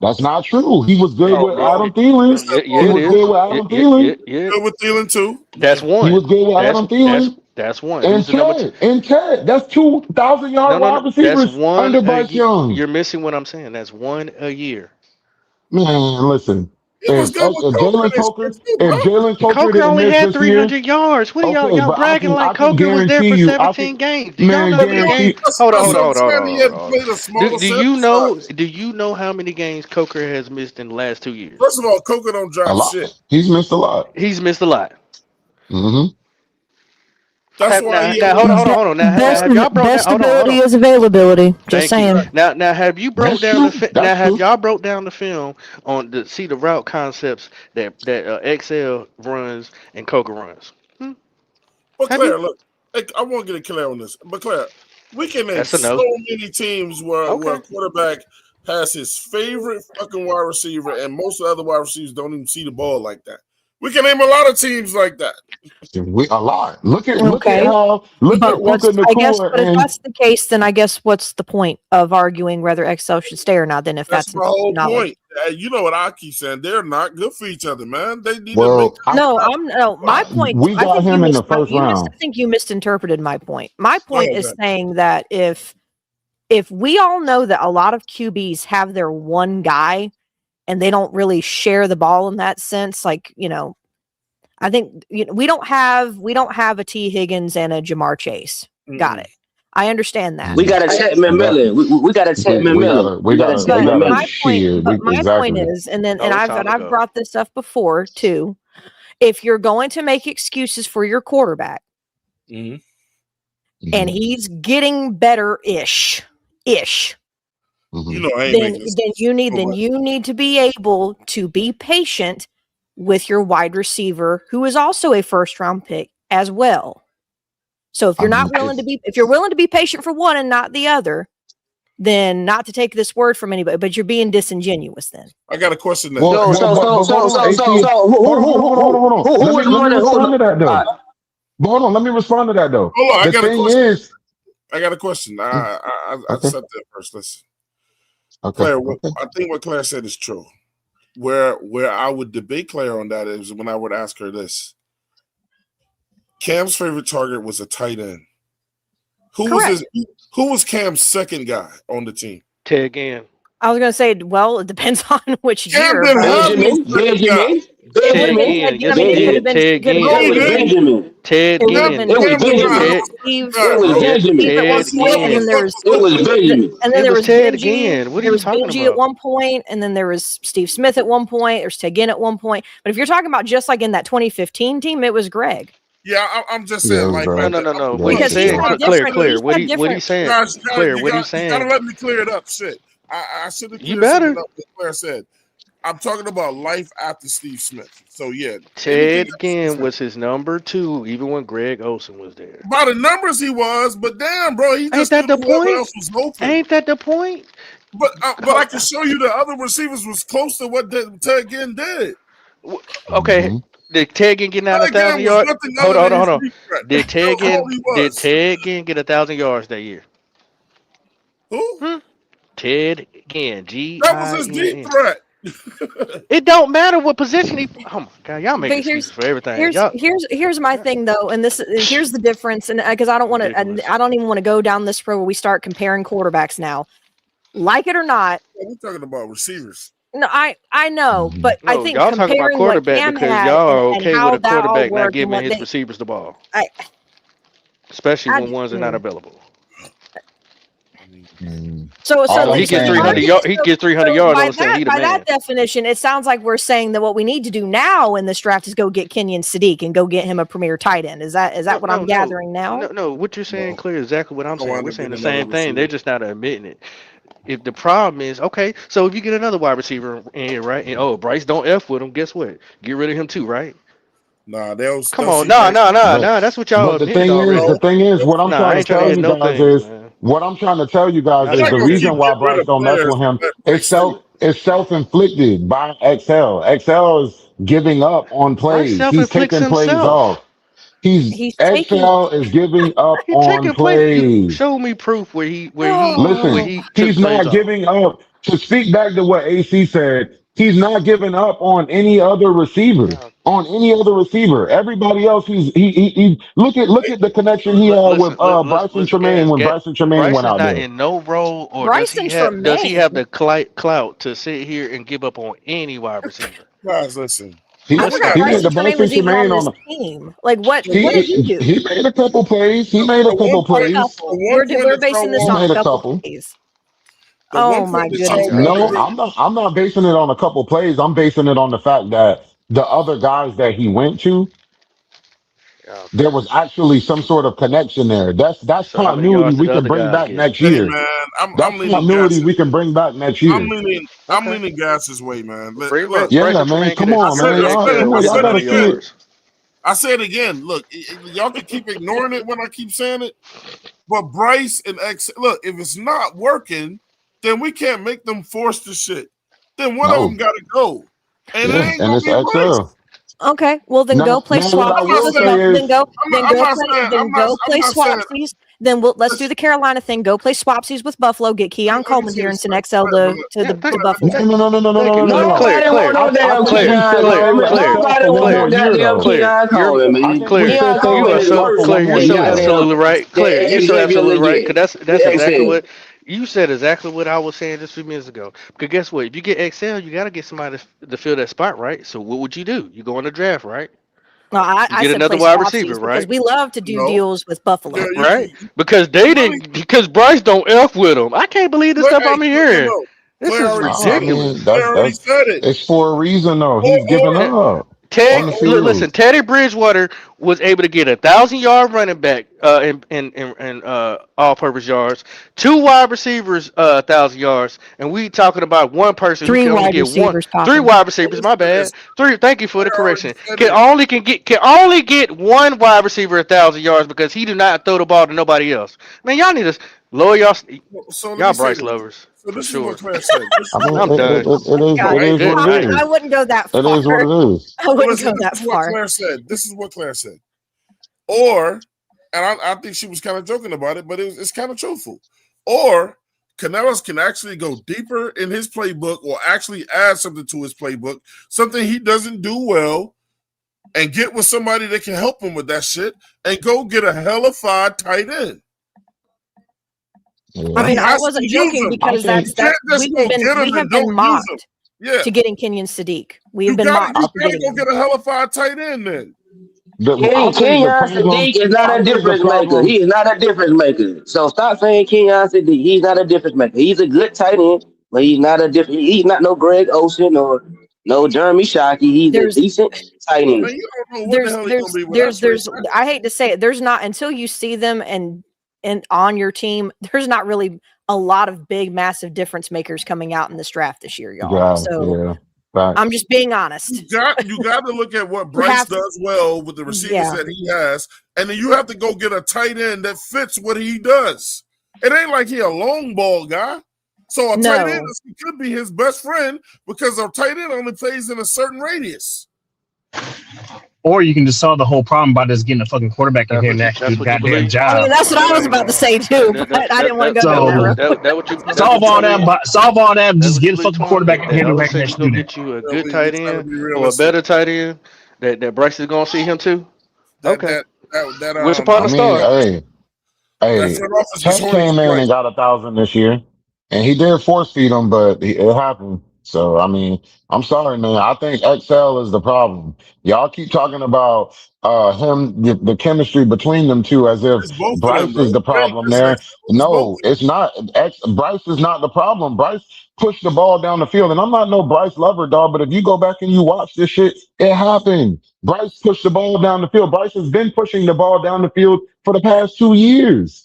That's not true. He was good with Adam Thielen. Yeah, He it was is. good with Adam Thielen. Good with Thielen too. That's He was one. good with Adam Thielen. That's one. And Who's the number two? Ted. That's 2,000-yard No. wide That's receivers one under a Bryce year. Young. You're missing what I'm saying. That's one a year. Man, listen. He was good with Coker this year too, bro. If Jalen Coker Coker didn't only miss had this year, 300 yards. What are okay, y'all but bragging I like can Coker was there guarantee for you, 17 games? Do y'all man, know how many games? That's Hold what I'm saying. He had on. played a smaller Do sample you know? size. Do you know how many games Coker has missed in the last 2 years? First of all, Coker don't a drop lot. shit. He's missed a lot. He's missed a lot. That's why he Now, only hold on. Now, have y'all broke down? Best Hold ability on. is availability. Just Thank you. saying. Now, have you broke That's down true. Now, That's have true. y'all broke down the film on the see the route concepts that XL runs and Coker runs? But Have Claire, you? look, I want to get clear on this. But Claire, we can name That's a so no. many teams where Okay. a quarterback has his favorite fucking wide receiver, and most of the other wide receivers don't even see the ball like that. We can name a lot of teams like that. A lot. Look at Okay. But Puka Nacua but if and that's the case, then I guess what's the point of arguing whether XL should stay or not? Then if That's that's my whole knowledge. point. You know what I keep saying? They're not good for each other, man. They need to make. My point. we got him in the first round. I think you misinterpreted my point. My point ahead, is Ben. saying that if we all know that a lot of QBs have their one guy and they don't really share the ball in that sense, like I think we don't have a T. Higgins and a Jamar Chase. Got it. I understand that. We got to check McMillan. We got to check McMillan. We got to check McMillan. My point is, and I've brought this up before too. If you're going to make excuses for your quarterback, and he's getting better-ish, then you need to be able to be patient with your wide receiver, who is also a first-round pick as well. So if you're willing to be patient for one and not the other, then not to take this word from anybody, but you're being disingenuous. Then I got a question. Then. Hold on. Let me respond to that though. Hold on, I got a question. I said that first. Listen, Claire, I think what Claire said is true. Where I would debate Claire on that is when I would ask her this. Cam's favorite target was a tight end. Who was Cam's second guy on the team? Ted Ginn. I was going to say, well, it depends on which year. Benjamin. Ted Ginn. Yes, he did. Ted Ginn. Benjamin. Ted Ginn. It was Benjamin. It was Benjamin. And then there was Ted Ginn. What are you talking about? At one point, and then there was Steve Smith at one point. There's Ted Ginn at one point. But if you're talking about just like in that 2015 team, it was Greg. Yeah, I'm just saying. No. What are you saying? Claire, what are you saying? Claire, what are you saying? You gotta let me clear it up. Shit. I should have cleared it up what Claire said. I'm talking about life after Steve Smith. So yeah. Ted Ginn was his number 2, even when Greg Olsen was there. By the numbers he was, but damn, bro, he just ain't that the point? Ain't that the point? But I can show you the other receivers was close to what Ted Ginn did. Okay. Did Ted Ginn get out 1,000 yards? Hold on. Did Ted Ginn get 1,000 yards that year? Who? Ted Ginn. G. That was his deep threat. It don't matter what position he. Oh my god, y'all make excuses for everything. Here's my thing though, and here's the difference, and because I don't even want to go down this road where we start comparing quarterbacks now. Like it or not, we're talking about receivers. No, I know, but I think y'all talking about quarterback because y'all are okay with a quarterback not giving his receivers the ball, especially when ones are not available. So he gets 300 yards. He gets 300 yards. By that definition, it sounds like we're saying that what we need to do now in this draft is go get Kenyon Sadiq and go get him a premier tight end. Is that what I'm gathering now? No. What you're saying, Claire, is exactly what I'm saying. We're saying the same thing. They're just not admitting it. If the problem is okay, so if you get another wide receiver in, right, and Bryce don't F with him, guess what? Get rid of him too, right? Nah, they'll come on, no. That's what y'all. But the thing is, what I'm trying to tell you guys is, what I'm trying to tell you guys is the reason why Bryce don't mess with him is self-inflicted by XL. XL is giving up on plays. He's taking plays off. XL is giving up on plays. Show me proof where he he's not giving up. To speak back to what AC said, he's not giving up on any other receiver. Everybody else, he look at the connection he had with Bryson Tremaine when Bryson Tremaine went out there. In no role, or does he have the clout to sit here and give up on any wide receiver? Guys, listen. He made the Bryson Tremaine on the team. Like what did he do? He made a couple plays. We're basing this on a couple plays. Oh my goodness! No, I'm not basing it on a couple plays. I'm basing it on the fact that the other guys that he went to, there was actually some sort of connection there. That's continuity we can bring back next year. I'm continuity we can bring back next year. I'm leaning Gas's way, man. Look, man. Come on, man. Y'all gotta see it. I say it again. Look, y'all can keep ignoring it when I keep saying it, but Bryce and X. Look, if it's not working, then we can't make them force the shit. Then one of them got to go, and it ain't gonna be Bryce. Okay, well then go play swapsies. Then go play swapsies. Then let's do the Carolina thing. Go play swapsies with Buffalo. Get Keon Coleman here and send XL to Buffalo. You're so absolutely right. Claire, you're so absolutely right. Because that's exactly what you said. Exactly what I was saying just a few minutes ago. Because guess what? If you get XL, you got to get somebody to fill that spot, right? So what would you do? You go in the draft, right? No, I Get said another play wide swapsies receiver, because right? we love to do deals with Buffalo. Yeah, Right? Because they didn't. Because Bryce don't f with him. I can't believe the stuff I'm hearing. This Claire is already said it. ridiculous. Claire already said it. It's for a reason though. He's giving up. Listen, Teddy Bridgewater was able to get 1,000-yard running back in all-purpose yards, 2 wide receivers 1,000 yards, and we talking about one person who 3 can only wide get one. receivers. 3 wide receivers. My bad. 3. Thank you for the correction. Can only get one wide receiver 1,000 yards because he do not throw the ball to nobody else. Man, y'all need to lower y'all. So let Y'all me say Bryce this. lovers. So For this sure. is what Claire said. I'm done. It is what it is. I wouldn't go that far. It is what it is. I wouldn't Listen, go that this is what far. Claire said. This is what Claire said. Or, and I think she was kind of joking about it, but it's kind of truthful. Or Canellis can actually go deeper in his playbook or actually add something to his playbook, something he doesn't do well, and get with somebody that can help him with that shit and go get a hellified tight end. I mean, I wasn't joking because we have been mocked to getting Kenyon Sadiq. We have been mocked. You gotta go get a hellified tight end then. Kenyon Sadiq is not a difference maker. He is not a difference maker. So stop saying Kenyon Sadiq. He's not a difference maker. He's a good tight end, but he's not a different. He's not no Greg Olsen or no Jeremy Shockey. He's a decent tight end. Man, you don't know what the hell he's gonna be with there's I hate to say it, there's not until you see them and on your team, there's not really a lot of big, massive difference makers coming out in this draft this year, y'all. I'm just being honest. You got to look at what Bryce does well with the receivers that he has, and then you have to go get a tight end that fits what he does. It ain't like he a long ball guy. So a tight end could be his best friend because a tight end only plays in a certain radius. Or you can just solve the whole problem by just getting a fucking quarterback in here and actually do the goddamn job. I mean, that's what I was about to say too, but I didn't want to go down that road. Solve all that. Just get a fucking quarterback in here and actually do that. Get you a good tight end or a better tight end that Bryce is gonna see him too. Okay. What's upon the star? Hey, Tech came in and got 1,000 this year, and he did force feed him, but it happened. So, I mean, I'm sorry, man. I think XL is the problem. Y'all keep talking about the chemistry between them two as if Bryce is the problem there. No, it's not. Bryce is not the problem. Bryce pushed the ball down the field. And I'm not no Bryce lover, dog, but if you go back and you watch this shit, it happened. Bryce pushed the ball down the field. Bryce has been pushing the ball down the field for the past 2 years.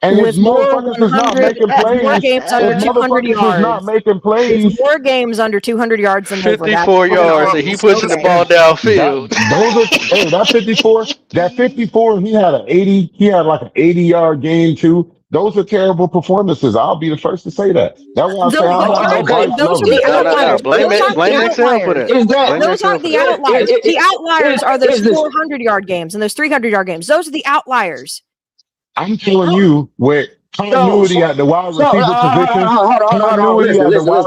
And if motherfuckers is not making plays, more games under 200 yards. Not making plays. More games under 200 yards than 54 yards, and he pushing the ball downfield. That 54, he had like an 80-yard game too. Those are terrible performances. I'll be the first to say that. That's why I say I'm not no Bryce lover. Blame XL for that. Those aren't the outliers. The outliers are those 400-yard games and those 300-yard games. Those are the outliers. I'm telling you, with continuity at the wide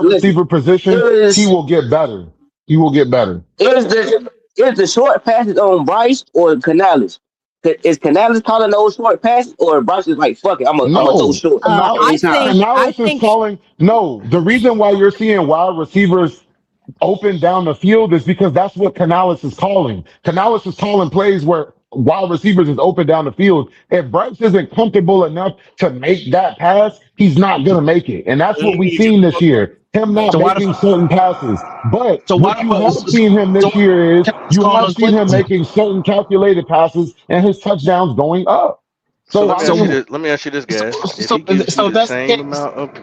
receiver position, he will get better. He will get better. Is the short passes on Bryce or Canales? Is Canales calling those short passes, or Bryce is like, fuck it, I'm gonna throw short? Canales is calling. No, the reason why you're seeing wide receivers open down the field is because that's what Canales is calling. Canales is calling plays where wide receivers is open down the field. If Bryce isn't comfortable enough to make that pass, he's not gonna make it. And that's what we've seen this year. Him not making certain passes. But what you have seen him this year is you have seen him making certain calculated passes and his touchdowns going up. So let me ask you this, guys. If he gives you the same amount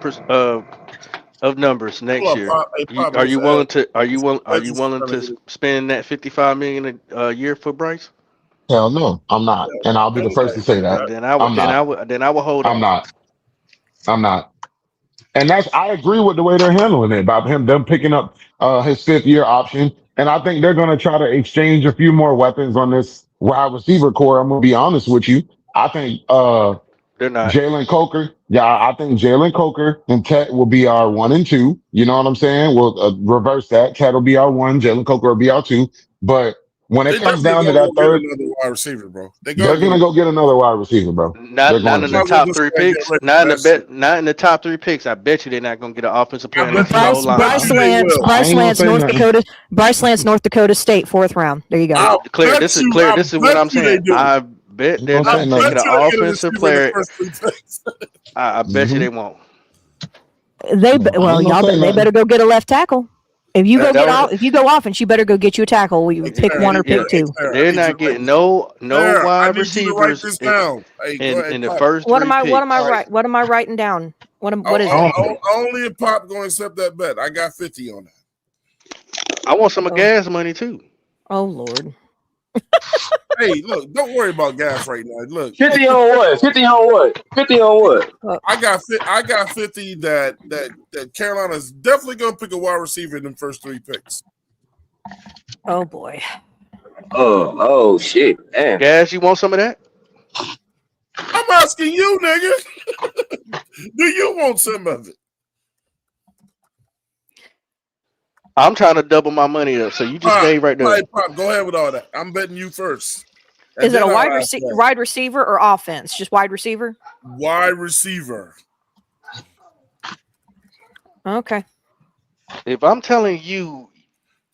of numbers next year, are you willing to spend that $55 million a year for Bryce? Hell no, I'm not, and I'll be the first to say that. Then I will hold on. I'm not, and I agree with the way they're handling it about them picking up his 5th-year option, and I think they're going to try to exchange a few more weapons on this wide receiver core. I'm going to be honest with you. I think they're not Jalen Coker. Yeah, I think Jalen Coker and Tet will be our 1 and 2. You know what I'm saying? We'll reverse that. Tet will be our 1. Jalen Coker will be our 2. But When it They comes definitely down to gonna that go third, get another wide receiver, bro. they're gonna go get another wide receiver, bro. Not in the Not top with this three guy, get picks. ready for Not in that shit. not in the top 3 picks. I bet you they're not gonna get an offensive player I unless bet it's you, O line. Bryce they Lance, will. Bryce ain't gonna Lance, say North nothing. Dakota, Bryce Lance, North Dakota State, 4th round. There you go. I Claire, bet this is you, Claire. I This is what bet I'm you they saying. do. I bet they're Don't I say not bet taking nothing. an you they get a offensive receiver in the player. first 3 picks. I bet you they won't. They I well, ain't gonna y'all say they better nothing. go get a left tackle. If you That was if you go offense, you better go get you a tackle. We Hey, pick Claire, one or yeah. pick two. Claire, I They're need you to not write getting this. no Claire, I wide need you to write receivers this down. Hey, go ahead, in the Pop. first What 3 am I? What am I picks. right? What am I writing down? What is Oh, it? only if Pop going to accept that bet. I got 50 on that. I want some of Oh. gas money too. Oh Lord. Hey, look, don't worry about gas right now. Look, 50 on what? 50 on what? 50 on what? I got 50 that Carolina's definitely going to pick a wide receiver in the first 3 picks. Oh boy. Oh shit. Damn. Gas, you want some of that? I'm asking you, nigga. Do you want some of it? I'm trying to double my money up, so you just stay right there. All right, Pop, go ahead with all that. I'm betting you first. And Is it then a I'll wide ask that. wide receiver or offense? Just wide receiver? Wide receiver. Okay. If I'm telling you,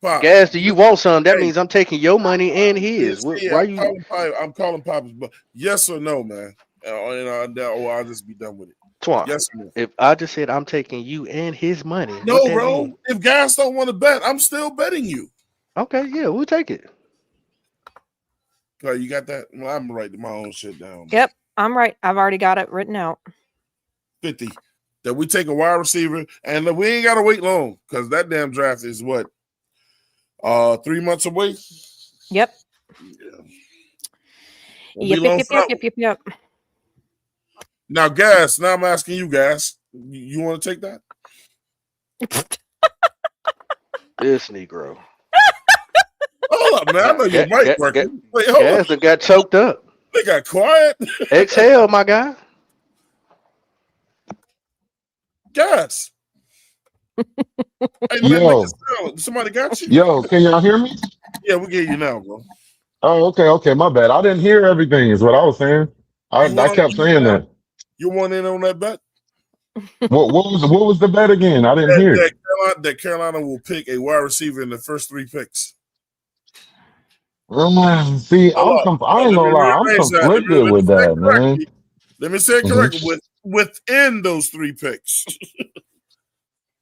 Pop, Gas, do you want some? That hey, means I'm taking your money and his. see, Why you? I'm calling Pop's, but yes or no, man. Or I'll just be done with it. Twan, Yes or no. if I just said I'm taking you and his money, what No, that bro. mean? If guys don't want to bet, I'm still betting you. Okay, yeah, we'll take it. Oh, you got that? Well, I'm writing my own shit down. Yep, I'm right. I've already got it written out. 50. That we take a wide receiver, and we ain't got to wait long because that damn draft is what? 3 months away? Yep. Yep. Now, Gas, now I'm asking you, Gas. You want to take that? This Negro. Hold up, man. I know your mic working. Wait, hold Gas up. done got choked up. They got quiet. Exhale, my guy. Gas. Hey, Yo. Somebody got you? Yo, can y'all hear me? Yeah, we get you now, bro. Oh, okay, my bad. I didn't hear everything, is what I was saying. I kept saying that. You want in on that bet? What was the bet again? I didn't hear it. That Carolina will pick a wide receiver in the first 3 picks. See, I ain't gonna lie, I'm conflicted with that, man. Let me say it correctly. Within those 3 picks.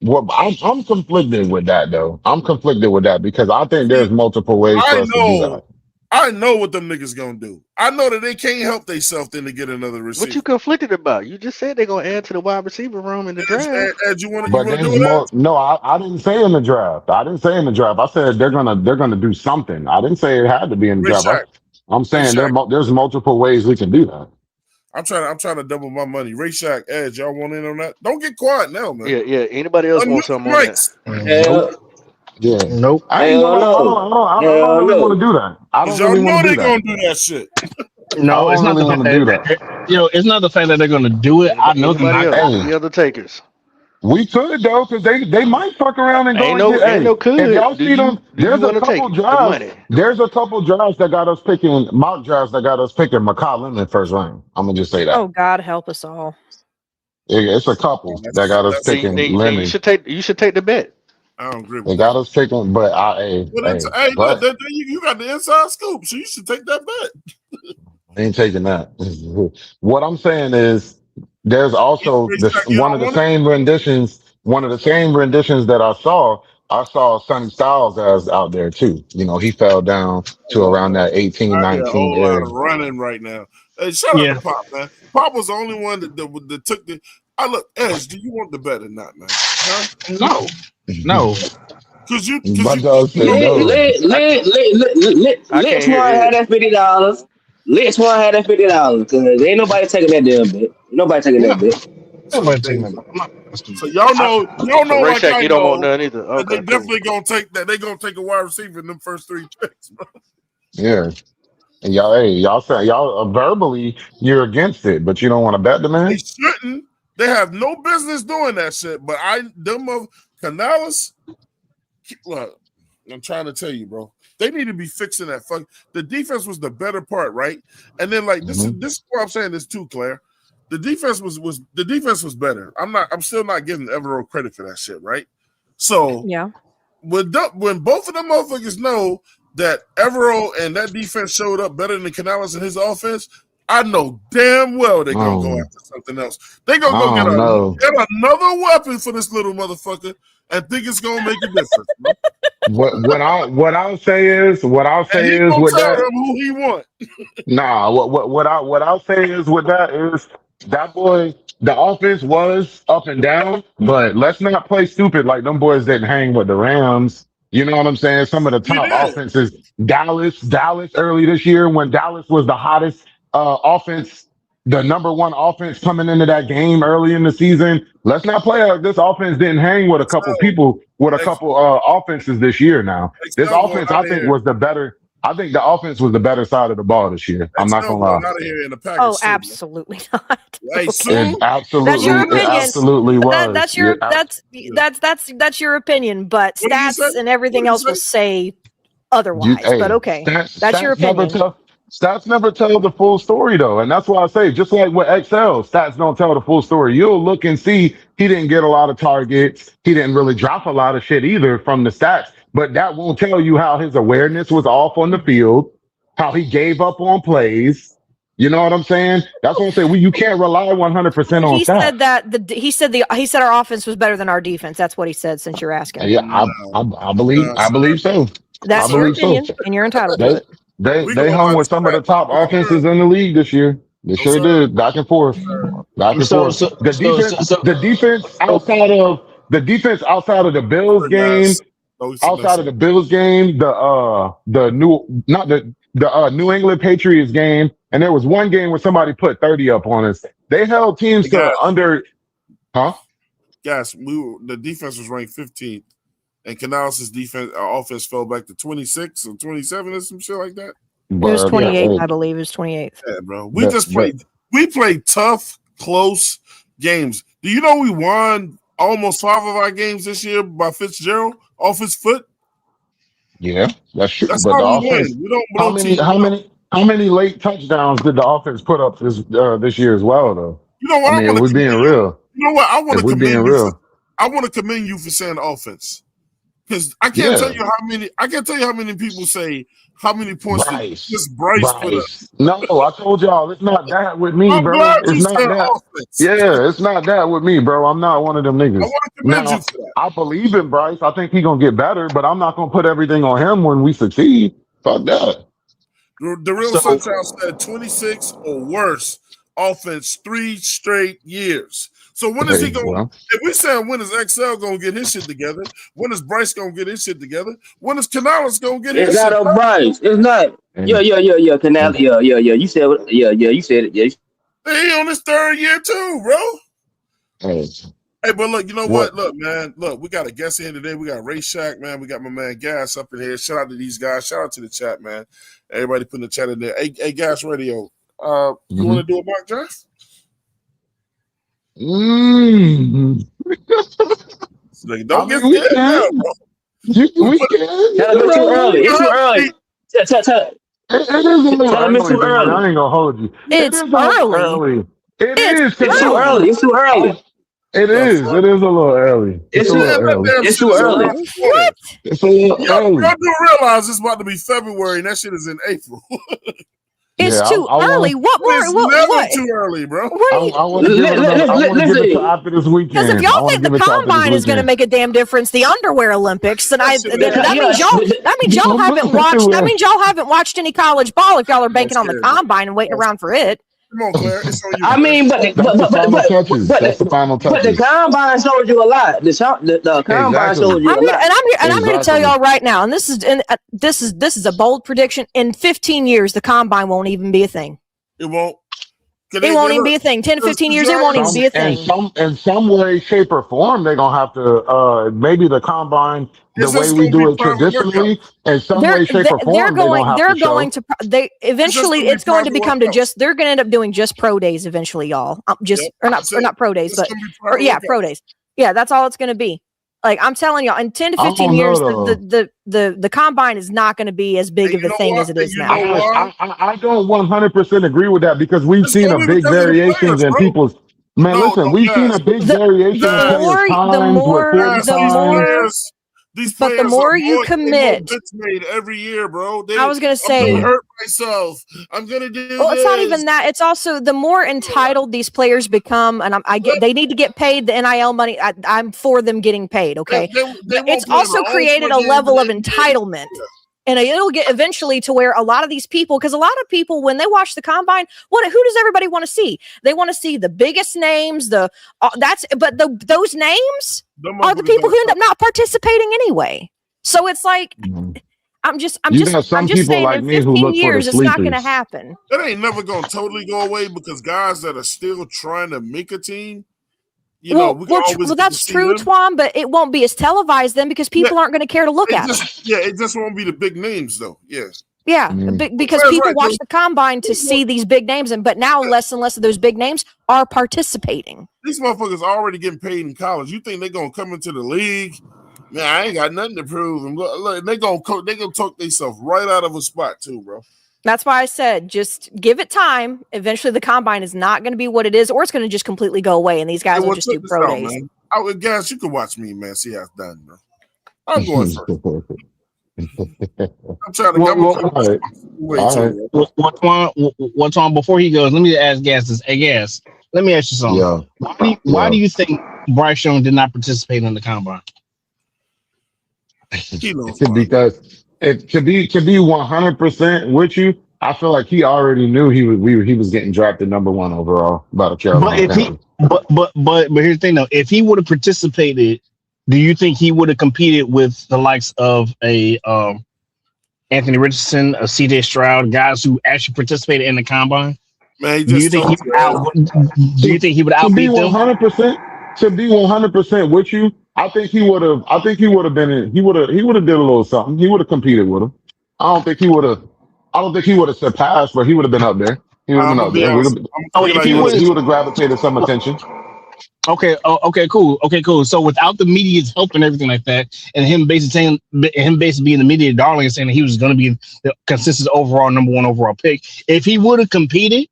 Well, I'm conflicted with that though. I'm conflicted with that because I think there's multiple ways for us to do that. I know what them niggas gonna do. I know that they can't help themselves then to get another receiver. What you conflicted about? You just said they're gonna add to the wide receiver room in the draft. Ed, you want to do that? No, I didn't say in the draft. I said they're gonna do something. I didn't say it had to be in the draft. I'm saying there's multiple ways we can do that. I'm trying to double my money. Ray Shack, Edge, y'all want in on that? Don't get quiet now, man. Yeah. Anybody else want something on that? Yeah. Nope. I don't really want to do that. I don't really want to do that. Y'all know they're gonna do that shit. No, it's not really the fact want to do that. It's not the fact that they're gonna do it. I know they're not. Any other takers? We could though, because they might fuck around and Ain't go no and get. could. If y'all see them, there's a couple drafts. There's a couple drafts that got us picking mock drafts that got us picking McCollum in the first round. I'm gonna just say that. Oh God, help us all. It's a couple that got us picking Lenny. You should take the bet. I don't agree with They got us picking, but look, you got the inside scoop, so you should take that bet. I ain't taking that. What I'm saying is there's also one of the same renditions that I saw Sonny Styles as out there too. You know, he fell down to around that 18, 19 area. Running right now. Hey, shout out to Pop, man. Pop was the only one that took the. Look, Edge, do you want the bet or not, man? Huh? No. Cause you let Twan have that $50. Let Twan have that $50 because ain't nobody taking that damn bet. Nobody taking that bet. Somebody taking that. So y'all know Ray like Shack, I you know don't want none either. Okay, they definitely gonna take that. They gonna take a wide receiver in them first 3 picks, bro. Yeah. And y'all say verbally you're against it, but you don't want to bet the man? They shouldn't. They have no business doing that shit. But them of Canales, look, I'm trying to tell you, bro. They need to be fixing that. The defense was the better part, right? And then like this is what I'm saying this too, Claire. The defense was better. I'm still not giving Evero credit for that shit, right? So yeah, when both of them motherfuckers know that Evero and that defense showed up better than Canales and his offense, I know damn well they're gonna go after something else. They're gonna go get another weapon for this little motherfucker and think it's gonna make a difference. Bro. What I'll say is with that who he want. Nah, what I'll say is with that is that boy, the offense was up and down, but let's not play stupid like them boys didn't hang with the Rams. You know what I'm saying? Some of the top offenses, Dallas early this year when Dallas was the hottest offense, the number one offense coming into that game early in the season. Let's not play like this offense didn't hang with a couple people with a couple offenses this year. Now this offense, I think, was the better. I think the offense was the better side of the ball this year. I'm not gonna lie. Out of here in the package oh, absolutely not. Hey, Okay. that's your opinion. Absolutely was. That's your opinion, but stats and everything else will say otherwise. But okay, that's your opinion. Stats never tell the full story though, and that's why I say, just like with Excel, stats don't tell the full story. You'll look and see he didn't get a lot of targets. He didn't really drop a lot of shit either from the stats. But that won't tell you how his awareness was off on the field, how he gave up on plays. You know what I'm saying? That's what I'm saying. You can't rely 100% on stats. He said our offense was better than our defense. That's what he said. Since you're asking, yeah, I believe so. That's your opinion, and you're entitled to it. They hung with some of the top offenses in the league this year. They sure did. Back and forth. The defense outside of the Bills game. Outside of the Bills game, the New England Patriots game, and there was one game where somebody put 30 up on us. They held teams to under, huh? Yes, the defense was ranked 15th, and Canales' offense fell back to 26 or 27 or some shit like that. It was 28, I believe. It was 28th. Yeah, bro. We played tough, close games. Do you know we won almost 5 of our games this year by Fitzgerald off his foot? Yeah, that's true. That's but how the we offense, win. how many late touchdowns did the offense put up this year as well, though? You know what? I mean, we're being real. You know what? I want to commend you. I want to commend you for saying offense, because I can't tell you how many. I can't tell you how many people say how many points just Bryce put up. No, I told y'all it's not that with me, I'm bro. glad It's you not said that. offense. Yeah, it's not that with me, bro. I'm not one of them niggas. I want to commend you for that. I believe in Bryce. I think he's gonna get better, but I'm not gonna put everything on him when we succeed. Fuck that. The real Sunshine said 26 or worse offense 3 straight years. So when is he going? If we saying when is XL gonna get his shit together? When is Bryce gonna get his shit together? When is Canales gonna get his shit together? It's not a Bryce. It's not. Yeah. Canales. Yeah. You said it. Yeah. You said it. Yeah. He on his 3rd year too, bro. Hey, but look, you know what? Look, man. Look, we got a guest in today. We got Ray Shack, man. We got my man Gas up in here. Shout out to these guys. Shout out to the chat, man. Everybody putting the chat in there. Hey Gas Radio. You want to do a mock draft? Like, don't get scared now, bro. We can. It's too early. It's too early. It is a little early. I ain't gonna hold you. It's early. It's too early. It's too early. It is. It is a little early. It's too early. It's too early. What? It's a little early. Y'all do realize it's about to be February and that shit is in April. It's too early. It's too early, bro. I want to give it to after this weekend. Because if y'all think the combine is going to make a damn difference, the underwear Olympics, then that means y'all haven't watched. That means y'all haven't watched any college ball if y'all are banking on the combine and waiting around for it. Come on, Claire. It's on you. I mean, that's the final touches. But the combine showed you a lot. The combine showed you a lot. And I'm here to tell y'all right now, and this is a bold prediction. In 15 years, the combine won't even be a thing. It won't. It won't even be a thing. 10 to 15 years, it won't even be a thing. In some way, shape, or form, they're gonna have to maybe the combine the way we do it traditionally. In some way, shape, or form, eventually it's going to become to just. They're going to end up doing just pro days eventually, y'all. Not pro days, but pro days. Yeah, that's all it's going to be. Like I'm telling y'all, in 10 to 15 years, the combine is not going to be as big of a thing as it is now. I don't 100% agree with that because we've seen a big variations in people's. Man, listen, we've seen a big variation in players' times with 40 times. These players the more you commit, bits made every year, bro. I was gonna say, I'm gonna hurt myself. I'm gonna do. Well, it's not even that. It's also the more entitled these players become, and they need to get paid the NIL money. I'm for them getting paid. Okay, it's also created a level of entitlement. And it'll get eventually to where a lot of these people, because a lot of people, when they watch the combine, who does everybody want to see? They want to see the biggest names. Those names are the people who end up not participating anyway. So it's like, I'm just saying, like in me 15 years, it's not going to happen. It ain't never going to totally go away because guys that are still trying to make a team. Well, that's true, Twan, but it won't be as televised then because people aren't going to care to look at it. Yeah, it just won't be the big names, though. Yes. Yeah, because people watch the combine to see these big names, but now less and less of those big names are participating. These motherfuckers already getting paid in college. You think they're going to come into the league? Man, I ain't got nothing to prove. And look, they're going to talk themselves right out of a spot, too, bro. That's why I said, just give it time. Eventually, the combine is not going to be what it is, or it's going to just completely go away, and these guys will just do pro days. Man. I would guess you can watch me, man. See how it's done, bro. I'm going first. I'm trying to What's on before he goes? Let me ask Gas this. Hey, Gas, let me ask you something. Yeah. Why do you think Bryce Young did not participate in the combine? Because to be 100% with you, I feel like he already knew he was getting drafted number 1 overall by the Carolina. But here's the thing though, if he would have participated, do you think he would have competed with the likes of a Anthony Richardson, a CJ Stroud, guys who actually participated in the combine? Man, do you think he would outbeat them? To be 100% with you, I think he would have did a little something. He would have competed with him. I don't think he would have surpassed, but he would have been up there. He would have been up there. He would have gravitated some attention. Okay, cool. So without the media's help and everything like that, and him basically being the media darling and saying that he was going to be the consistent overall number 1 overall pick, if he would have competed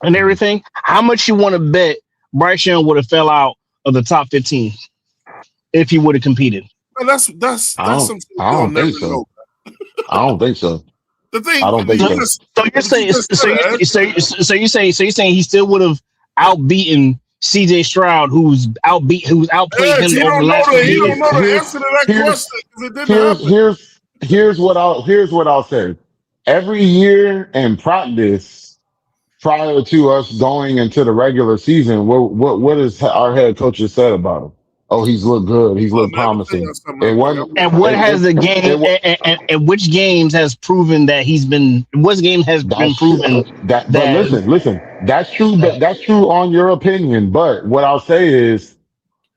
and everything, how much you want to bet Bryce Young would have fell out of the top 15 if he would have competed? Well, that's something I don't think so. I don't think so. The thing, I don't think so. So you're saying he still would have outbeaten CJ Stroud, who's outplayed him over the last few years. He don't know the answer to that question because it didn't happen. Here's what I'll say. Every year in practice, prior to us going into the regular season, what has our head coaches said about him? Oh, he's looked good. He's looked promising. And which games has proven that he's been? Which game has been proven that? But listen. That's true. That's true on your opinion. But what I'll say is,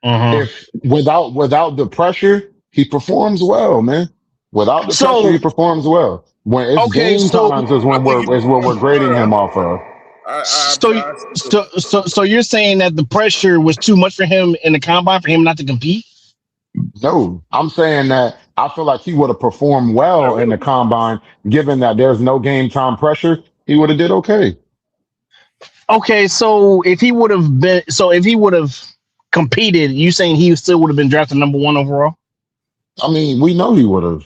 if without the pressure, he performs well, man. Without the pressure, he performs well. When it's game times is what we're grading him off of. So you're saying that the pressure was too much for him in the combine for him not to compete? No, I'm saying that I feel like he would have performed well in the combine, given that there's no game time pressure. He would have did okay. Okay, so if he would have competed, you saying he still would have been drafted number 1 overall? I mean, we know he would have.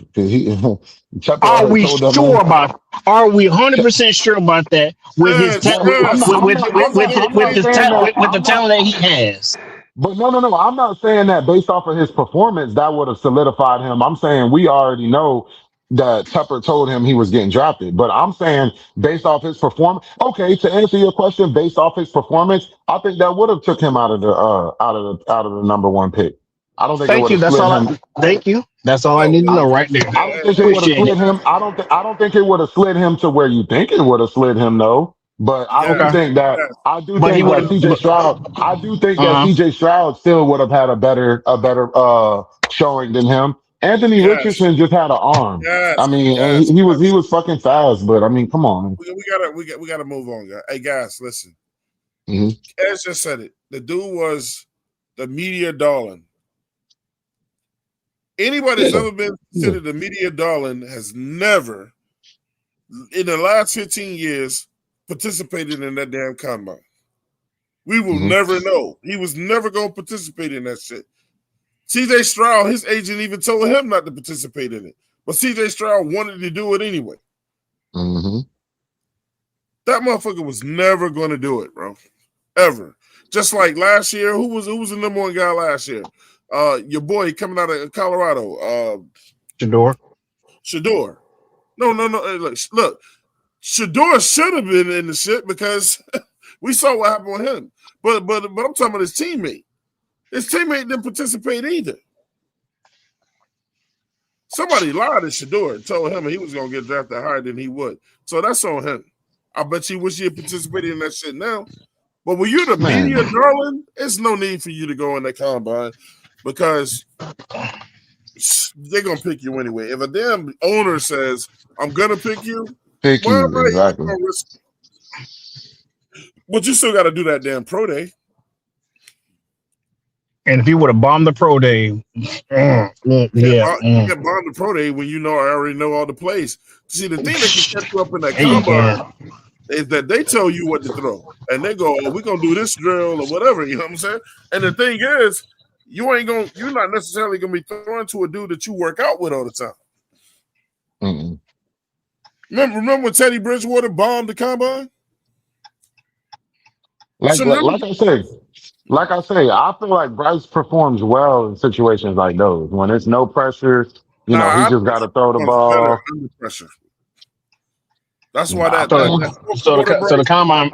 Are we 100% sure about that with the talent that he has? But no. I'm not saying that based off of his performance that would have solidified him. I'm saying we already know that Tepper told him he was getting drafted. But I'm saying based off his performance. Okay, to answer your question, based off his performance, I think that would have took him out of the number 1 pick. I don't think. Thank you. That's all I need to know right there. I don't think it would have slid him. I don't think it would have slid him to where you think it would have slid him, though. But I do think that CJ Stroud. I do think that CJ Stroud still would have had a better showing than him. Anthony Richardson just had an arm. I mean, he was fucking fast. But I mean, come on. We gotta move on, guys. Hey, guys, listen. As just said it, the dude was the media darling. Anybody that's ever been considered a media darling has never, in the last 15 years, participated in that damn combine. We will never know. He was never going to participate in that shit. CJ Stroud, his agent even told him not to participate in it. But CJ Stroud wanted to do it anyway. That motherfucker was never going to do it, bro. Ever. Just like last year, who was the number one guy last year? Your boy coming out of Colorado. Shador. No. Look. Shador should have been in the shit because we saw what happened with him. But I'm talking about his teammate. His teammate didn't participate either. Somebody lied to Shador and told him he was going to get drafted higher than he would. So that's on him. I bet you wish he had participated in that shit now. But when you're the media darling, there's no need for you to go in that combine because they're going to pick you anyway. If a damn owner says, I'm going to pick you, exactly. But you still got to do that damn pro day. And if he would have bombed the pro day, bomb the pro day when I already know all the plays. See, the thing that can catch you up in that combine is that they tell you what to throw, and they go, "Oh, we're gonna do this drill or whatever." You know what I'm saying? And the thing is, you're not necessarily gonna be throwing to a dude that you work out with all the time. Remember when Teddy Bridgewater bombed the combine? Like I say, I feel like Bryce performs well in situations like those when it's no pressure. He just got to throw the ball under pressure. That's why the combine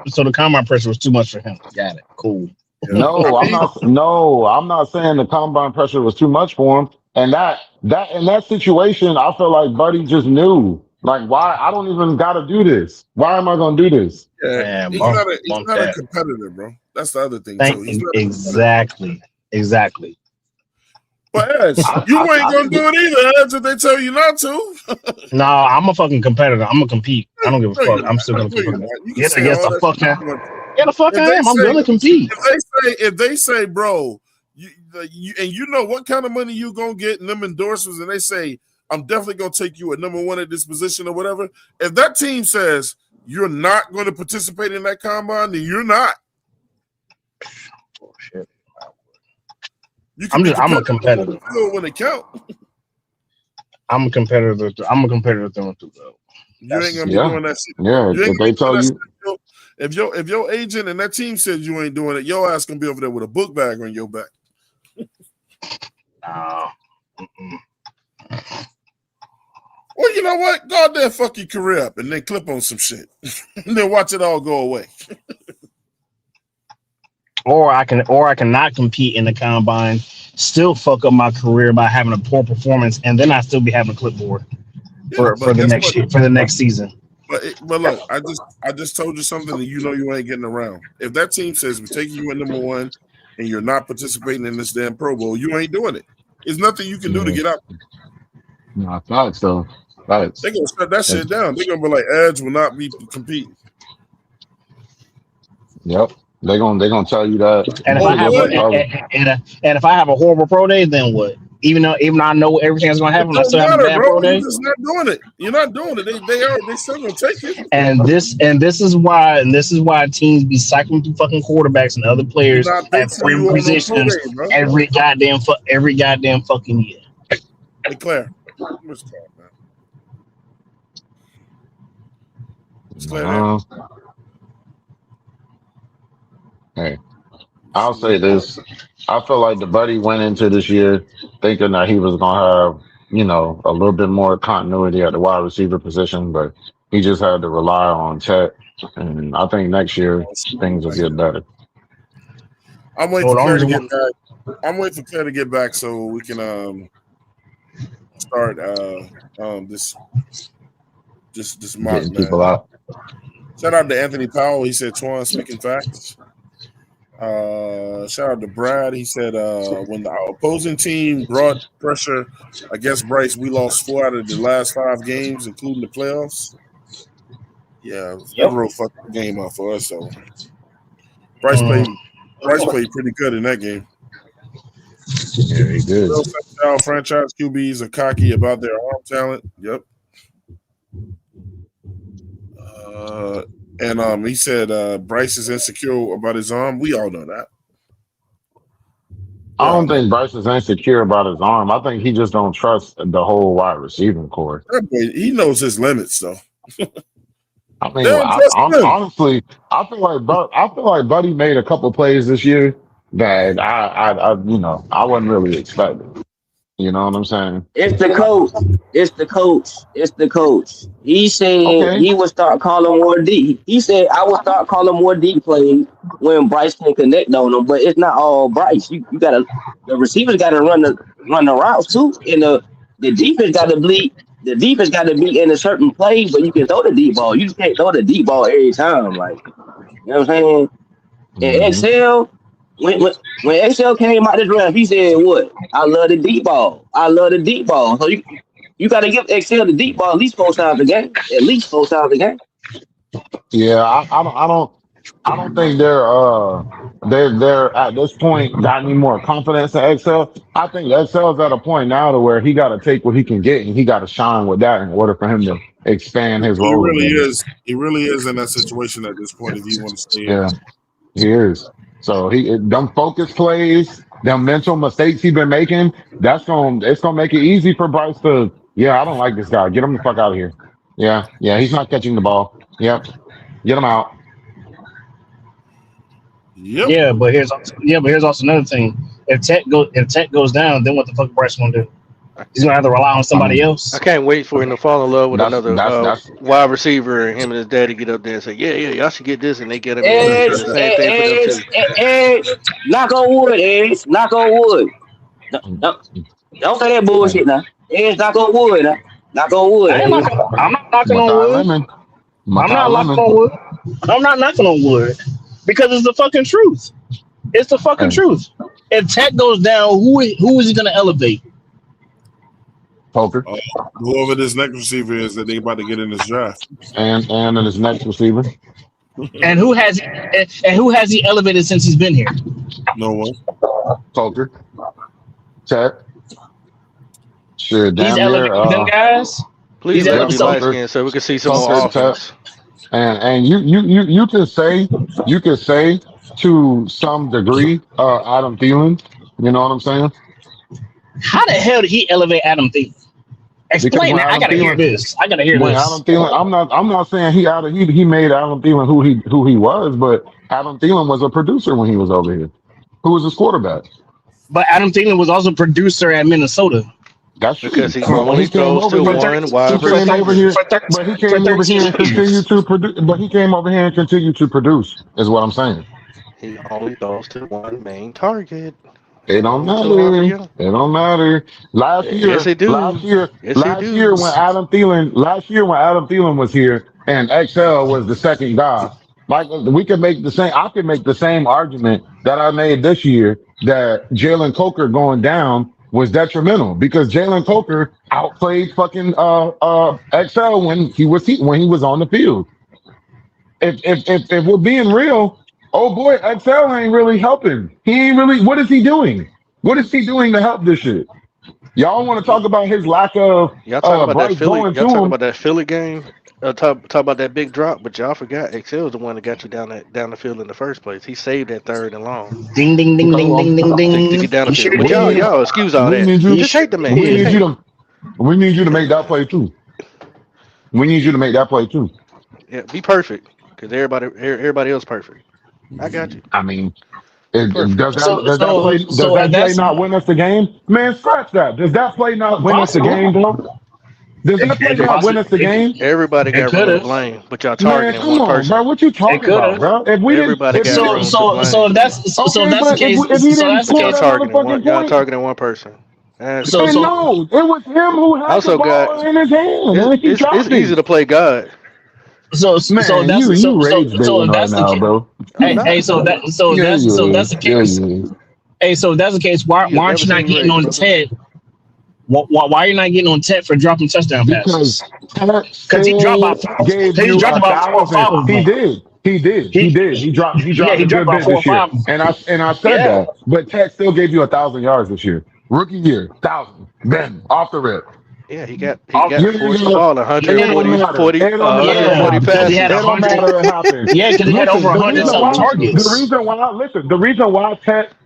pressure was too much for him. Got it. Cool. Yeah. I'm not saying the combine pressure was too much for him. And that in that situation, I feel like Buddy just knew. Like, why? I don't even got to do this. Why am I going to do this? Yeah, he's not a competitor, bro. That's the other thing. Exactly. But Edge, you ain't gonna do it either, Edge, if they tell you not to. No, I'm a fucking competitor. I'm gonna compete. I don't give a fuck. I'm still gonna compete. Yes, the fuck I am. Yeah, the fuck I am. I'm gonna compete. If they say, bro, you know what kind of money you gonna get in them endorsements, and they say, I'm definitely gonna take you at number one at this position or whatever. If that team says you're not going to participate in that combine, then you're not. Oh shit. I'm a competitor. When it count. I'm a competitor. I'm a competitor through and through, though. You ain't gonna be doing that shit. Yeah, if they tell you, if your agent and that team says you ain't doing it, your ass gonna be over there with a book bag on your back. No. Well, you know what? Go out there, fuck your career up, and then clip on some shit, and then watch it all go away. Or I can not compete in the combine, still fuck up my career by having a poor performance, and then I still be having a clipboard for the next season. But look, I just told you something that you ain't getting around. If that team says we're taking you at number one, and you're not participating in this damn Pro Bowl, you ain't doing it. There's nothing you can do to get out. No, I thought so. They're gonna shut that shit down. They're gonna be like, Edge will not be competing. Yep. They're gonna tell you that. And if I have a horrible pro day, then what? Even though I know everything that's gonna happen, I still have a bad pro day. You're just not doing it. You're not doing it. They still gonna take it. And this is why teams be cycling through fucking quarterbacks and other players at free positions every goddamn fucking year. Hey Claire, Hey, I'll say this. I feel like the Buddy went into this year thinking that he was going to have, a little bit more continuity at the wide receiver position, but he just had to rely on Chet. And I think next year things will get better. I'm waiting for Claire to get back. I'm waiting for Claire to get back so we can start this mock, people out. Shout out to Anthony Powell. He said Twan speaking facts. Shout out to Brad. He said when the opposing team brought pressure against Bryce, we lost 4 out of the last 5 games, including the playoffs. Yeah, Everett fucked the game up for us. So Bryce played pretty good in that game. Yeah, he did. Our franchise QBs are cocky about their arm talent. Yep. And he said Bryce is insecure about his arm. We all know that. I don't think Bryce is insecure about his arm. I think he just don't trust the whole wide receiving core. He knows his limits, though. I mean, honestly, I feel like Buddy made a couple plays this year that I wasn't really expecting. You know what I'm saying? It's the coach. It's the coach. It's the coach. He said he would start calling more deep. He said I would start calling more deep plays when Bryce can connect on them. But it's not all Bryce. You gotta, the receivers gotta run the routes too, and the defense gotta bleed. The defense gotta be in a certain play, but you can throw the deep ball. You just can't throw the deep ball every time. Like, you know what I'm saying? And Excel. When Excel came out the draft, he said, "What? I love the deep ball. I love the deep ball." So you got to give Excel the deep ball at least 4 times a game. At least 4 times a game. Yeah, I don't think they're at this point got any more confidence in Excel. I think Excel's at a point now to where he got to take what he can get and he got to shine with that in order for him to expand his role. He really is in that situation at this point. If you want to stay, yeah, he is. So them focus plays, them mental mistakes he's been making, it's gonna make it easy for Bryce to, I don't like this guy. Get him the fuck out of here. Yeah, he's not catching the ball. Yep. Get him out. Yep. Yeah, but here's also another thing. If Tech goes down, then what the fuck Bryce gonna do? He's gonna have to rely on somebody else. I can't wait for him to fall in love with another wide receiver, and him and his daddy get up there and say, "Yeah, y'all should get this," and they get him. Knock on wood, Edge. Knock on wood. No, don't say that bullshit now. Edge, knock on wood now. Knock on wood. I'm not knocking on wood. I'm not knocking on wood because it's the fucking truth. It's the fucking truth. If Tech goes down, who is he gonna elevate? Poker. Whoever this next receiver is that they about to get in this draft. And in his next receiver. And who has he elevated since he's been here? No one. Poker. Tech. Sure, he's elevated them guys. Please let me light skin so we can see some more offense. And you can say to some degree Adam Thielen. You know what I'm saying? How the hell did he elevate Adam Thielen? Explain that. I gotta hear this. Adam Thielen, I'm not saying he made Adam Thielen who he was, but Adam Thielen was a producer when he was over here. Who was his quarterback? But Adam Thielen was also a producer at Minnesota. That's because he only goes to one wide receiver. But he came over here and continued to produce. But he came over here and continued to produce. Is what I'm saying. He only goes to one main target. It don't matter. It don't matter. Last year when Adam Thielen was here and XL was the second guy, like we can make the same. I can make the same argument that I made this year that Jalen Coker going down was detrimental because Jalen Coker outplayed fucking XL when he was on the field. If we're being real. Oh boy, XL ain't really helping. He ain't really. What is he doing? What is he doing to help this shit? Y'all want to talk about his lack of y'all talk about that Philly? Y'all talk about that Philly game? Talk about that big drop, but y'all forgot XL is the one that got you down the field in the first place. He saved that third and long. Ding ding ding ding ding ding ding. To get down the field. But y'all excuse all that. Just hate the man. We need you to make that play too. We need you to make that play too. Yeah, be perfect because everybody else perfect. I got you. I mean, does that play not win us the game? Man, scratch that. Does that play not win us the game, bro? Does that play not win us the game? Everybody got room to blame, but y'all targeting one person. Bro, what you talking about, bro? If we everybody didn't, got room to blame. So that's the case. Y'all targeting one person. No, it was him who had the ball in his hand. It's easy to play God. So that's the bro. So that's the case. Hey, so if that's the case, why aren't you not getting on Ted? Why are you not getting on Ted for dropping touchdown passes? Because he dropped about 4 or 5 of them. He did. He dropped a good bit this year. And I said that, but Ted still gave you 1,000 yards this year. Rookie year, 1,000. Then off the rip. Yeah, he got Here forced you the go. ball It don't 140, matter. 40, It don't matter. 140 because he had It passes. don't 100. matter. It happens. Yeah, because he had over Listen, 100 something targets.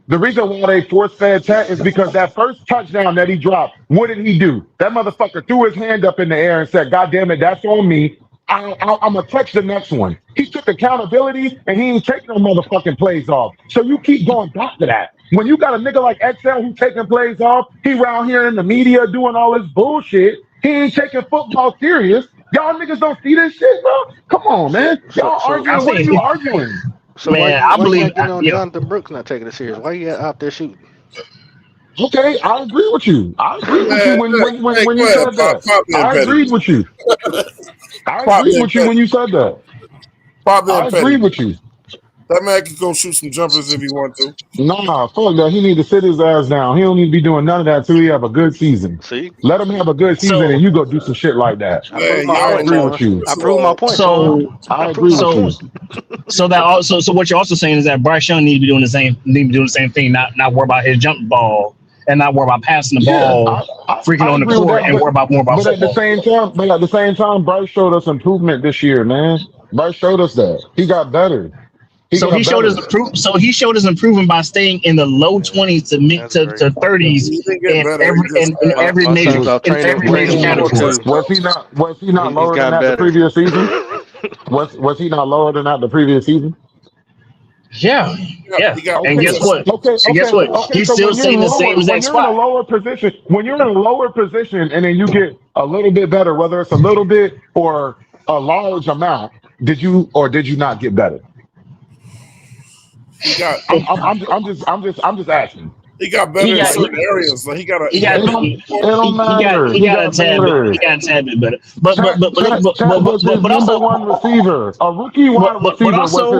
the reason why they force fed Tet is because that first touchdown that he dropped, what did he do? That motherfucker threw his hand up in the air and said, "God damn it, that's on me. I'm gonna catch the next one." He took accountability and he ain't taking no motherfucking plays off. So you keep going back to that. When you got a nigga like XL who taking plays off, he around here in the media doing all this bullshit. He ain't taking football serious. Y'all niggas don't see this shit, bro. Come on, man. Y'all I arguing. What are think, you arguing? So man, I why you believe, not getting on yeah. Jonathan Brooks not taking it serious? Why you out there shooting? Okay, I agree with you. I agreed with you Man, hey, when go you ahead, said Pop. that. Pop in I petty. agreed with you. I Pop agreed in with you when petty. you said that. Pop in I petty. agreed with you. That man can go shoot some jumpers if he want to. Nah, fuck that. He need to sit his ass down. He don't need to be doing none of that till he have a good season. See, Let him have a good season and So, you go do some shit like that. I proved Man, my I y'all point, agree know. with Twan. you. I proved my point, Twan. so, I I proved agree my with you. point. so what you're also saying is that Bryce Young need to be doing the same thing, not worry about his jump ball and not worry about passing the Yeah, ball, freaking I on the agree with court, that. and worry about more about But at the football. same time, Bryce showed us improvement this year, man. Bryce showed us that. He got better. He So he got showed better. his improvement by staying in the low 20s to mid That's great. to 30s He didn't get in better. He just My He son's was off training major camp category. too. was he not He's lower than gotten that the better. previous season? Was he not lower than that the previous season? Yeah, yeah. he got And Okay, guess possession. what? And guess what? okay. He's So still staying the same when exact you're in a spot. lower position, and then you get a little bit better, whether it's a little bit or a large amount, did you not get better? He got I'm just asking. better He in got certain areas. Like he he got had It better don't, he, it support. don't matter. he He got a got tad bit better. better. But but but but but Chat but was but, his but number also one receiver. A rookie wide but receiver also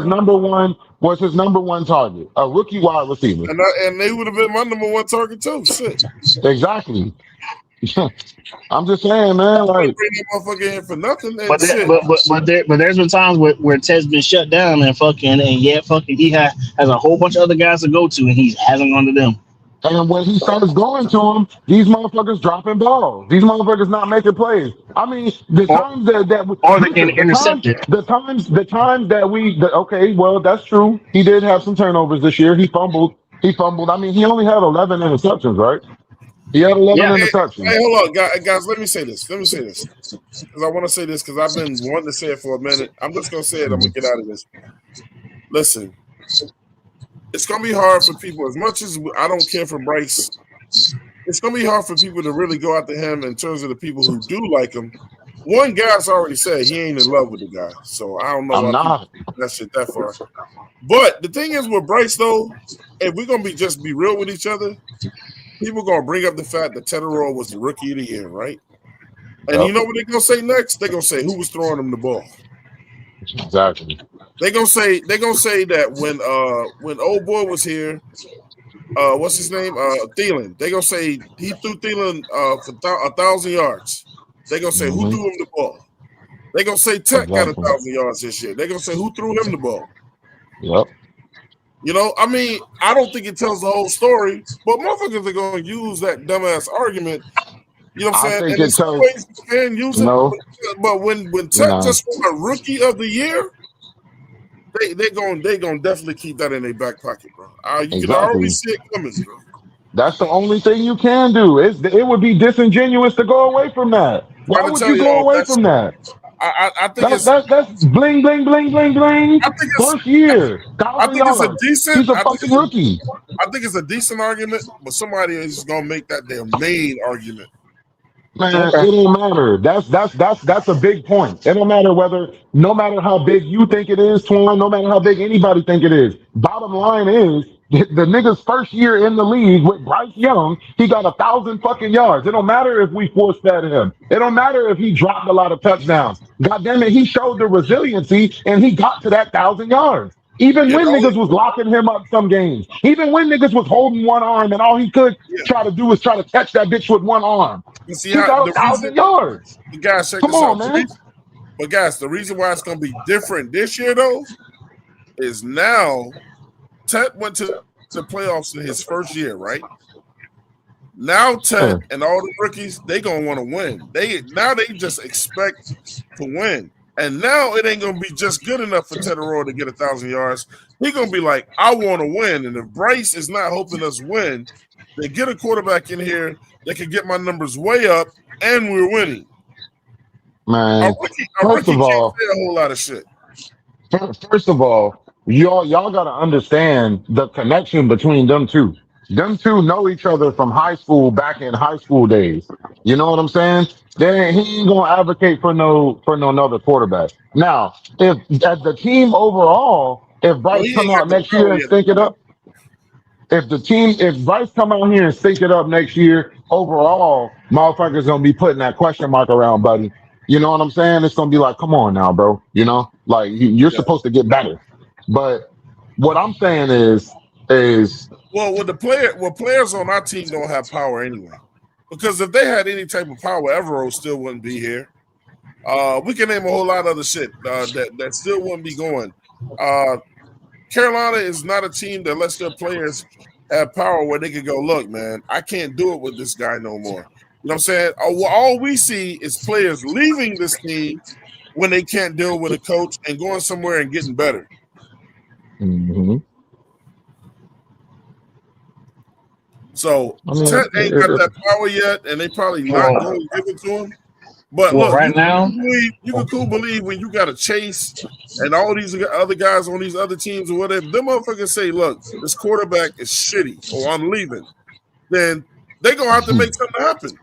was his number one target. A rookie wide receiver. And they would have been my number one target too. Shit. Exactly. I'm just saying, man. I didn't Like, bring that motherfucker in for nothing and but there, shit. but there's been times where Ted's been shut down and he has a whole bunch of other guys to go to and he hasn't gone to them. and when he starts going to him, these motherfuckers dropping balls. These motherfuckers not making plays. I mean, the Or times that or they listen, intercepted. the times that okay, well, that's true. He did have some turnovers this year. He fumbled. He fumbled. I mean, he only had 11 interceptions, right? He had 11 Yeah. interceptions. Hey, hold on, guys. Let me say this. Because I want to say this because I've been wanting to say it for a minute. I'm just gonna say it. I'm gonna get out of this. Listen, it's gonna be hard for people. As much as I don't care for Bryce, it's gonna be hard for people to really go after him in terms of the people who do like him. One guy's already said he ain't in love with the guy, so I don't know I'm why people not. take that shit that far. But the thing is with Bryce though, if we're gonna be real with each other, people gonna bring up the fact that Tedero was the rookie of the year, right? And you Yep, know what they're gonna say next? They're gonna say who was throwing him the ball. exactly. They're gonna say that when old boy was here, what's his name? Thielen. They're gonna say he threw Thielen for 1,000 yards. They're gonna say who Hmm. threw him the ball. They're gonna say Tech got Exactly. 1,000 yards this year. They're gonna say who threw him the ball. Yep. You know, I mean, I don't think it tells the whole story, but motherfuckers are gonna use that dumbass argument. You know what I'm I saying? think And in it some tells ways you can use it, no, but when Tech no. just won a rookie of the year, they gonna definitely keep that in their back pocket, bro. You can already Exactly. see it coming, bro. That's the only thing you can do. It would be disingenuous to go away from that. Why Trying to would tell you go y'all away that's from that? I think it's That's bling bling bling bling bling. I think it's First year, I thousand think it's a yards. decent He's a fucking rookie. I think it's a decent argument, but somebody is gonna make that their main argument. Man, Okay. it don't matter. That's a big point. It don't matter no matter how big you think it is, Twan, no matter how big anybody think it is. Bottom line is, the nigga's first year in the league with Bryce Young, he got 1,000 fucking yards. It don't matter if we force fed him. It don't matter if he dropped a lot of touchdowns. God damn it, he showed the resiliency and he got to that 1,000 yards. Even Yeah, when the only niggas was locking him up some games, even when niggas was holding one arm and all he could yeah. try to do was try to catch that bitch with one arm. You see He how got the reason 1,000 yards. guys check Come this on, out. man. But guys, the reason why it's gonna be different this year though is now Ted went to the playoffs in his first year, right? Now Ted and all the rookies, they gonna want to win. They just expect to win. And now it ain't gonna be just good enough for Ted Roy to get 1,000 yards. He gonna be like, I want to win. And if Bryce is not helping us win, then get a quarterback in here that can get my numbers way up, and we're winning. Man, Our rookie can't say a whole lot of shit. First of all, y'all got to understand the connection between them two. Them two know each other from high school, back in high school days. You know what I'm saying? He ain't gonna advocate for no another quarterback. Now, if as the team overall, if Bryce come out next year and sync it up, if Bryce come out here and sync it up next year, overall, motherfuckers gonna be putting that question mark around, buddy. You know what I'm saying? It's gonna be like, come on now, bro. You know, like you're supposed to get better. But what I'm saying is players on our team don't have power anyway. Because if they had any type of power, Evero still wouldn't be here. We can name a whole lot of other shit that still wouldn't be going. Carolina is not a team that lets their players have power where they can go, look, man, I can't do it with this guy no more. You know what I'm saying? All we see is players leaving this team when they can't deal with a coach and going somewhere and getting better. Mm-hmm. So Ted ain't got that power yet, and they probably not going to give it to him. But look, right now, you can cool believe when you got a Chase and all these other guys on these other teams or whatever, them motherfuckers say, look, this quarterback is shitty or I'm leaving, then they're going to have to make something happen.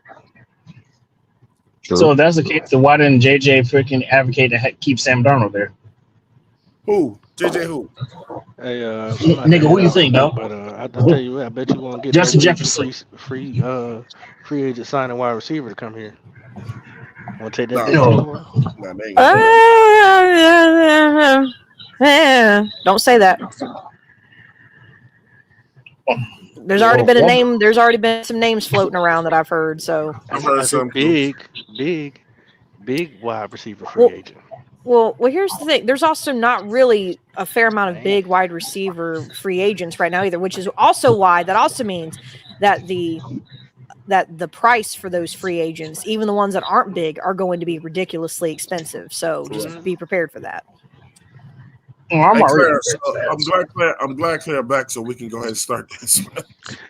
Sure. So if that's the case, then why didn't JJ freaking advocate to keep Sam Darnold there? Who? JJ who? Hey, nigga, who you think, though? But I tell you what, I bet you won't get Justin Jefferson free agent signing wide receiver to come here. Want to take that? Don't say that. There's already been a name. There's already been some names floating around that I've heard. So I've heard some big wide receiver free agent. Well, here's the thing. There's also not really a fair amount of big wide receiver free agents right now either, which is also why that also means that the price for those free agents, even the ones that aren't big, are going to be ridiculously expensive. So just be prepared for that. I'm glad Claire back so we can go ahead and start this.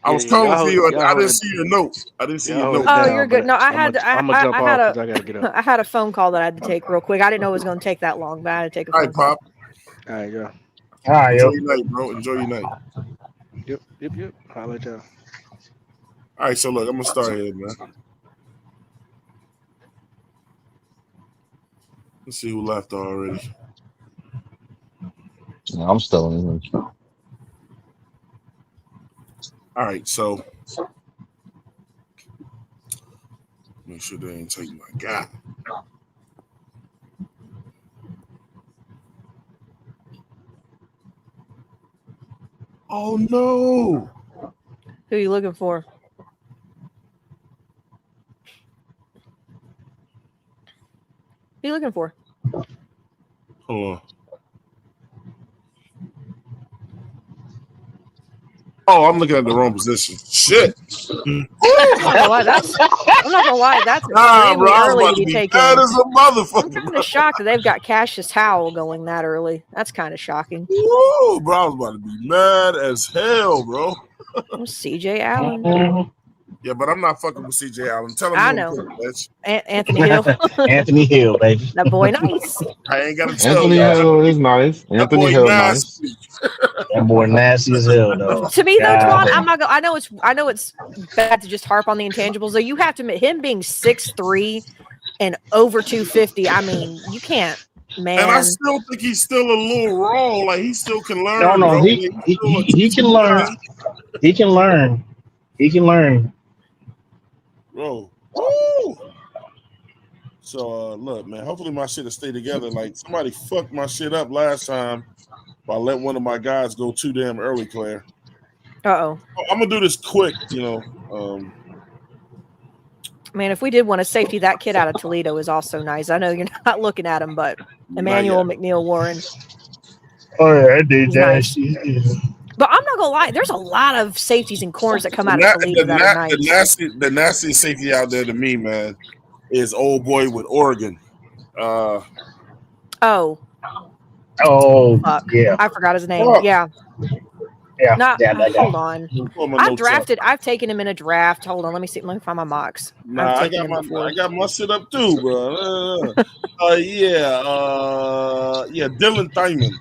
I was calling for you. I didn't see your note. Oh, you're good. No, I had a phone call that I had to take real quick. I didn't know it was going to take that long, but I had to take a phone call. Pop. All right, yeah. All right, enjoy your night, bro. Enjoy your night. Yep. I'll let y'all. All right, so look, I'm gonna start here, man. Let's see who left already. Yeah, I'm still in here. All right, so make sure they ain't taking my guy. Oh no! Who are you looking for? Who are you looking for? Hold on. Oh, I'm looking at the wrong position. Shit. I'm not gonna lie, that's extremely early to be taking. That is a motherfucker. I'm kind of shocked that they've got Cassius Howell going that early. That's kind of shocking. Woo, bro, I was about to be mad as hell, bro. CJ Allen. Yeah, but I'm not fucking with CJ Allen. Tell him I know. Anthony Hill. Anthony Hill, baby. That boy nice. I ain't got to tell Anthony Hill is nice. Anthony Hill nice. That boy nasty as hell, though. To me, though, Twan, I'm not. I know it's bad to just harp on the intangibles. Though you have to admit, him being 6'3" and over 250. I mean, you can't, man. And I still think he's still a little raw. Like he still can learn. No, he can learn. He can learn. He can learn. Bro. Woo! So look, man. Hopefully my shit will stay together. Like somebody fucked my shit up last time by letting one of my guys go too damn early, Claire. I'm gonna do this quick, Man, if we did want a safety, that kid out of Toledo is also nice. I know you're not looking at him, but Emmanuel McNeil Warren. Oh yeah, I did nice. But I'm not gonna lie, there's a lot of safeties and corners that come out of Toledo that are nice. The nastiest safety out there to me, man, is old boy with Oregon. Oh, fuck. Yeah. I forgot his name. Oh. Yeah. Yeah. Not, that guy. hold on. I've taken him in a draft. Hold on, let me find my mocks. Nah, I got my shit up too, bro. Yeah, Dylan Thyman.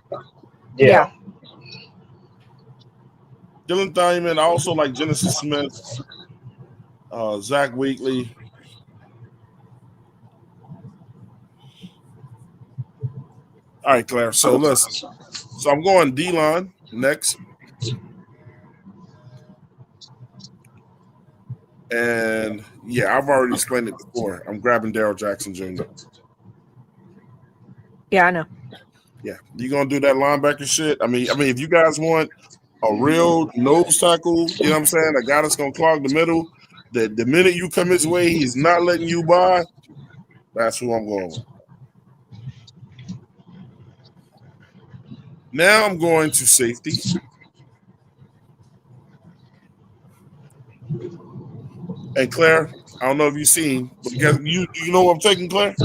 Yeah. Dylan Thyman. I also like Genesis Smith, Zach Wheatley. All right, Claire. So listen. So I'm going D-line next. And yeah, I've already explained it before. I'm grabbing Darryl Jackson Jr. Yeah, I know. Yeah, you gonna do that linebacker shit? I mean, if you guys want a real nose tackle, you know what I'm saying, a guy that's gonna clog the middle, the minute you come his way, he's not letting you by. That's who I'm going with. Now I'm going to safety. And Claire, I don't know if you've seen, but you know what I'm taking, Claire?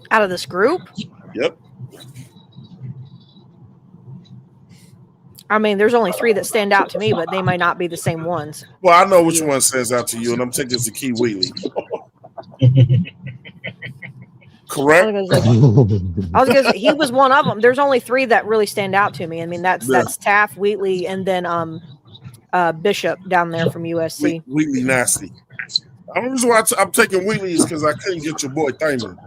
Out of this group? Yep. I mean, there's only 3 that stand out to me, but they might not be the same ones. Well, I know which one stands out to you, and I'm taking Jaycee Wheatley. Correct? I was gonna say he was one of them. There's only 3 that really stand out to me. I mean, that's Taft, Wheatley, and then Bishop down there from USC. Wheatley nasty. The reason why I'm taking Wheatley is because I couldn't get your boy Thyman.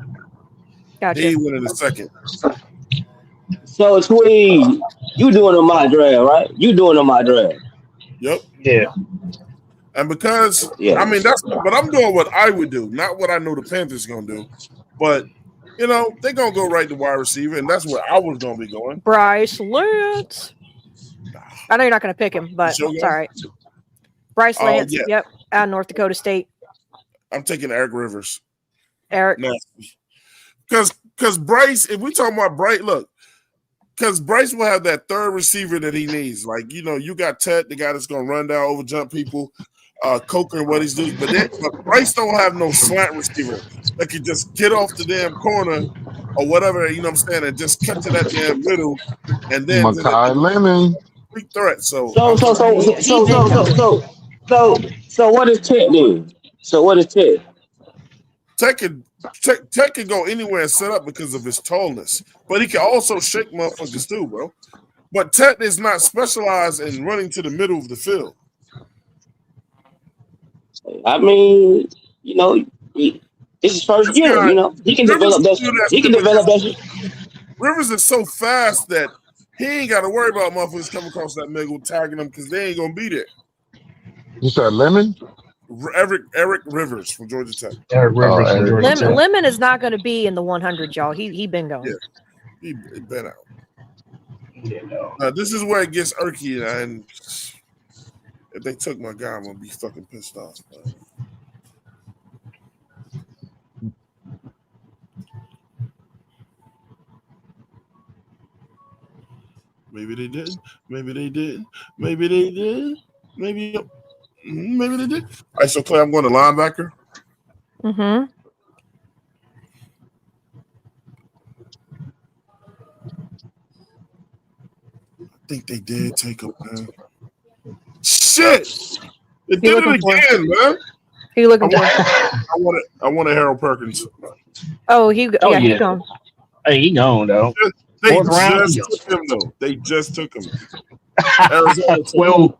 Gotcha. He went in a second. So Tweed, you doing a mock draft, right? You doing a mock draft. Yep. Yeah. And because I mean but I'm doing what I would do, not what I know the Panthers gonna do. But you know, they're gonna go right to wide receiver, and that's where I was gonna be going. Bryce Lance. I know you're not gonna pick him, but it's all right. Bryce Lance, yep, out of North Dakota State. I'm taking Eric Rivers. Eric. Because Bryce, if we talking about Bryce, look, because Bryce will have that third receiver that he needs. Like, you know, you got Ted, the guy that's going to run down, overjump people, Coker and what he's doing. But Bryce don't have no slant receiver that can just get off the damn corner or whatever, you know what I'm saying, and just cut to that damn middle. And then Makai Lemon. Big threat. So what is Ted then? So what is Ted? Ted can go anywhere and set up because of his tallness, but he can also shake motherfuckers too, bro. But Ted is not specialized in running to the middle of the field. I mean, you know, this is first year. You know, he can develop that. He can develop that. Rivers is so fast that he ain't got to worry about motherfuckers coming across that middle, tagging them because they ain't gonna be there. You said Lemon? Eric Rivers from Georgia Tech. Eric Rivers from Georgia Tech. Lemon is not going to be in the 100, y'all. He been going. Yeah, he been out. This is where it gets irky, and if they took my guy, I'm gonna be fucking pissed off. Man. Maybe they did. Maybe they did. Maybe they did. Maybe they did. All right, so Clay, I'm going to linebacker. Mm-hmm. I think they did take him, man. Shit! They did it again, man. Who you looking for? I want a Harold Perkins. Oh, he's gone. Hey, he gone though. They just took him though. They just took him. Arizona 12.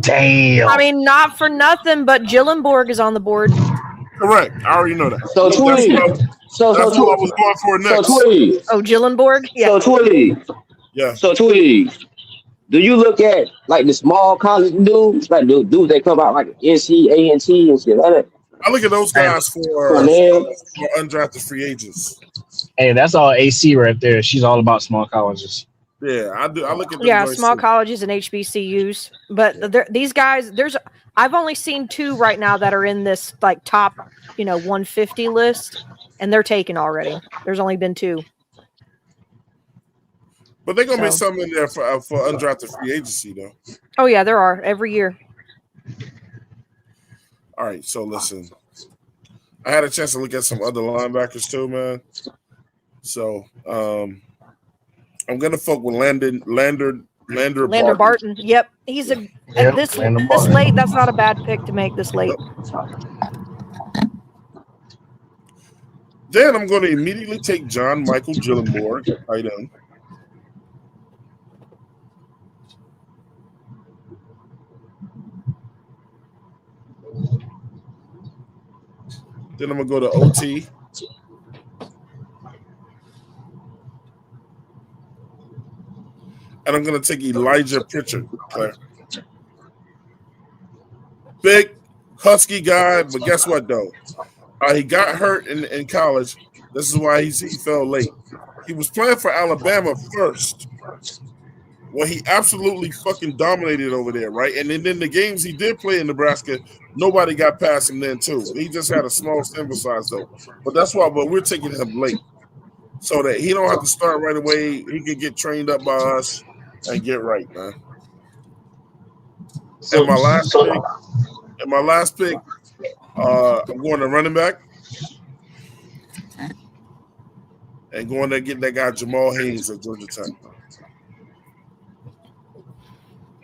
Damn. I mean, not for nothing, but Gillenborg is on the board. Correct. I already know that. So that's what I was going for next. Oh, Gillenborg? Yeah. So Tweed. Yeah. So Tweed, do you look at like the small college dudes, like the dudes that come out like NC, and shit like that? I look at those guys for undrafted free agents. Hey, that's all AC right there. She's all about small colleges. Yeah, I do. I look at them small colleges and HBCUs. But these guys, I've only seen 2 right now that are in this like top, 150 list, and they're taken already. There's only been 2. But they're gonna be something in there for undrafted free agency, though. Oh yeah, there are every year. All right, so listen, I had a chance to look at some other linebackers too, man. So I'm gonna fuck with Lander Barton. Yep, he's this late. That's not a bad pick to make this late. Then I'm going to immediately take John Michael Gilmore, tight end. Then I'm going to go to OT. And I'm going to take Elijah Pritchard, Claire. Big, husky guy, but guess what, though? He got hurt in college. This is why he fell late. He was playing for Alabama first. Well, he absolutely fucking dominated over there, right? And then in the games he did play in Nebraska, nobody got past him then, too. He just had a small sample size, though. But that's why we're taking him late. So that he don't have to start right away. He can get trained up by us and get right, man. And my last pick, I'm going to running back. And going to get that guy Jamal Haynes at Georgia Tech.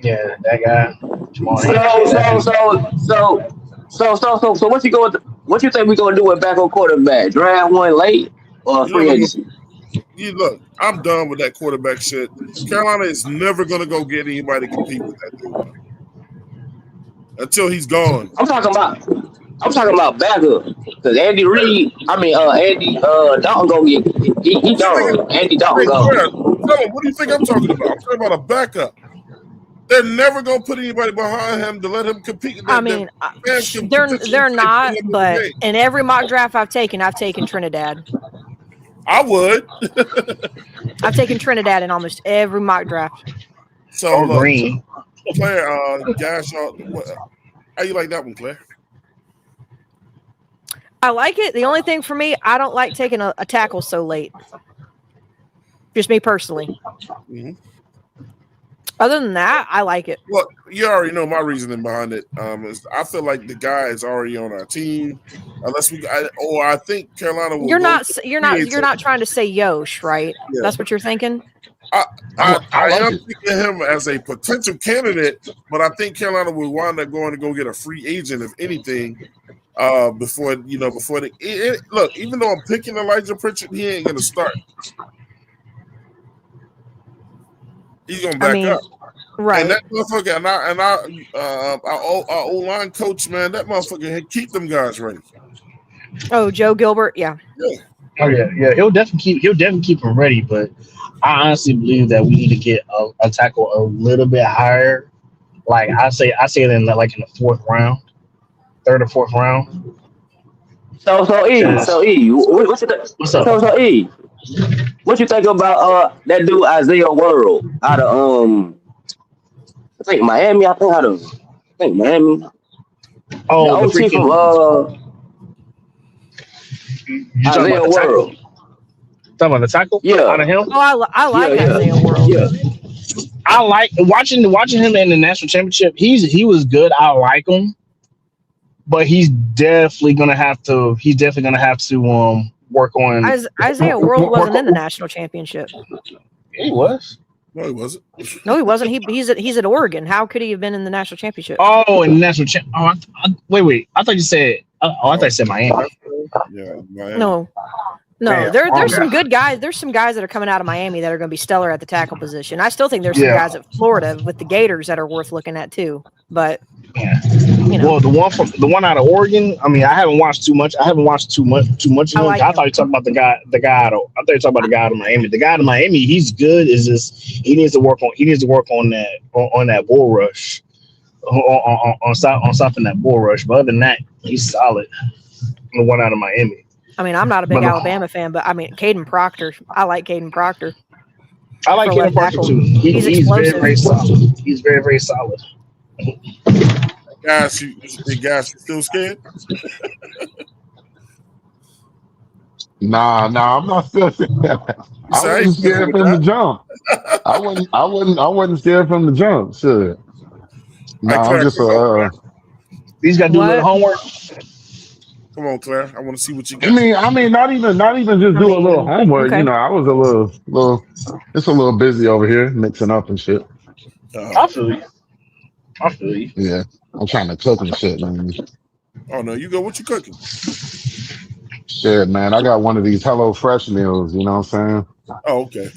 Yeah, that guy. Jamal Haynes. So what you think we gonna do with backup quarterback? Draft one late or free agency? Look, I'm done with that quarterback shit. Carolina is never gonna go get anybody to compete with that dude until he's gone. I'm talking about backup because Andy Dalton gonna get he gone. Andy Dalton gone. What do you think I'm talking about? I'm talking about a backup. They're never gonna put anybody behind him to let him compete. I mean, they're not. But in every mock draft I've taken Trinidad. I would. I've taken Trinidad in almost every mock draft. So Green. Claire, gosh, how you like that one, Claire? I like it. The only thing for me, I don't like taking a tackle so late. Just me personally. Mm-hmm. Other than that, I like it. Well, you already know my reasoning behind it. Is I feel like the guy is already on our team, unless I think Carolina will. You're not trying to say Yosh, right? Yeah. That's what you're thinking. I am thinking him as a potential candidate, but I think Carolina will wind up going to go get a free agent, if anything, before look. Even though I'm picking Elijah Pritchard, he ain't gonna start. He's gonna back up, right? And that motherfucker, our O-line coach, man, that motherfucker keep them guys ready. Oh, Joe Gilbert, yeah. Oh yeah. He'll definitely keep them ready. But I honestly believe that we need to get a tackle a little bit higher. Like I say it in the 4th round, 3rd or 4th round. So E, what you think about that dude Isaiah World out of I think Miami. Miami. Oh, the OT from Isaiah World. Talking about the tackle? Yeah. Out of him? Oh, I like Isaiah World. Yeah. I like watching him in the national championship. He was good. I like him, but he's definitely gonna have to work on. Isaiah World wasn't in the national championship. He was. No, he wasn't. No, he wasn't. He's at Oregon. How could he have been in the national championship? Oh, in the national champ. Oh, wait. I thought you said. I thought you said Miami. Yeah, Miami. No. There's some good guys. There's some guys that are coming out of Miami that are going to be stellar at the tackle position. I still think there's some guys at Florida with the Gators that are worth looking at too. But well, the one out of Oregon. I mean, I haven't watched too much. I haven't watched too much of him. I thought you were talking about the guy. I thought you were talking about the guy out of Miami. The guy out of Miami, he's good. Is just he needs to work on that bull rush, on stopping that bull rush. But other than that, he's solid. The one out of Miami. I mean, I'm not a big Alabama fan, but I mean, Caden Proctor. I like Caden Proctor. I like Caden Proctor too. He's very, very solid. He's very, very solid. Guys, you still scared? Nah, I'm not scared. I I ain't wasn't fucking scared with from the that. jump. I wasn't scared from the jump. Sure. Hey, Nah, I'm Claire, just come on, Claire. You just gotta do a little What? homework. Come on, Claire. I want to see what you I got. mean, not even just I do a little mean, homework. okay. I was a it's a little busy over here mixing up and shit. I feel you. I feel you. Yeah, I'm trying to cook and shit, man. Oh no, you go. What you cooking? Shit, man, I got one of these Hello Fresh meals. You know what I'm saying? Oh, okay.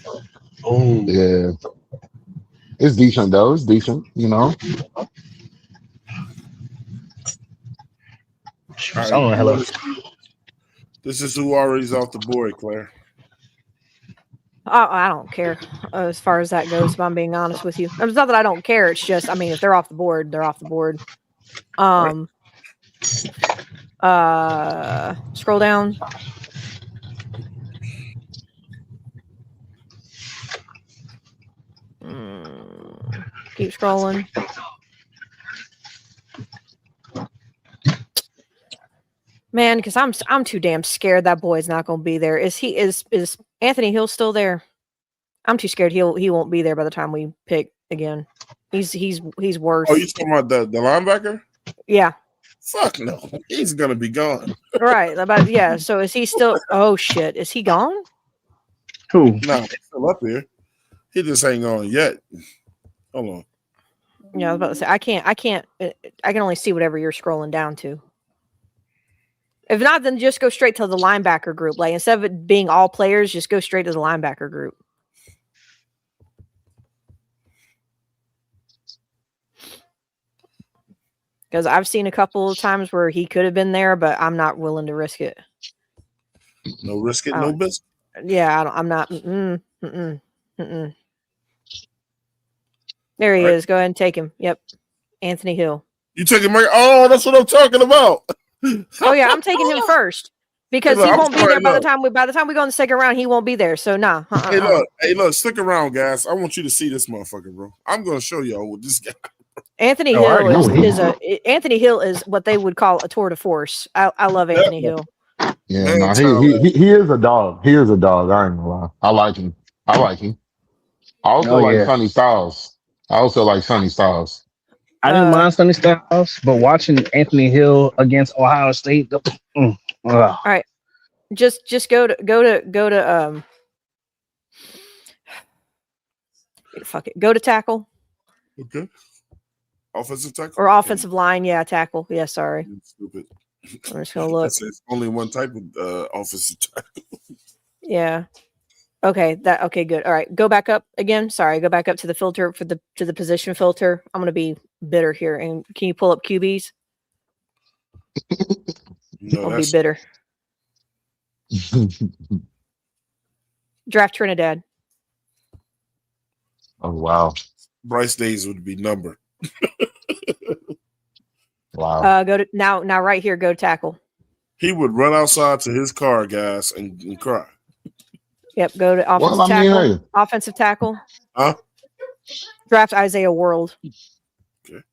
Oh, Yeah, it's decent though. It's decent. All right. someone You hello. want to see? This is who already's off the board, Claire. I don't care as far as that goes. If I'm being honest with you, it's not that I don't care. It's just, I mean, if they're off the board, they're off the board. All right. Scroll down. Keep scrolling. Man, because I'm too damn scared that boy's not going to be there. Is Anthony Hill still there? I'm too scared he won't be there by the time we pick again. He's worse. Oh, you talking about the linebacker? Yeah. Fuck no, he's gonna be gone. Right. Yeah. So is he still? Oh shit! Is he gone? Who? No, he's still up here. He just ain't gone yet. Hold on. Yeah, I was about to say I can't. I can only see whatever you're scrolling down to. If not, then just go straight to the linebacker group. Like instead of it being all players, just go straight to the linebacker group. Because I've seen a couple of times where he could have been there, but I'm not willing to risk it. No risk it, no biscuit. Yeah, I'm not. There he is. Go ahead and take him. Yep, Anthony Hill. You taking my? Oh, that's what I'm talking about. Oh yeah, I'm taking him first because he won't be there by the time we go in the second round. He won't be there. So nah. Hey look, stick around, guys. I want you to see this motherfucker, bro. I'm gonna show y'all what this guy. Anthony Hill Anthony Hill is what they would call a tour de force. I love Anthony Hill. Yeah, no, he is a dog. He is a dog. I ain't gonna lie. I like him. I also like Sonny Styles. I didn't mind Sonny Styles, but watching Anthony Hill against Ohio State. All right, just go to fuck it. Go to tackle. Okay. Offensive tackle or offensive line? Yeah, tackle. Yeah, sorry. Stupid. I'm just gonna look. It's only one type of offensive tackle. Yeah. Okay. Okay. Good. All right. Go back up again. Sorry. Go back up to the filter to the position filter. I'm gonna be bitter here. And can you pull up QBs? No, I'll be bitter. Draft Trinidad. Oh wow. Bryce Days would be numbered. Wow. Go to now right here. Go to tackle. He would run outside to his car, guys, and cry. Yep. Go to offensive tackle. Offensive tackle. Huh? Draft Isaiah World. Okay.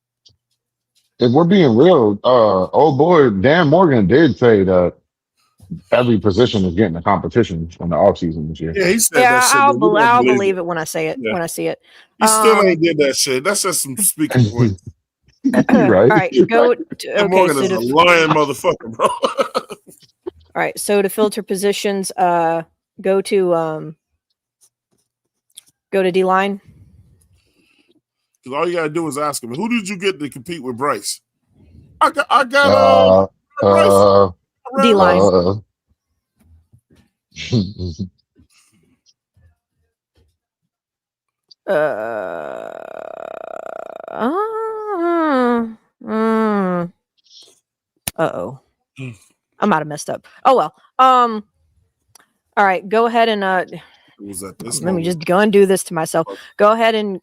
If we're being real, old boy Dan Morgan did say that every position is getting a competition in the offseason this year. Yeah, he said that shit. I'll believe it when I say it. Yeah. When I see it. He still ain't did that shit. That's just some speaking points. Right. All right. Go. Okay. Morgan is a lying motherfucker, bro. All right. So to filter positions, go to D-line. Because all you gotta do is ask him, who did you get to compete with Bryce? I got Bryce. D-line. I might have messed up. Oh well. All right, go ahead and let me just go and do this to myself. Go ahead and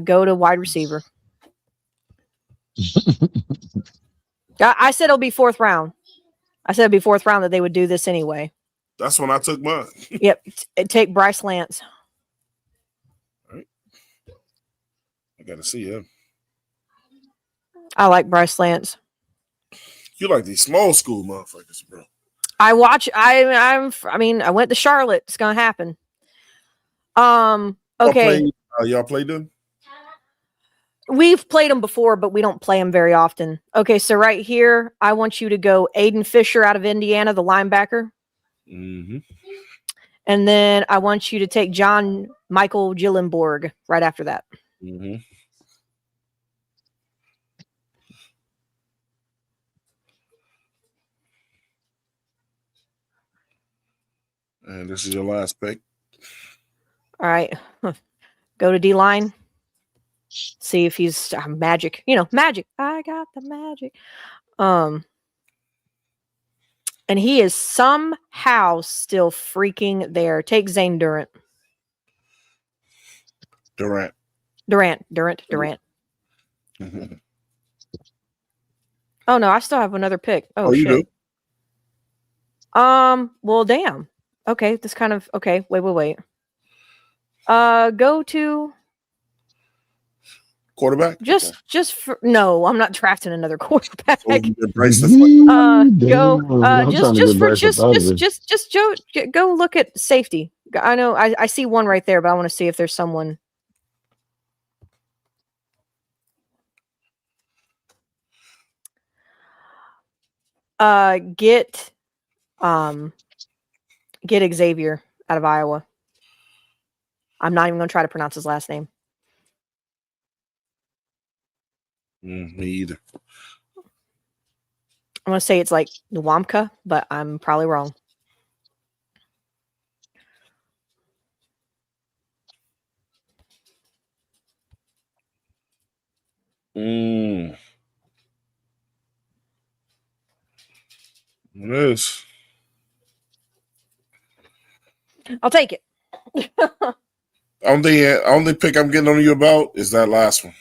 go to wide receiver. I said it'll be fourth round. I said it'd be fourth round that they would do this anyway. That's when I took mine. Yep. Take Bryce Lance. All right. I gotta see him. I like Bryce Lance. You like these small school motherfuckers, bro. I went to Charlotte. It's gonna happen. Okay. Y'all played them? We've played them before, but we don't play them very often. Okay, so right here, I want you to go Aiden Fisher out of Indiana, the linebacker. Mm-hmm. And then I want you to take John Michael Gillenborg right after that. Mm-hmm. And this is your last pick. All right. Go to D-line. See if he's magic. Magic. I got the magic. And he is somehow still freaking there. Take Zane Durant. Durant. Mm-hmm. Oh no, I still have another pick. Oh you shit. do? Well, damn. Okay, this kind of okay. Wait. Go to quarterback. Just for no, I'm not drafting another quarterback. So go look at safety. I know I see one right there, but I want to see if there's someone. Get Xavier out of Iowa. I'm not even going to try to pronounce his last name. Me either. I'm going to say it's like Nwamka, but I'm probably wrong. It is. I'll take it. Only pick I'm getting on you about is that last one.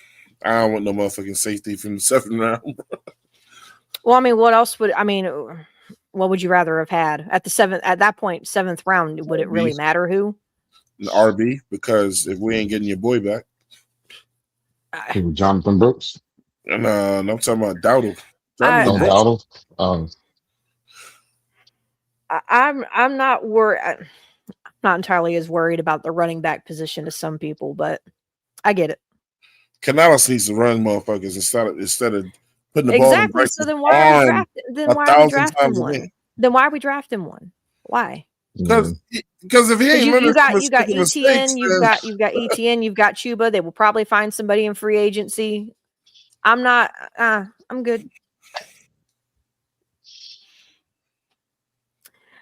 I don't want no motherfucking safety from the 7th round. Well, I mean, what would you rather have had at the 7th? At that point, 7th round, would it really matter who? An RB, because if we ain't getting your boy back, Jonathan Brooks. And I'm talking about Dowdle. Dowdle. I'm not worried. I'm not entirely as worried about the running back position as some people, but I get it. Canales needs to run motherfuckers instead of putting the ball in exactly. So then why are we drafting one? Then why are we drafting one? Why? Because if he ain't you got ETN, you've got ETN, you've got Chuba. They will probably find somebody in free agency. I'm not. I'm good.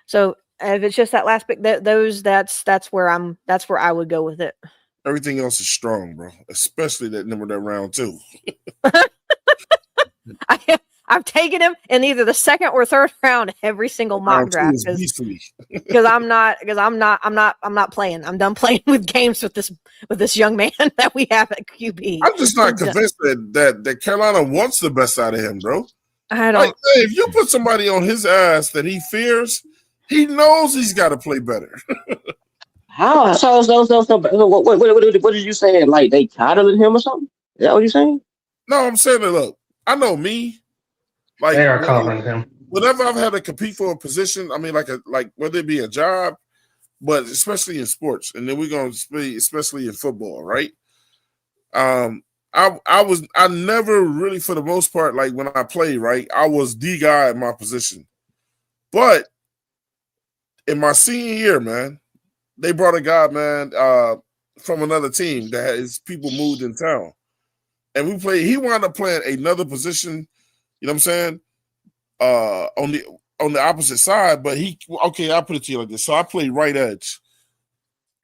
So if it's just that last pick, that's where I would go with it. Everything else is strong, bro. Especially that round 2. I've taken him in either the 2nd or 3rd round every single mock draft because I'm not playing. I'm done playing with games with this young man that we have at QB. I'm just not convinced that Carolina wants the best out of him, bro. I don't. If you put somebody on his ass that he fears, he knows he's got to play better. How? So, what did you say? Like they coddling him or something? Is that what you're saying? No, I'm saying that. Look, I know me. Like they are coddling him. Whenever I've had to compete for a position, I mean, like whether it be a job, but especially in sports, and then we're gonna speak, especially in football, right? I never really, for the most part, like when I played, right, I was the guy in my position. But in my senior year, man, they brought a guy, man, from another team that his people moved in town. And we played, he wound up playing another position, you know what I'm saying? On the opposite side, but I'll put it to you like this. So I played right edge.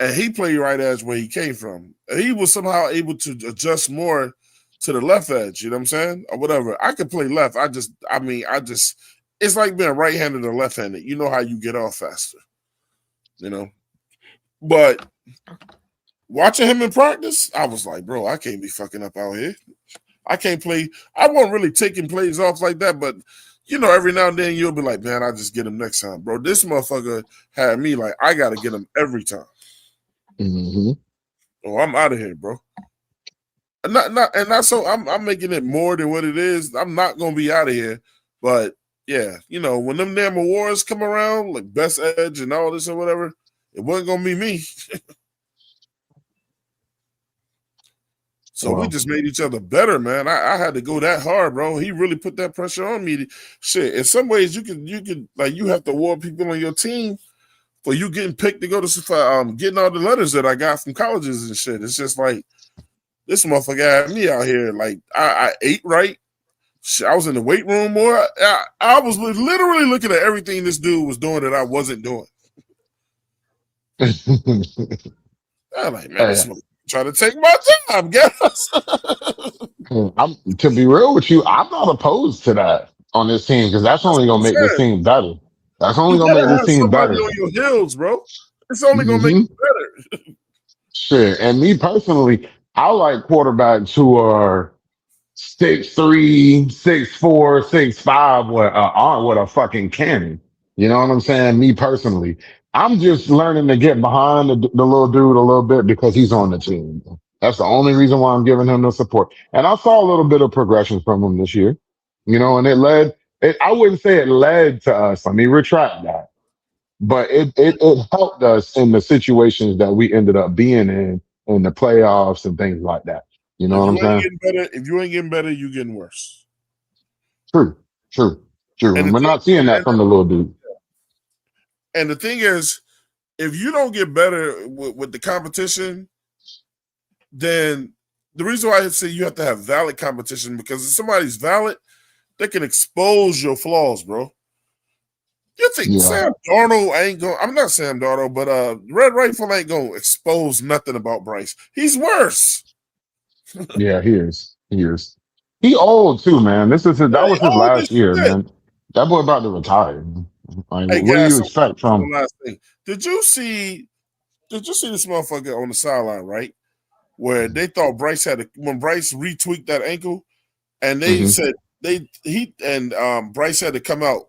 And he played right edge where he came from. And he was somehow able to adjust more to the left edge, you know what I'm saying? Or whatever. I could play left. It's like being right-handed or left-handed. You know how you get off faster. You know? But watching him in practice, I was like, bro, I can't be fucking up out here. I can't play. I wasn't really taking plays off like that, but you know, every now and then you'll be like, man, I'll just get him next time. Bro, this motherfucker had me like, I got to get him every time. Mm-hmm. Oh, I'm out of here, bro. Not so I'm making it more than what it is. I'm not gonna be out of here, but Yeah, when them damn awards come around, like Best Edge and all this or whatever, it wasn't gonna be me. So we just made each other better, man. I had to go that hard, bro. He really put that pressure on me. Shit, in some ways, you could like you have to award people on your team for you getting picked to go to getting all the letters that I got from colleges and shit. It's just like this motherfucker had me out here. Like I ate right. I was in the weight room more. I was literally looking at everything this dude was doing that I wasn't doing. I'm like, man, this motherfucker trying to take my job, guys. To be real with you, I'm not opposed to that on this team because that's only gonna make this team better. That's only gonna make this team better. On your heels, bro. It's only gonna make it better. Shit, and me personally, I like quarterbacks who are 6'3", 6'4", 6'5", with a fucking cannon. You know what I'm saying? Me personally, I'm just learning to get behind the little dude a little bit because he's on the team. That's the only reason why I'm giving him the support. And I saw a little bit of progression from him this year, and I wouldn't say it led to us. Let me retract that. But it helped us in the situations that we ended up being in the playoffs and things like that. You know what I'm saying? If you ain't getting better, you getting worse. True. And we're not seeing that from the little dude. And the thing is, if you don't get better with the competition, then the reason why I say you have to have valid competition, because if somebody's valid, they can expose your flaws, bro. You think Sam Darnold ain't going? I'm not Sam Darnold, but Red Rifle ain't going to expose nothing about Bryce. He's worse. Yeah, he is. He old too, man. That was his last year, man. That boy about to retire. Like, hey, what do you expect from? Last thing. Did you see this motherfucker on the sideline, right? Where they thought Bryce when Bryce retweaked that ankle, and they said Bryce had to come out,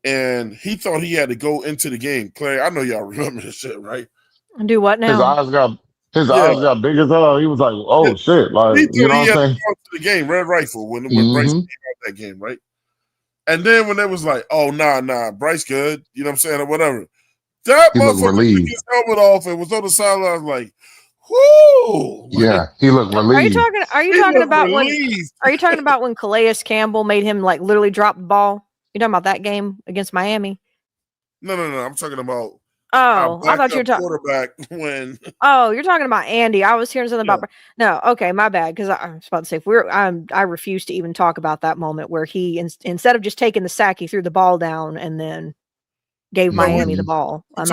and he thought he had to go into the game. Claire, I know y'all remember this shit, right? Do what now? His eyes got big as hell. He was like, "Oh shit!" Like, you know what I'm saying? To the game, Red Rifle, when Bryce came out that game, right? And then when they was like, "Oh nah, Bryce good," you know what I'm saying, or whatever. That motherfucker took his helmet off and was on the sideline like, "Whoo!" Yeah, he looked relieved. Are you talking about when Calais Campbell made him like literally drop the ball? You talking about that game against Miami? No. I'm talking about. Oh, I thought you were talking quarterback when. Oh, you're talking about Andy. I was hearing something about. No, okay, my bad. Because I was about to say, I refuse to even talk about that moment where he instead of just taking the sack, he threw the ball down and then gave Miami the ball. That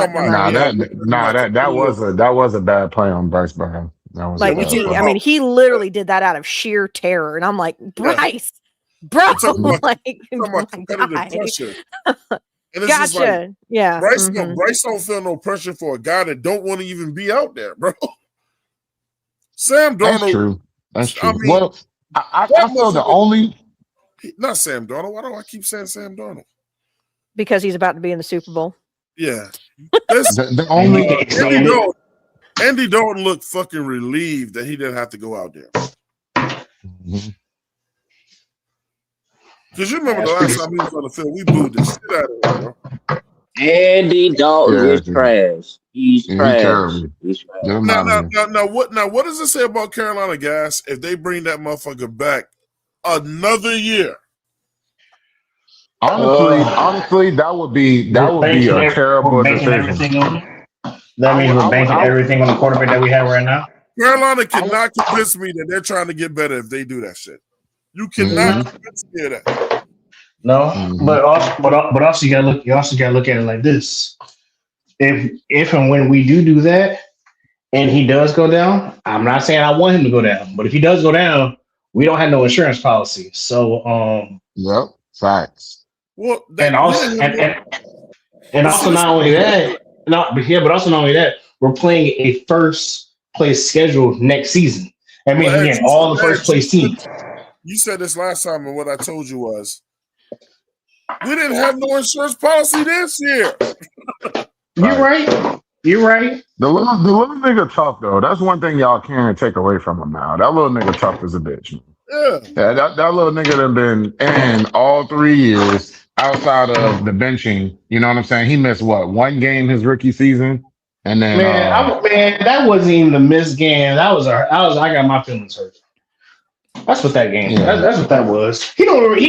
was a bad play on Bryce Brown. He literally did that out of sheer terror, and I'm like, Bryce, bro, like, competitive pressure. And it's just like, Bryce don't feel no pressure for a guy that don't want to even be out there, bro. Sam Darnold. That's true. I mean, I feel the only. Not Sam Darnold. Why do I keep saying Sam Darnold? Because he's about to be in the Super Bowl. Yeah. The only. Andy Dalton looked fucking relieved that he didn't have to go out there. Because you remember the last time he was on the field, we booed the shit out of him, bro. Andy Dalton is trash. He's trash. Now, what does it say about Carolina Gas if they bring that motherfucker back another year? Honestly, that would be a terrible decision. That means we're banking everything on the quarterback that we have right now. Carolina cannot convince me that they're trying to get better if they do that shit. You cannot convince me of that. No, but also you gotta look at it like this. If and when we do that, and he does go down, I'm not saying I want him to go down, but if he does go down, we don't have no insurance policy. So yep, facts. Well, and also not only that, but also not only that, we're playing a first place schedule next season. That means we're getting all the first place teams. You said this last time, and what I told you was we didn't have no insurance policy this year. You're right. The little nigga tough though. That's one thing y'all can't take away from him now. That little nigga tough as a bitch. Yeah. That little nigga done been in all 3 years. outside of the benching. You know what I'm saying? He missed what, one game his rookie season, and then Man, that wasn't even a missed game. I got my feelings hurt. That's what that game. Yeah. That's what that was. He don't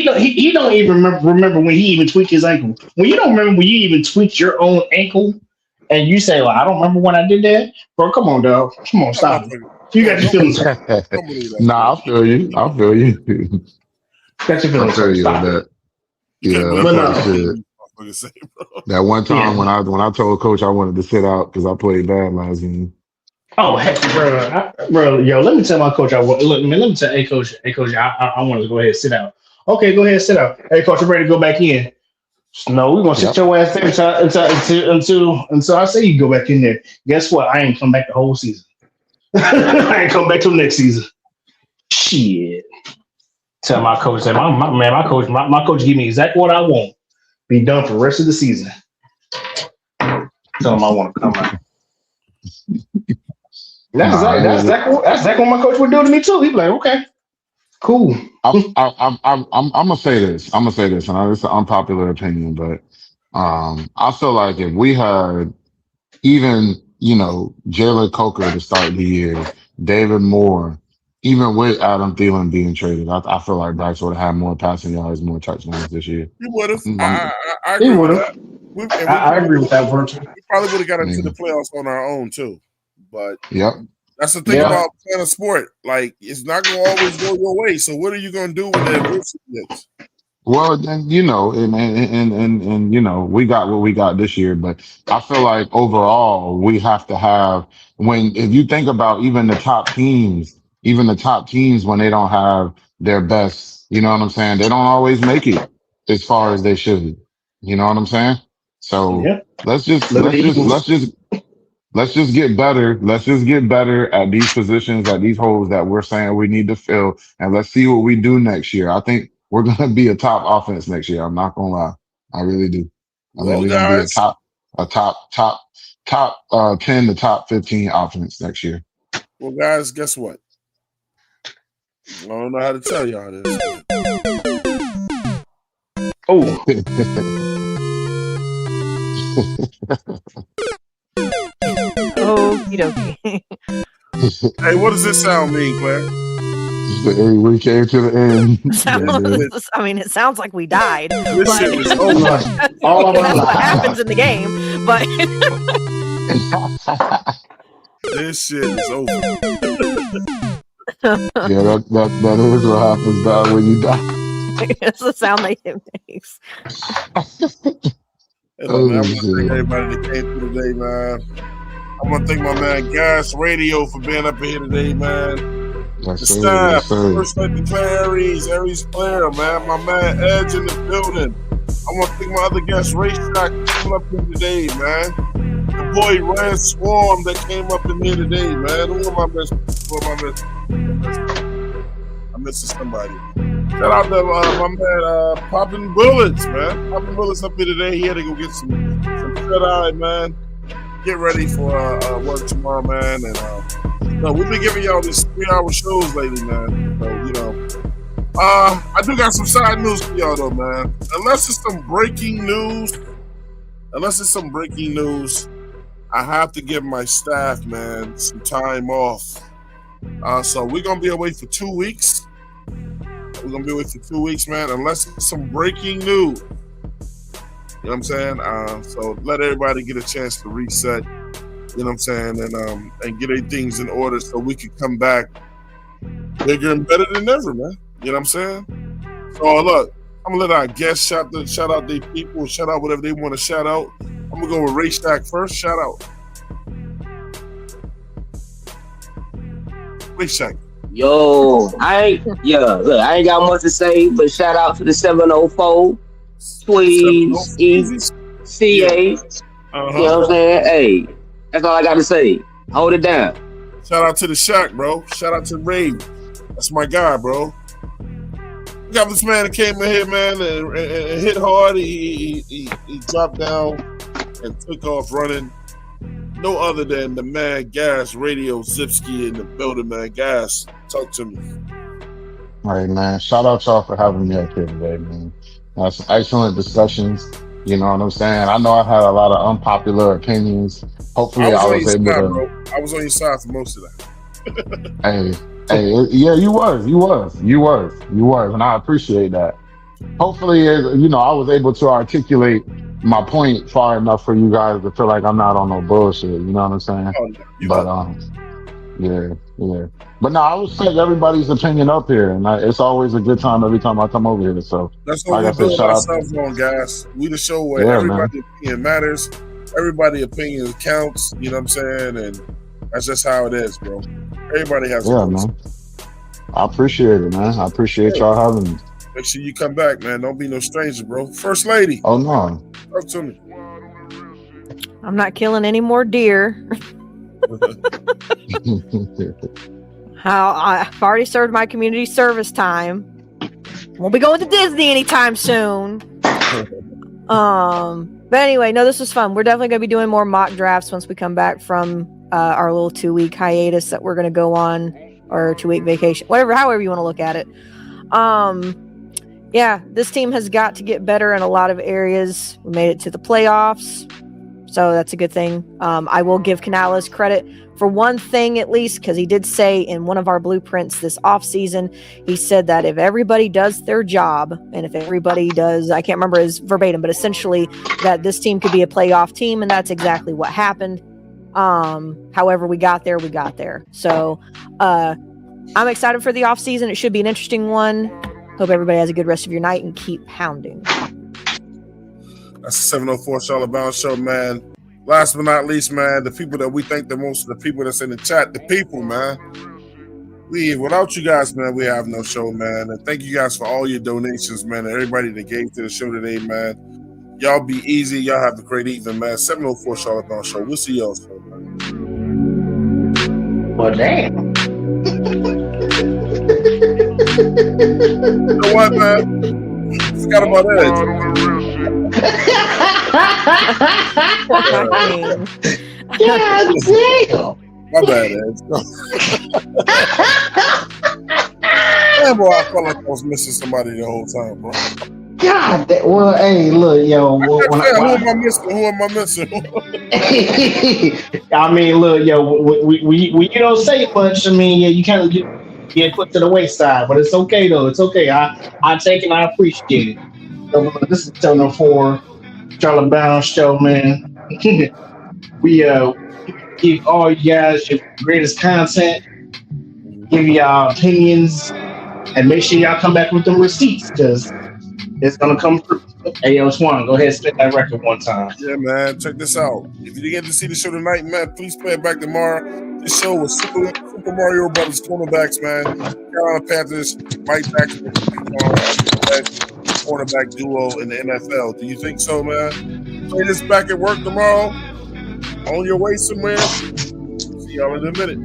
even remember when he even tweaked his ankle. When you don't remember when you even tweaked your own ankle, and you say, "Well, I don't remember when I did that." Bro, come on, dog. Come on, stop it. You got your feelings hurt. Nah, I feel you. Got your feelings hurt. Stop it. That. Yeah, shit. That one time when I told Coach I wanted to sit out because I played bad last game. Oh heck, bro, yo, let me tell my coach. Let me tell, hey coach, I want to go ahead and sit out. Okay, go ahead and sit out. Hey coach, I'm ready to go back in. No, we're gonna sit your ass there until I say you go back in there. Guess what? I ain't come back the whole season. I ain't come back till next season. Shit. Tell my coach that my coach give me exactly what I want. Be done for the rest of the season. Tell him I want to come out. That's exactly what my coach would do to me too. He'd be like, okay, cool. I'm gonna say this. I know it's an unpopular opinion, but I feel like if we had even Jalen Coker to start the year, David Moore, even with Adam Thielen being traded, I feel like Bryce would have had more passing yards, more touchdowns this year. He would have. I agree with that. I agree with that, Virgil. We probably would have got into the playoffs on our own too. But yep. That's the thing about playing a sport. Like, it's not going to always go your way. So what are you going to do with the adversity? Well, then, and we got what we got this year, but I feel like overall we have to have, if you think about even the top teams when they don't have their best, you know what I'm saying? They don't always make it as far as they should. You know what I'm saying? So let's just get better. Let's just get better at these positions, at these holes that we're saying we need to fill, and let's see what we do next year. I think we're going to be a top offense next year. I'm not going to lie. I really do. I think we're going to be a top 10 to top 15 offense next year. Well, guys, guess what? I don't know how to tell y'all this. Oh. Okie dokie. Hey, what does this sound mean, Claire? We came to the end. I mean, it sounds like we died. This shit is over. That's what happens in the game. But this shit is over. Yeah, that is what happens, dog, when you die. It's the sound that it makes. Hey, look, man, I want to thank everybody that came through today, man. I want to thank my man Gas Radio for being up here today, man. The staff, First Lady Claire Aries Player, man. My man Edge in the building. I want to thank my other guest, Racetrack, coming up here today, man. The boy Ryan Swarm that came up in here today, man. Who am I missing? I'm missing somebody. Shout out to my man Poppin' Bullets, man. Poppin' Bullets up here today. He had to go get some shut-eye, man. Get ready for work tomorrow, man. And we've been giving y'all these 3-hour shows lately, man. So, I do got some side news for y'all, though, man. Unless it's some breaking news, I have to give my staff, man, some time off. So we're going to be away for 2 weeks. Man, unless it's some breaking news. You know what I'm saying? So let everybody get a chance to reset, you know what I'm saying, and get their things in order so we can come back bigger and better than ever, man. You know what I'm saying? So look, I'm gonna let our guests shout out their people, shout out whatever they want to shout out. I'm gonna go with Racetrack first. Shout out. Racetrack. Yo, I ain't got much to say, but shout out to the 704. Squeeze, Easy, CA. You know what I'm saying? Hey, that's all I got to say. Hold it down. Shout out to the Shack, bro. Shout out to Ray. That's my guy, bro. We got this man that came in here, man, and hit hard. He dropped down and took off running. No other than the man Gas Radio Zipski in the building, man. Gas, talk to me. All right, man. Shout out y'all for having me up here today, man. That's excellent discussions. You know what I'm saying? I know I had a lot of unpopular opinions. Hopefully, I on was your able side, to. bro. I was on your side for most of that. Yeah, you was, and I appreciate that. Hopefully, you know, I was able to articulate my point far enough for you guys to feel like I'm not on no bullshit. You know what I'm saying? Oh, no, you But are. yeah, yeah. But no, I was saying everybody's opinion up here, and it's always a good time every time I come over here. So, That's what like I we said, build shout out. ourselves on, guys. We the show where Yeah, man. everybody's opinion matters, everybody's opinion counts. You know what I'm saying? And that's just how it is, bro. Everybody has a Yeah, voice. man. I appreciate it, man. I appreciate y'all having me. Make sure you come back, man. Don't be no stranger, bro. First lady. Oh no. Talk to me. I'm not killing any more deer. I've already served my community service time. Won't be going to Disney anytime soon. But anyway, no, this was fun. We're definitely going to be doing more mock drafts once we come back from our little 2-week hiatus that we're going to go on, or 2-week vacation, however you want to look at it. Yeah, this team has got to get better in a lot of areas. We made it to the playoffs, so that's a good thing. I will give Canales credit for one thing at least, because he did say in one of our blueprints this offseason, he said that if everybody does their job, and if everybody does, I can't remember his verbatim, but essentially that this team could be a playoff team, and that's exactly what happened. However we got there. So I'm excited for the offseason. It should be an interesting one. Hope everybody has a good rest of your night and keep pounding. That's the 704 Charlotte Bound Show, man. Last but not least, man, the people that we thank the most, the people that's in the chat, the people, man. Without you guys, man, we have no show, man. And thank you guys for all your donations, man, and everybody that gave to the show today, man. Y'all be easy. Y'all have a great evening, man. 704 Charlotte Bound Show. We'll see y'all soon, man. Well, damn. You know what, man? Forgot about Edge. God damn. My bad, Edge. Damn, bro, I felt like I was missing somebody the whole time, bro. God damn. Well, hey, look, yo. Who am I missing? I mean, look, yo, we you don't say much. I mean, yeah, you kind of get put to the wayside, but it's okay though. It's okay. I take it. I appreciate it. So, this is 704 Charlotte Bound Show, man. We give all you guys your greatest content, give y'all opinions, and make sure y'all come back with them receipts, because it's gonna come through. Hey, yo, Swan, go ahead and spin that record one time. Yeah, man. Check this out. If you didn't get to see the show tonight, man, please play it back tomorrow. This show was Super Mario Brothers cornerbacks, man. Carolina Panthers, Mike Jackson, cornerback duo in the NFL. Do you think so, man? Play this back at work tomorrow. On your way somewhere. See y'all in a minute.